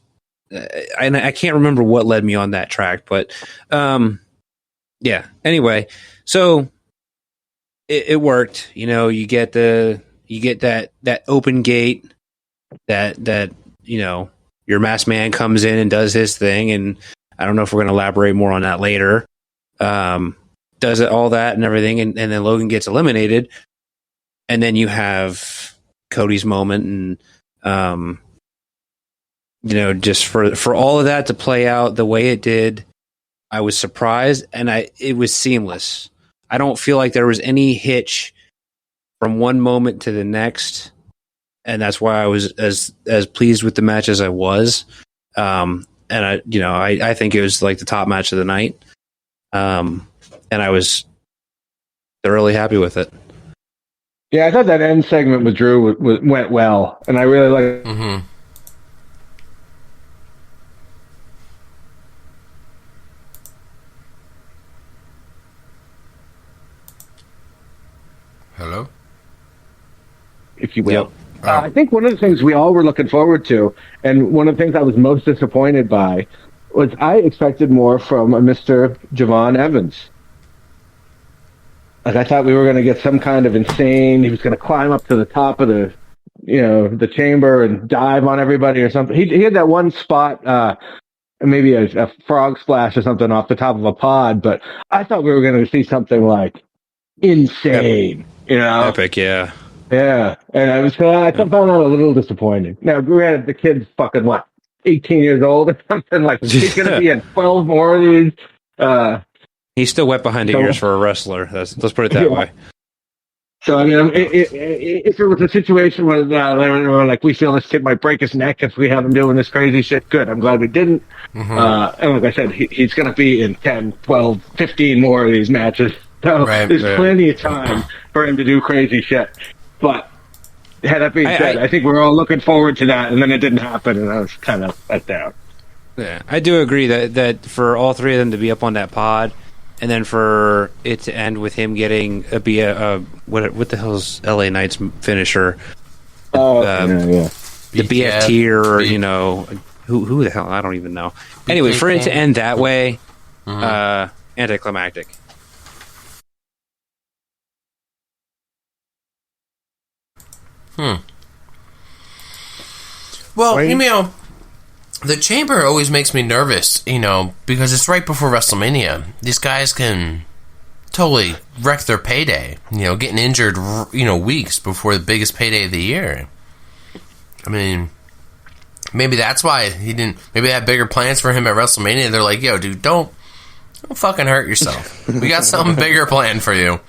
I can't remember what led me on that track, but yeah. Anyway, so it worked. You get that open gate that your masked man comes in and does his thing, and I don't know if we're going to elaborate more on that later. Does it all that and everything, and then Logan gets eliminated, and then you have Cody's moment, and just for all of that to play out the way it did, I was surprised, and it was seamless. I don't feel like there was any hitch from one moment to the next, and that's why I was as pleased with the match as I was. And I think it was like the top match of the night. And I was thoroughly happy with it. Yeah, I thought that end segment with Drew went well, and I really like. Mm-hmm. Hello? If you will. Yep. I think one of the things we all were looking forward to, and one of the things I was most disappointed by, was I expected more from Mr. Javon Evans. Like, I thought we were going to get some kind of insane, he was going to climb up to the top of the chamber and dive on everybody or something. He had that one spot maybe a frog splash or something off the top of a pod, but I thought we were going to see something like insane, you know? Epic, yeah. Yeah, and I found that a little disappointing. Now, granted, the kid's fucking, 18 years old or something? Like, he's going to be in 12 more of these. He's still wet behind the ears for a wrestler. Let's put it that way. So, I mean, if it was a situation where like we feel this kid might break his neck if we have him doing this crazy shit, good. I'm glad we didn't. And like I said, he's going to be in 10, 12, 15 more of these matches. So there's plenty of time for him to do crazy shit. But that being said, I think we're all looking forward to that, and then it didn't happen, and I was kind of let down. Yeah, I do agree that for all three of them to be up on that pod, and then for it to end with him getting what the hell's LA Knight's finisher? The BFT or who the hell, I don't even know. Anyway, for it to end that way, anticlimactic. Well, the Chamber always makes me nervous, because it's right before WrestleMania. These guys can totally wreck their payday, getting injured, weeks before the biggest payday of the year. I mean, maybe that's why he didn't. Maybe they had bigger plans for him at WrestleMania. They're like, yo, dude, don't fucking hurt yourself. We got something bigger planned for you.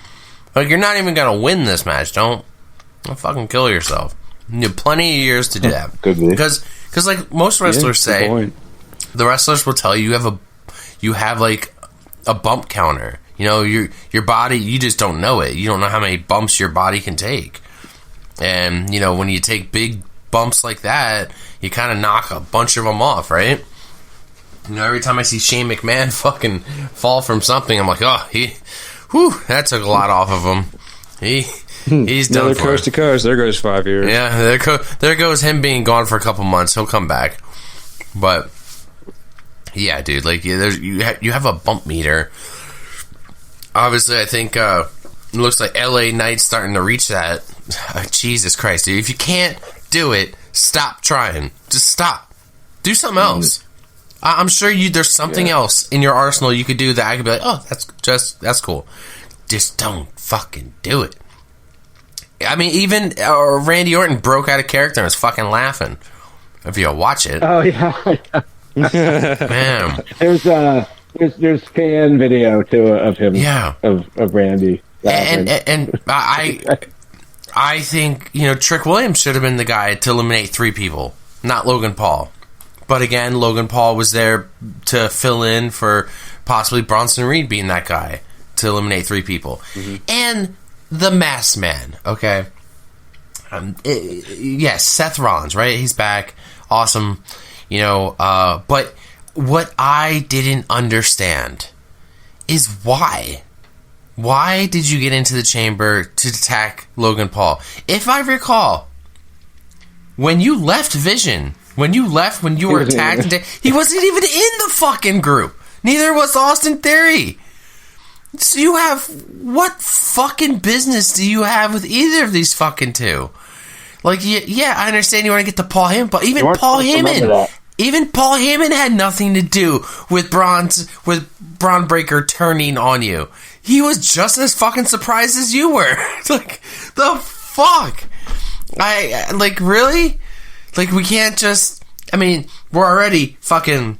Like, you're not even going to win this match. Don't fucking kill yourself. You have plenty of years to do that. Because like most wrestlers say, the wrestlers will tell you you have like a bump counter. Your body, you just don't know it. You don't know how many bumps your body can take. And, when you take big bumps like that, you kind of knock a bunch of them off, right? Every time I see Shane McMahon fucking fall from something, I'm like, that took a lot off of him. He's done. Another coast to coast. There goes 5 years. Yeah, there goes him being gone for a couple months. He'll come back, but yeah, dude, like you have a bump meter. Obviously, I think it looks like LA Knight's starting to reach that. Jesus Christ, dude! If you can't do it, stop trying. Just stop. Do something else. I'm sure there's something else in your arsenal you could do that I could be like, oh, that's cool. Just don't fucking do it. I mean, even Randy Orton broke out of character and was fucking laughing. If you watch it. Oh yeah. Man. There's fan video too of him. Yeah. Of Randy. And I think Trick Williams should have been the guy to eliminate 3 people, not Logan Paul. But again, Logan Paul was there to fill in for possibly Bronson Reed being that guy to eliminate 3 people. And the Masked Man, okay? Yes, Seth Rollins, right? He's back. Awesome. But what I didn't understand is why. Why did you get into the Chamber to attack Logan Paul? If I recall, when you left Vision, when you were attacked, he wasn't even in the fucking group. Neither was Austin Theory. So what fucking business do you have with either of these fucking two? Like, yeah, I understand you want to get to Paul Heyman, but even Paul Heyman had nothing to do with Braun Breaker turning on you. He was just as fucking surprised as you were. Like, the fuck? Really? Like, we can't just... I mean, we're already fucking...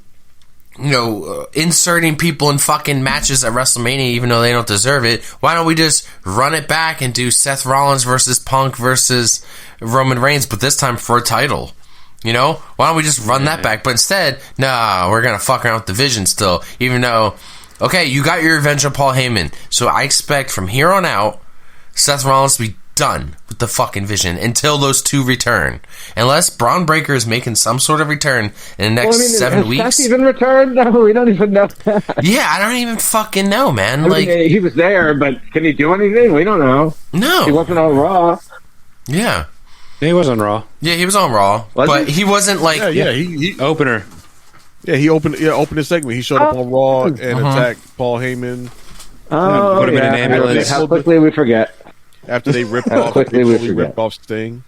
inserting people in fucking matches at WrestleMania even though they don't deserve it. Why don't we just run it back and do Seth Rollins versus Punk versus Roman Reigns, but this time for a title? Why don't we just run that back? But instead, nah, we're gonna fuck around with the Vision still, even though, okay, you got your revenge on Paul Heyman, so I expect from here on out Seth Rollins to be done with the fucking Vision until those 2 return. Unless Braun Breaker is making some sort of return in the next 7 weeks. Has Seth even returned? No, we don't even know that. Yeah, I don't even fucking know, man. He was there, but can he do anything? We don't know. No. He wasn't on Raw. Yeah. He was on Raw. Yeah, he was on Raw. But he wasn't like... he opener. Yeah, he opened his segment. He showed up on Raw and attacked Paul Heyman. Oh, put him in an ambulance. How quickly we forget. After they ripped off Sting.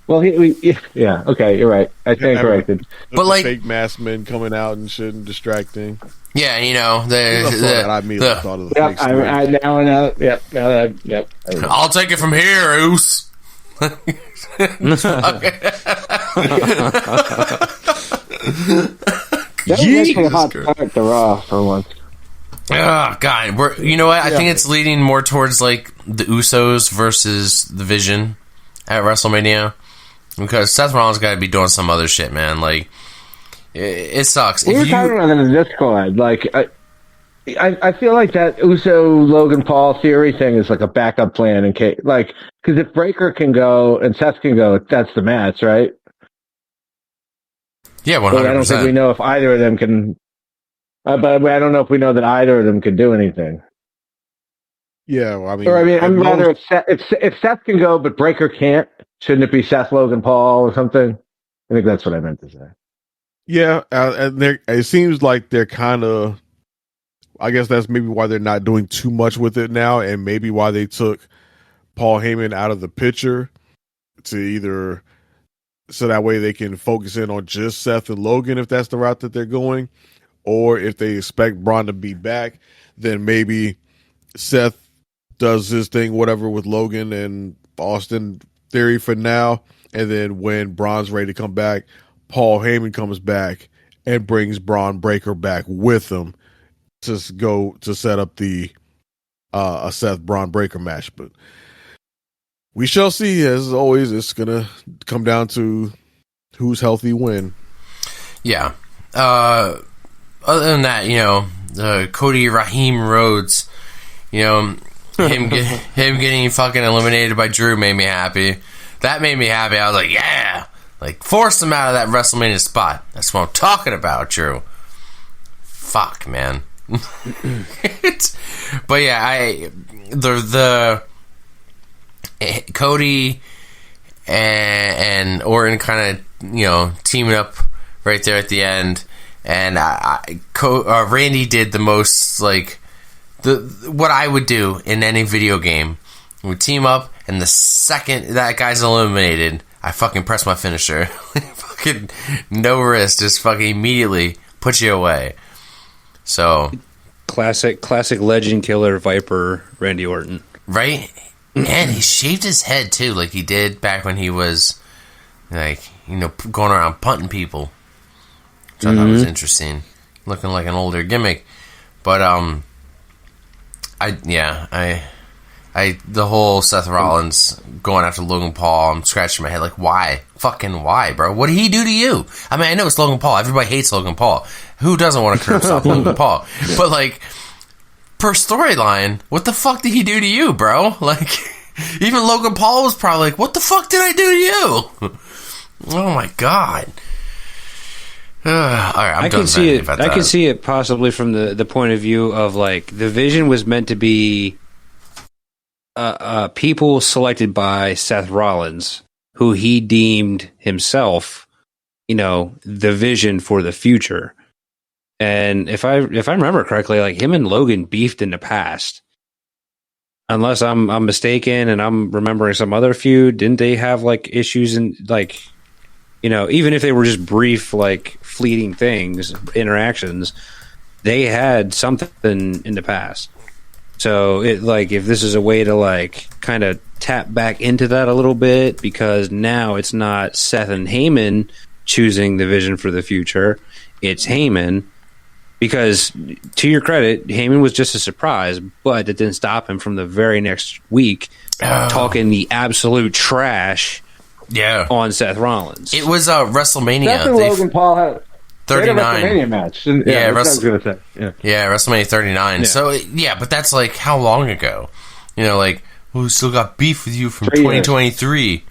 Well, yeah, okay, you're right. I stand corrected. But like fake masked men coming out and shit and distracting. Yeah, you know I immediately thought of the fake story. I now know. Yep. I'll take it from here, Oos. That was actually a hot start to Raw for once. Oh God, you know what? I think it's leading more towards like the Usos versus the Vision at WrestleMania, because Seth Rollins got to be doing some other shit, man. Like it sucks. We were talking about it in the Discord. Like I feel like that Uso Logan Paul theory thing is like a backup plan in case, like, because if Breaker can go and Seth can go, that's the match, right? Yeah, 100%. But I don't think we know if either of them can. But I don't know if we know that either of them can do anything. Yeah, well, I'm rather if Seth can go but Breaker can't, shouldn't it be Seth Logan Paul or something? I think that's what I meant to say. Yeah, and it seems like they're kind of. I guess that's maybe why they're not doing too much with it now, and maybe why they took Paul Heyman out of the picture to either so that way they can focus in on just Seth and Logan if that's the route that they're going, or if they expect Braun to be back, then maybe Seth does his thing, whatever, with Logan and Austin Theory for now, and then when Braun's ready to come back, Paul Heyman comes back and brings Braun Breaker back with him to go to set up the a Seth Braun Breaker match. But we shall see. As always, it's gonna come down to who's healthy when. Yeah. Other than that, you know, Cody Raheem Rhodes, you know, him getting fucking eliminated by Drew made me happy. That made me happy. I was like, yeah, like force him out of that WrestleMania spot. That's what I'm talking about, Drew. Fuck, man. But yeah, the Cody and Orton kind of, you know, teaming up right there at the end, and Randy did the most, like what I would do in any video game. We team up, and the second that guy's eliminated, I fucking press my finisher. Fucking no risk, just fucking immediately put you away. So classic legend killer Viper Randy Orton, right? And he shaved his head too, like he did back when he was, like, you know, going around punting people. Which I thought was interesting, looking like an older gimmick. But the whole Seth Rollins going after Logan Paul, I'm scratching my head like, why? Fucking why, bro? What did he do to you? I mean, I know it's Logan Paul. Everybody hates Logan Paul. Who doesn't want to curb stop Logan Paul? But, like, per storyline, what the fuck did he do to you, bro? Like, even Logan Paul was probably like, what the fuck did I do to you? Oh, my God. All right, I'm done venting about that. I can see it possibly from the point of view of, like, the Vision was meant to be people selected by Seth Rollins, who he deemed himself, you know, the Vision for the future. And if I remember correctly, like, him and Logan beefed in the past. Unless I'm mistaken and I'm remembering some other feud, didn't they have, like, issues in, like, you know, even if they were just brief, like, fleeting things, interactions, they had something in the past. So, it, like, if this is a way to, like, kind of tap back into that a little bit, because now it's not Seth and Heyman choosing the Vision for the future, it's Heyman. Because, to your credit, Heyman was just a surprise, but it didn't stop him from the very next week talking the absolute trash on Seth Rollins. It was WrestleMania. That's when Logan Paul had 39. WrestleMania match. Yeah, WrestleMania 39. Yeah. So, yeah, but that's like how long ago? You know, like, we still got beef with you from 3 years. 2023.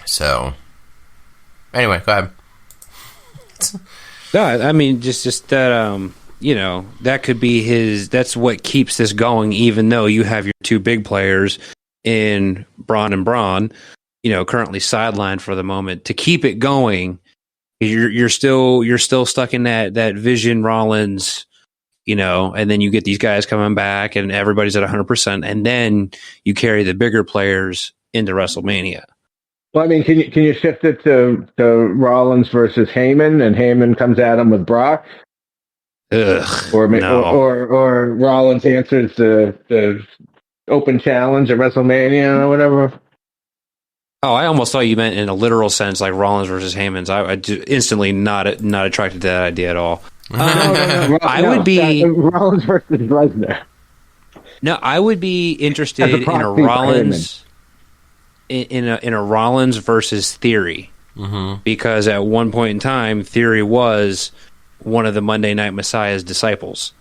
So, anyway, go ahead. No, I mean, just that, you know, that could be that's what keeps this going, even though you have your two big players in Braun and Braun, you know, currently sidelined for the moment. To keep it going, you're still stuck in that Vision Rollins, you know, and then you get these guys coming back and everybody's at 100%, and then you carry the bigger players into WrestleMania. Well, I mean, can you shift it to Rollins versus Heyman, and Heyman comes at him with Brock, Ugh, or no. or Rollins answers the open challenge at WrestleMania or whatever. Oh, I almost thought you meant in a literal sense, like Rollins versus Heyman's. I instantly not attracted to that idea at all. I would be Rollins versus Lesnar. No, I would be interested in a Rollins in a Rollins versus Theory, because at one point in time, Theory was one of the Monday Night Messiah's disciples,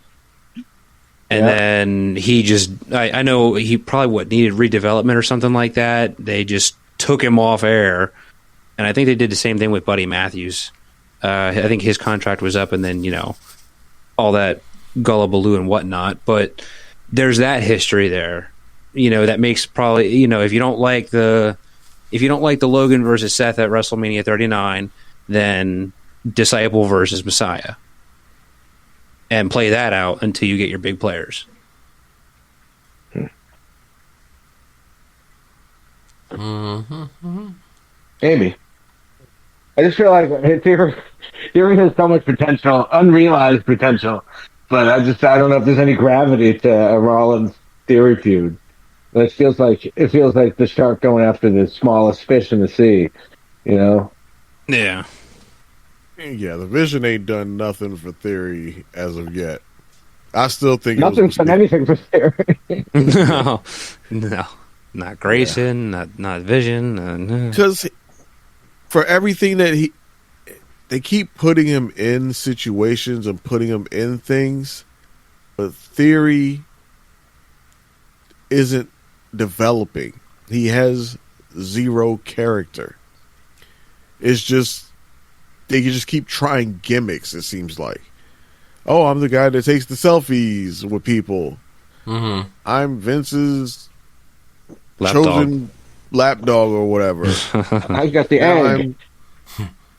and then he just I know he probably needed redevelopment or something like that. They just took him off air, and I think they did the same thing with Buddy Matthews. I think his contract was up, and then all that gullibaloo and whatnot, but. There's that history there, that makes probably, if you don't like the Logan versus Seth at WrestleMania 39, then Disciple versus Messiah, and play that out until you get your big players. Maybe. I just feel like Theory has so much potential, unrealized potential. But I don't know if there's any gravity to a Rollins Theory feud. But it feels like the shark going after the smallest fish in the sea, Yeah. Yeah, the Vision ain't done nothing for Theory as of yet. I still think nothing's done anything for Theory. no, not Grayson, not Vision. Because for everything that they keep putting him in situations and putting him in things, but Theory isn't developing. He has zero character. It's just they just keep trying gimmicks, it seems like. Oh, I'm the guy that takes the selfies with people. Mm-hmm. I'm Vince's chosen lapdog or whatever. I got the egg.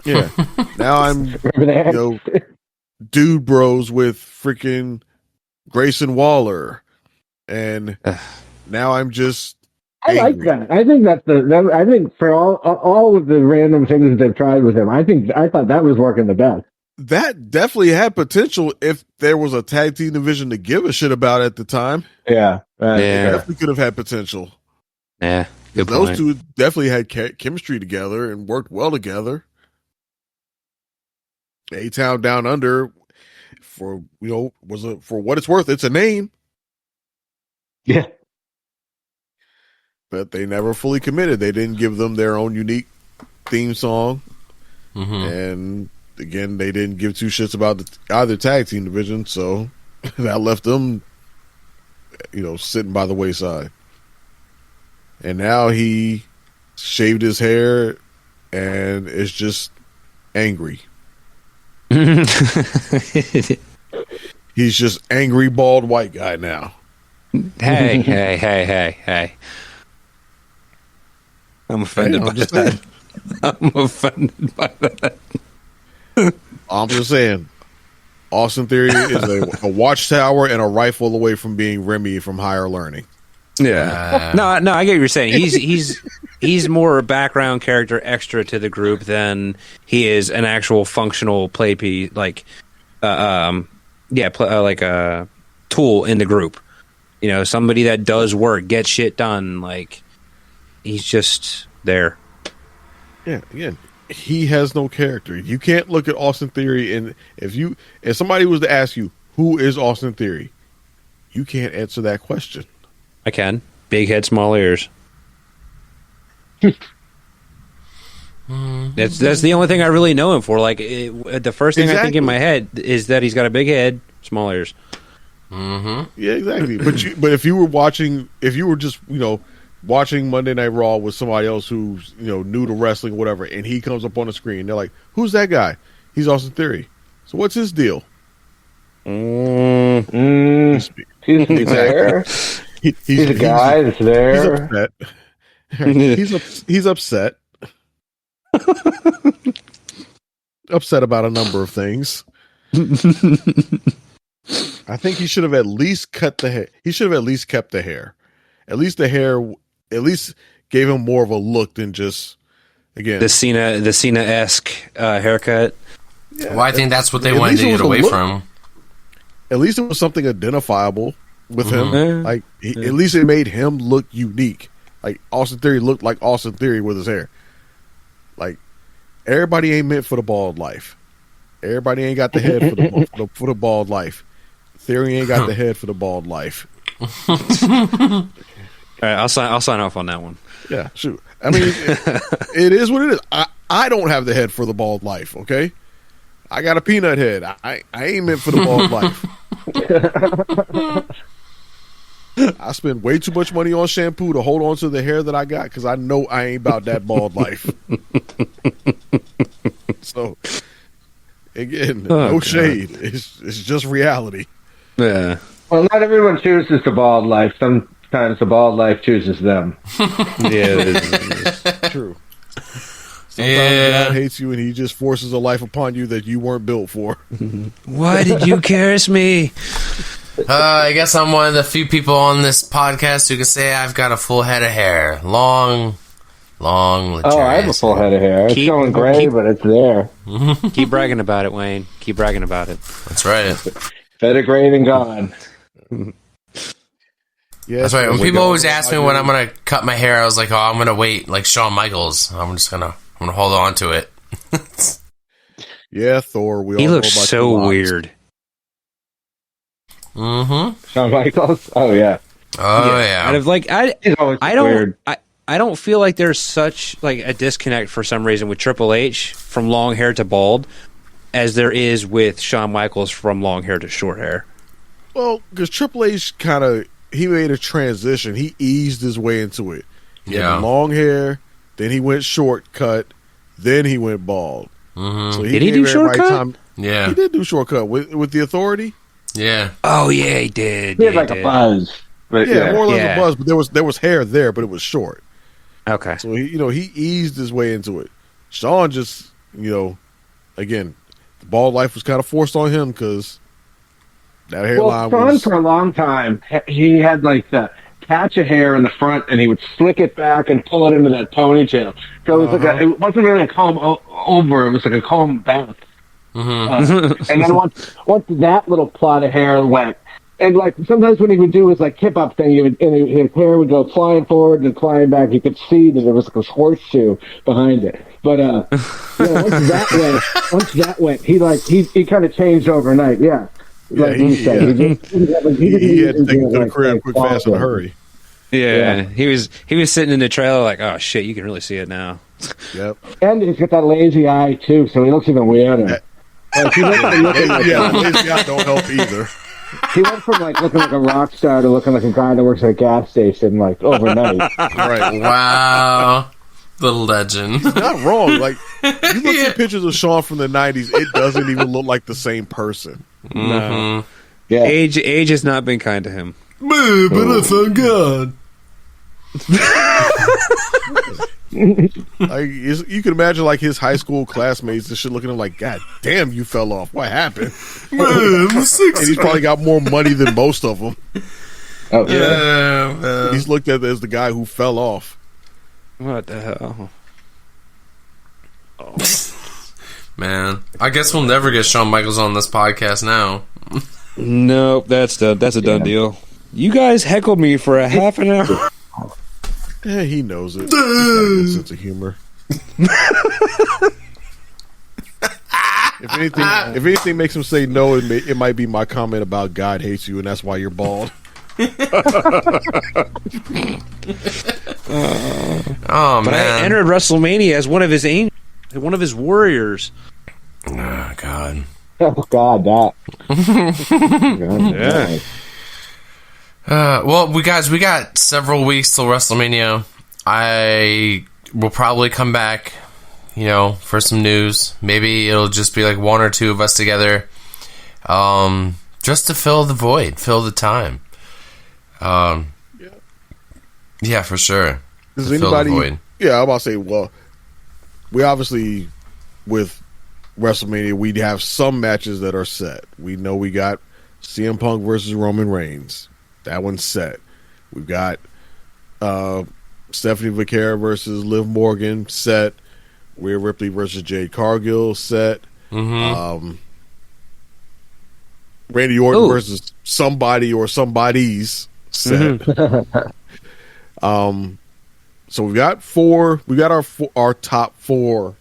Yeah. Now I'm dude bros with freaking Grayson Waller. And now I'm just angry. I like that. I think I think for all of the random things that they've tried with him, I thought that was working the best. That definitely had potential if there was a tag team division to give a shit about at the time. Yeah. It definitely could have had potential. Yeah. Good Those point. two definitely had chemistry together and worked well together. A-Town Down Under, for what it's worth, it's a name. Yeah. But they never fully committed. They didn't give them their own unique theme song. Mm-hmm. And again, they didn't give two shits about either tag team division, so that left them, sitting by the wayside. And now he shaved his hair and is just angry. He's just angry bald white guy now. Hey. I'm offended by that. I'm offended by that. I'm just saying, Austin Theory is a watchtower and a rifle away from being Remy from Higher Learning. Yeah. No, I get what you're saying. He's more a background character extra to the group than he is an actual functional play piece, like a tool in the group. Somebody that does work, gets shit done. Like, he's just there. Yeah, again, he has no character. You can't look at Austin Theory, and if somebody was to ask you who is Austin Theory, you can't answer that question. I can. Big head, small ears. That's the only thing I really know him for. Like, the first thing I think in my head is that he's got a big head, small ears. Mm-hmm. Yeah, exactly. But if you were just watching Monday Night Raw with somebody else who's new to wrestling, or whatever, and he comes up on the screen, they're like, "Who's that guy?" He's Austin Theory. So what's his deal? He's there. He's a guy that's there. He's upset. Upset about a number of things. I think he should have at least cut the hair. He should have at least kept the hair. At least the hair, at least gave him more of a look than just again, the Cena-esque haircut. Yeah, well, I think that's what they wanted to get away from. At least it was something identifiable with him. Yeah. Like at least it made him look unique. Like Austin Theory looked like Austin Theory with his hair. Like everybody ain't meant for the bald life. Everybody ain't got the head for the bald life. Theory ain't got the head for the bald life. All right, I'll sign off on that one. Yeah, shoot. I mean, it is what it is. I don't have the head for the bald life. Okay, I got a peanut head. I ain't meant for the bald life. I spend way too much money on shampoo to hold on to the hair that I got because I know I ain't about that bald life. So, again, no shade. It's just reality. Yeah. Well, not everyone chooses the bald life. Sometimes the bald life chooses them. Yeah, it's true. Sometimes God hates you and he just forces a life upon you that you weren't built for. Why did you curse me? I guess I'm one of the few people on this podcast who can say I've got a full head of hair. Long, luxurious. Oh, I have a full head of hair. It's going gray, but it's there. Keep bragging about it, Wayne. Keep bragging about it. That's right. Better gray than gone. Yeah, that's right. When people always ask me when I'm gonna cut my hair, I was like, "Oh, I'm gonna wait." Like Shawn Michaels, I'm gonna hold on to it. Yeah, Thor. He looks so weird. Mm-hmm. Shawn Michaels. Oh yeah. Oh yeah. Out of like I don't weird. I don't feel like there's such like a disconnect for some reason with Triple H from long hair to bald as there is with Shawn Michaels from long hair to short hair. Well, because Triple H he made a transition. He eased his way into it. He had long hair, then he went shortcut, then he went bald. Mm-hmm. So did he do shortcut? Yeah, he did do shortcut with the Authority. Yeah. Oh yeah, he did. He had like a buzz. But yeah, more or less a buzz, but there was hair there, but it was short. Okay. So he eased his way into it. Shawn just again, the bald life was kind of forced on him because that hairline Shawn for a long time, he had like the patch of hair in the front, and he would slick it back and pull it into that ponytail. So it was it wasn't really a comb over; it was like a comb back. Mm-hmm. And then once that little plot of hair went, and like sometimes when he would do his like hip hop thing, his hair would go flying forward and flying back. You could see that there was like a horseshoe behind it. But once that went, he kind of changed overnight. Yeah. Like he had to take it to the crib quick, fast, in a hurry. Yeah. He was sitting in the trailer like, oh shit, you can really see it now. Yep. And he's got that lazy eye too, so he looks even weirder. Lazy eye don't help either. He went from like looking like a rock star to looking like a guy that works at a gas station like overnight. Right. Wow. The legend. Not wrong. Like you look at pictures of Shawn from the 90s, it doesn't even look like the same person. Mm-hmm. No. Yeah. Age has not been kind to him. But I found God. Like you can imagine like his high school classmates and shit looking at him like, God damn, you fell off. What happened? And he's probably got more money than most of them. Oh yeah, man. He's looked at as the guy who fell off. What the hell? Oh. Man, I guess we'll never get Shawn Michaels on this podcast now. Nope, that's a done deal. You guys heckled me for a half an hour. Yeah, he knows it. He's got a good sense of humor. If anything makes him say no, it might be my comment about God hates you and that's why you're bald. Oh but man! I entered WrestleMania as one of his angels, one of his warriors. Oh God! Oh God, that. Yeah. Well, we got several weeks till WrestleMania. I will probably come back, for some news. Maybe it'll just be like one or two of us together, just to fill the void, fill the time. Yeah, for sure. Does anybody? Yeah, I'm about to say. Well, we obviously with WrestleMania, we have some matches that are set. We know we got CM Punk versus Roman Reigns. That one's set. We've got Stephanie Vaquera versus Liv Morgan set. Rhea Ripley versus Jade Cargill set. Mm-hmm. Randy Orton versus somebody or somebody's set. So we got four. We got our top four.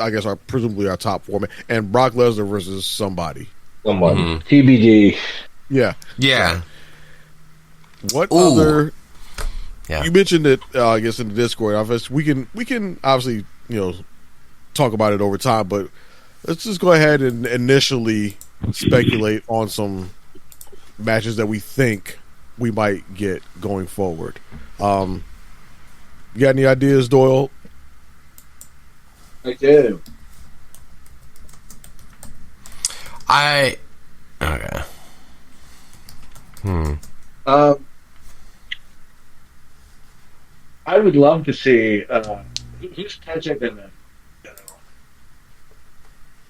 I guess presumably our top four, and Brock Lesnar versus somebody. TBD. Yeah. Yeah. What other? Yeah. You mentioned it. I guess in the Discord office, we can obviously talk about it over time, but let's just go ahead and initially speculate on some matches that we think we might get going forward. You got any ideas, Doyle? I do. Okay. I would love to see who's catching in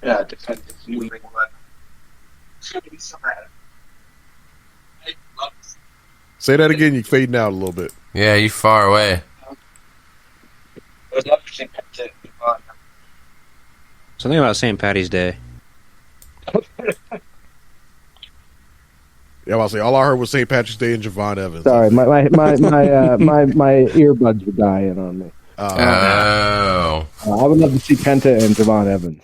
the defensive. It's going to be somebody. Say that again. You fading out a little bit. Yeah, you far away. I would love to see Penta. Something about St. Patty's Day. Yeah, I'll say all I heard was St. Patrick's Day and Javon Evans. Sorry, my earbuds were dying on me. I would love to see Penta and Javon Evans.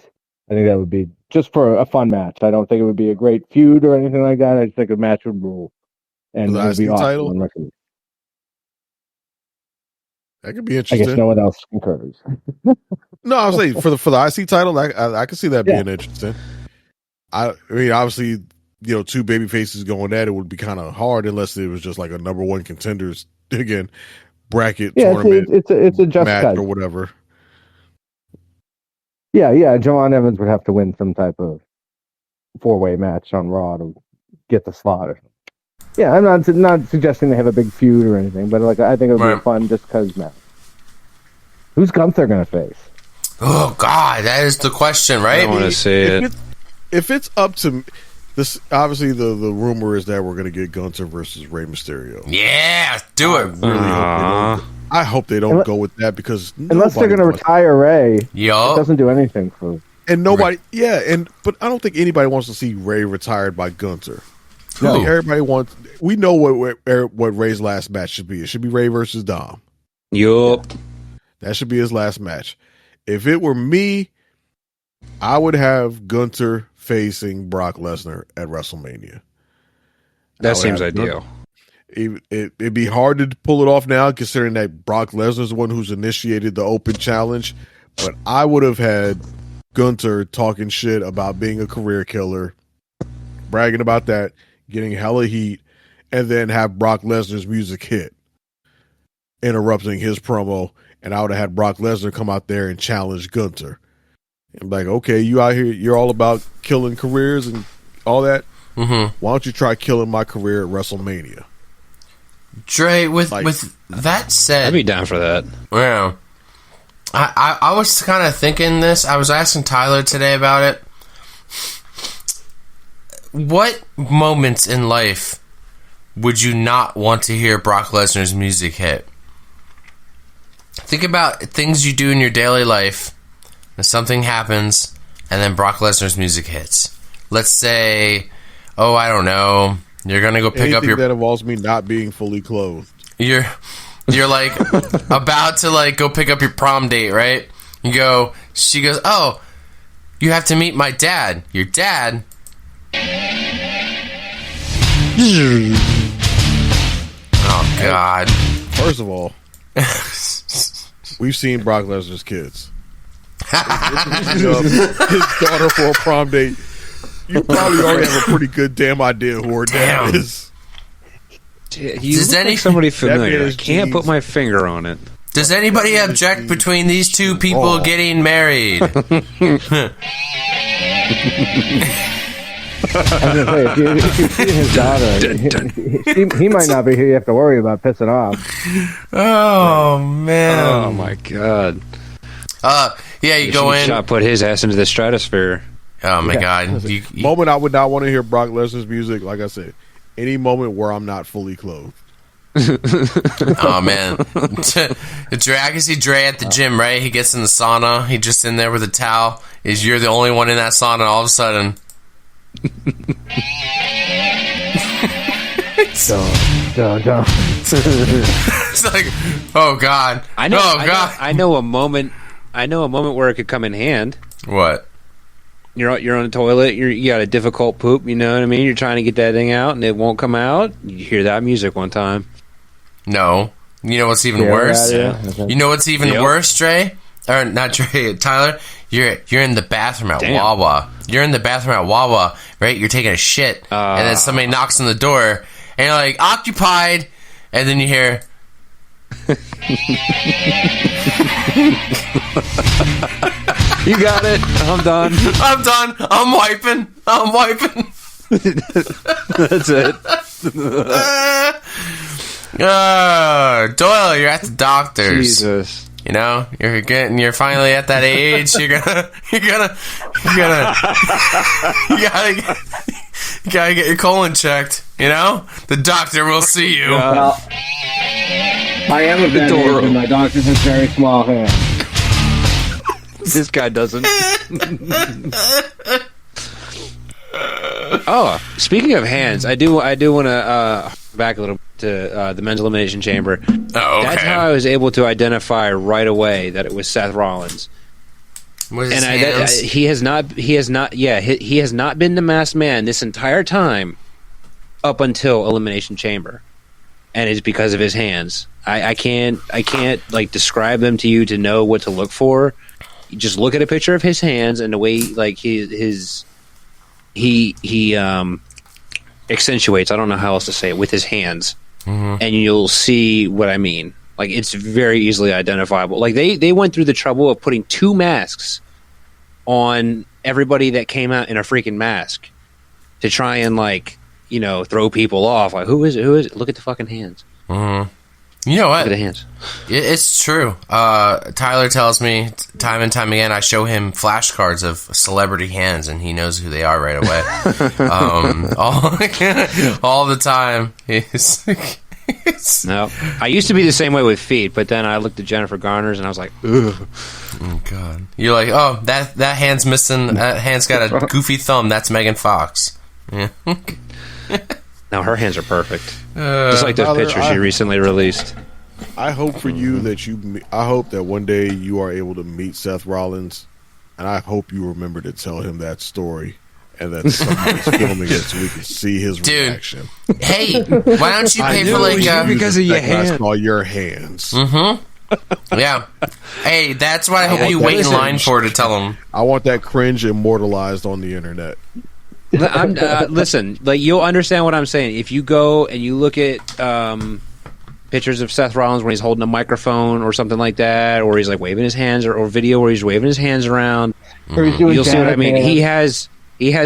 I think that would be just for a fun match. I don't think it would be a great feud or anything like that. I just think a match would rule, and it would be awesome on record. That could be interesting. I guess no one else concurs. No, I was saying for the IC title, I could see that being interesting. I mean, obviously, two baby faces going at it would be kind of hard unless it was just like a number one contenders again bracket tournament. It's a just match cut or whatever. Yeah. Javon Evans would have to win some type of 4-way match on Raw to get the slot. Yeah, I'm not suggesting they have a big feud or anything, but I think it would be fun just because match. Who's Gunther going to face? Oh God, that is the question, right? I want to see it. If it's up to this, obviously the rumor is that we're going to get Gunther versus Rey Mysterio. Yeah, do it. I hope they don't go with that because unless they're going to retire Rey, it doesn't do anything for. And nobody, but I don't think anybody wants to see Rey retired by Gunther. No, everybody wants. We know what Rey's last match should be. It should be Rey versus Dom. Yup. That should be his last match. If it were me, I would have Gunther facing Brock Lesnar at WrestleMania. That seems ideal. It'd be hard to pull it off now, considering that Brock Lesnar's the one who's initiated the open challenge. But I would have had Gunther talking shit about being a career killer, bragging about that, getting hella heat, and then have Brock Lesnar's music hit, interrupting his promo. And I would have had Brock Lesnar come out there and challenge Gunther. And be like, okay, you out here, you're all about killing careers and all that. Mm-hmm. Why don't you try killing my career at WrestleMania? Dre, with that said, I'd be down for that. Yeah. I was kind of thinking this. I was asking Tyler today about it. What moments in life would you not want to hear Brock Lesnar's music hit? Think about things you do in your daily life, and something happens, and then Brock Lesnar's music hits. Let's say, I don't know, you're gonna go pick up your. That involves me not being fully clothed. You're like about to go pick up your prom date, right? She goes, oh, you have to meet my dad. Your dad. Oh God! First of all. We've seen Brock Lesnar's kids. His daughter for a prom date. You probably already have a pretty good damn idea who her dad is. He looks like somebody familiar. I can't put my finger on it. Does anybody object between these two people getting married? I was gonna say, if you see his daughter, he might not be who you have to worry about pissing off. Oh man! Oh my God! You go in. Put his ass into the stratosphere. Oh my God! Moment I would not want to hear Brock Lesnar's music. Like I said, any moment where I'm not fully clothed. Oh man, I can see Dre at the gym, right? He gets in the sauna. He just in there with a towel. You're the only one in that sauna. All of a sudden, Don't. it's like, oh god, I know a moment where it could come in hand. What? You're on the toilet. You got a difficult poop. You know what I mean? You're trying to get that thing out, and it won't come out. You hear that music one time. No. You know what's even worse? You know what's even worse, Dre? Or not Dre, Tyler? You're in the bathroom at Wawa. You're in the bathroom at Wawa, right? You're taking a shit, and then somebody knocks on the door, and you're like, occupied, and then you hear... You got it. I'm done. I'm wiping. That's it. Doyle, you're at the doctor's. Jesus. You know, you're finally at that age. You gotta get your colon checked. You know, the doctor will see you. Well, I am a vet, and my doctor has very small hands. This guy doesn't. Oh, speaking of hands, I do want to back a little to the men's elimination chamber. Oh, okay. That's how I was able to identify right away that it was Seth Rollins. What is his hands? He has not been the masked man this entire time up until Elimination Chamber, and it's because of his hands. I can't like describe them to you to know what to look for. You just look at a picture of his hands and the way like he accentuates. I don't know how else to say it with his hands, and you'll see what I mean. Like it's very easily identifiable. Like they went through the trouble of putting 2 masks on everybody that came out in a freaking mask to try and throw people off. Like who is it? Look at the fucking hands. You know what? Look at the hands. It's true. Tyler tells me time and time again, I show him flashcards of celebrity hands, and he knows who they are right away. All the time. No, I used to be the same way with feet, but then I looked at Jennifer Garner's, and I was like, ugh. Oh, God. You're like, oh, that hand's missing. That hand's got a goofy thumb. That's Megan Fox. Yeah. No, her hands are perfect. Just like those pictures she recently released. I hope for you that I hope that one day you are able to meet Seth Rollins, and I hope you remember to tell him that story, and that somebody's filming it so we can see his reaction. Hey, why don't you pay for because of your hands? That's called your hands. Yeah. Hey, that's what I hope you wait in line for to tell him. I want that cringe immortalized on the internet. Listen, like you'll understand what I'm saying. If you go and you look at pictures of Seth Rollins when he's holding a microphone or something like that, or he's like waving his hands, or video where he's waving his hands around, you'll see what I mean. He has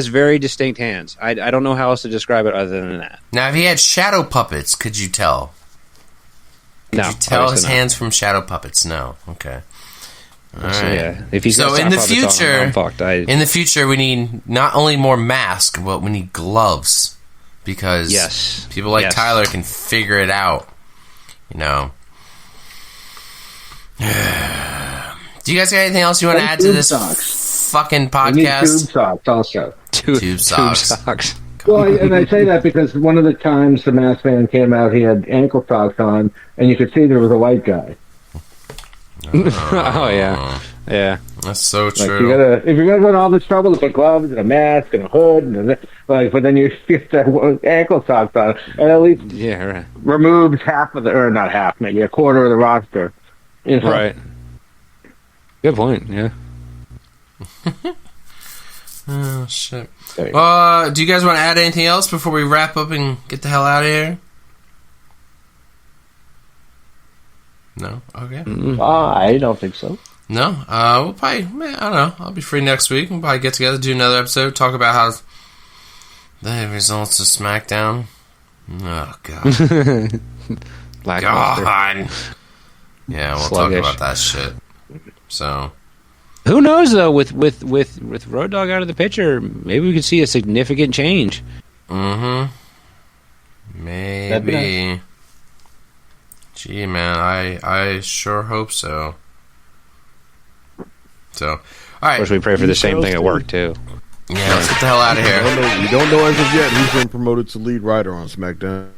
very distinct hands. I don't know how else to describe it other than that. Now, if he had shadow puppets, could you tell? Could you tell his hands from shadow puppets? No. Okay. All right. Yeah. If he's so in the future, we need not only more masks, but we need gloves, because people like Tyler can figure it out. You know. Do you guys got anything else you want to add to this fucking podcast? We need tube socks also. Tube socks. Well, and I say that because one of the times the masked man came out, he had ankle socks on, and you could see there was a white guy. Oh yeah, that's so true. If you're gonna go to all this trouble to put gloves and a mask and a hood, but then you get the ankle socks on, and at least removes half of or not half, maybe a quarter of the roster. You know? Right. Good point. Yeah. Oh shit. Do you guys want to add anything else before we wrap up and get the hell out of here? No? Okay. I don't think so. No? We'll probably, I don't know. I'll be free next week. We'll probably get together, do another episode, talk about how the results of SmackDown. Oh, God. God. Yeah, we'll talk about that shit. So. Who knows, though, with Road Dogg out of the picture, maybe we could see a significant change. Maybe. Gee, man, I sure hope so. So, all right. Of course, we pray for the same thing at work, too. Yeah, let's get the hell out of here. We don't know as of yet who's been promoted to lead writer on SmackDown.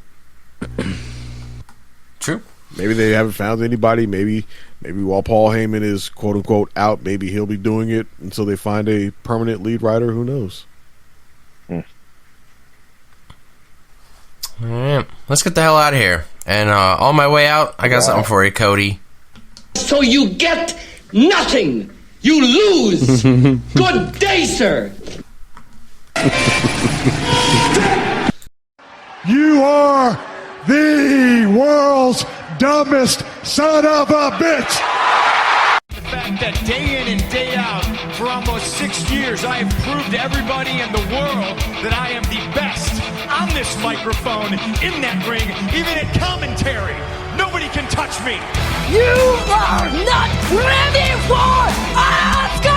True. Maybe they haven't found anybody. Maybe while Paul Heyman is quote unquote out, maybe he'll be doing it until they find a permanent lead writer. Who knows? All right, let's get the hell out of here. And on my way out, I got something for you, Cody. So you get nothing. You lose. Good day, sir. You are the world's dumbest son of a bitch. The fact that day in and day out, for almost 6 years, I have proved to everybody in the world that I am the best on this microphone, in that ring, even at commentary. Nobody can touch me. You are not ready for Oscar!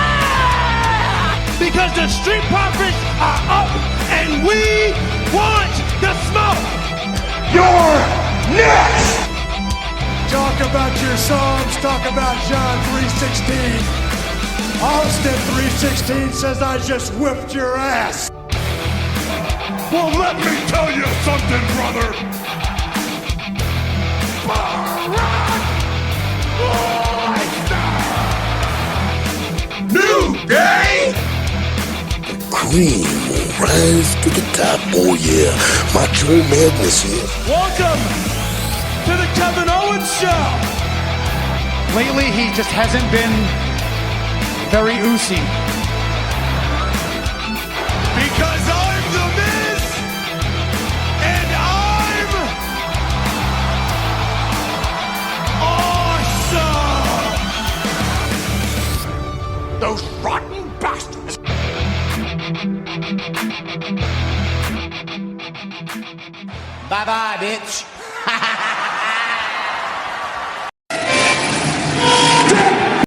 Because the Street Profits are up and we want the smoke! You're next! Talk about your songs, talk about John 3:16. Austin 3:16 says I just whipped your ass. Well, let me tell you something, brother. New day! The cream will rise to the top. Oh yeah, my true madness here. Welcome to the Kevin Owens Show! Lately, he just hasn't been very oozy. Because I'm the Miz, and I'm awesome! Those rotten bastards! Bye-bye, bitch.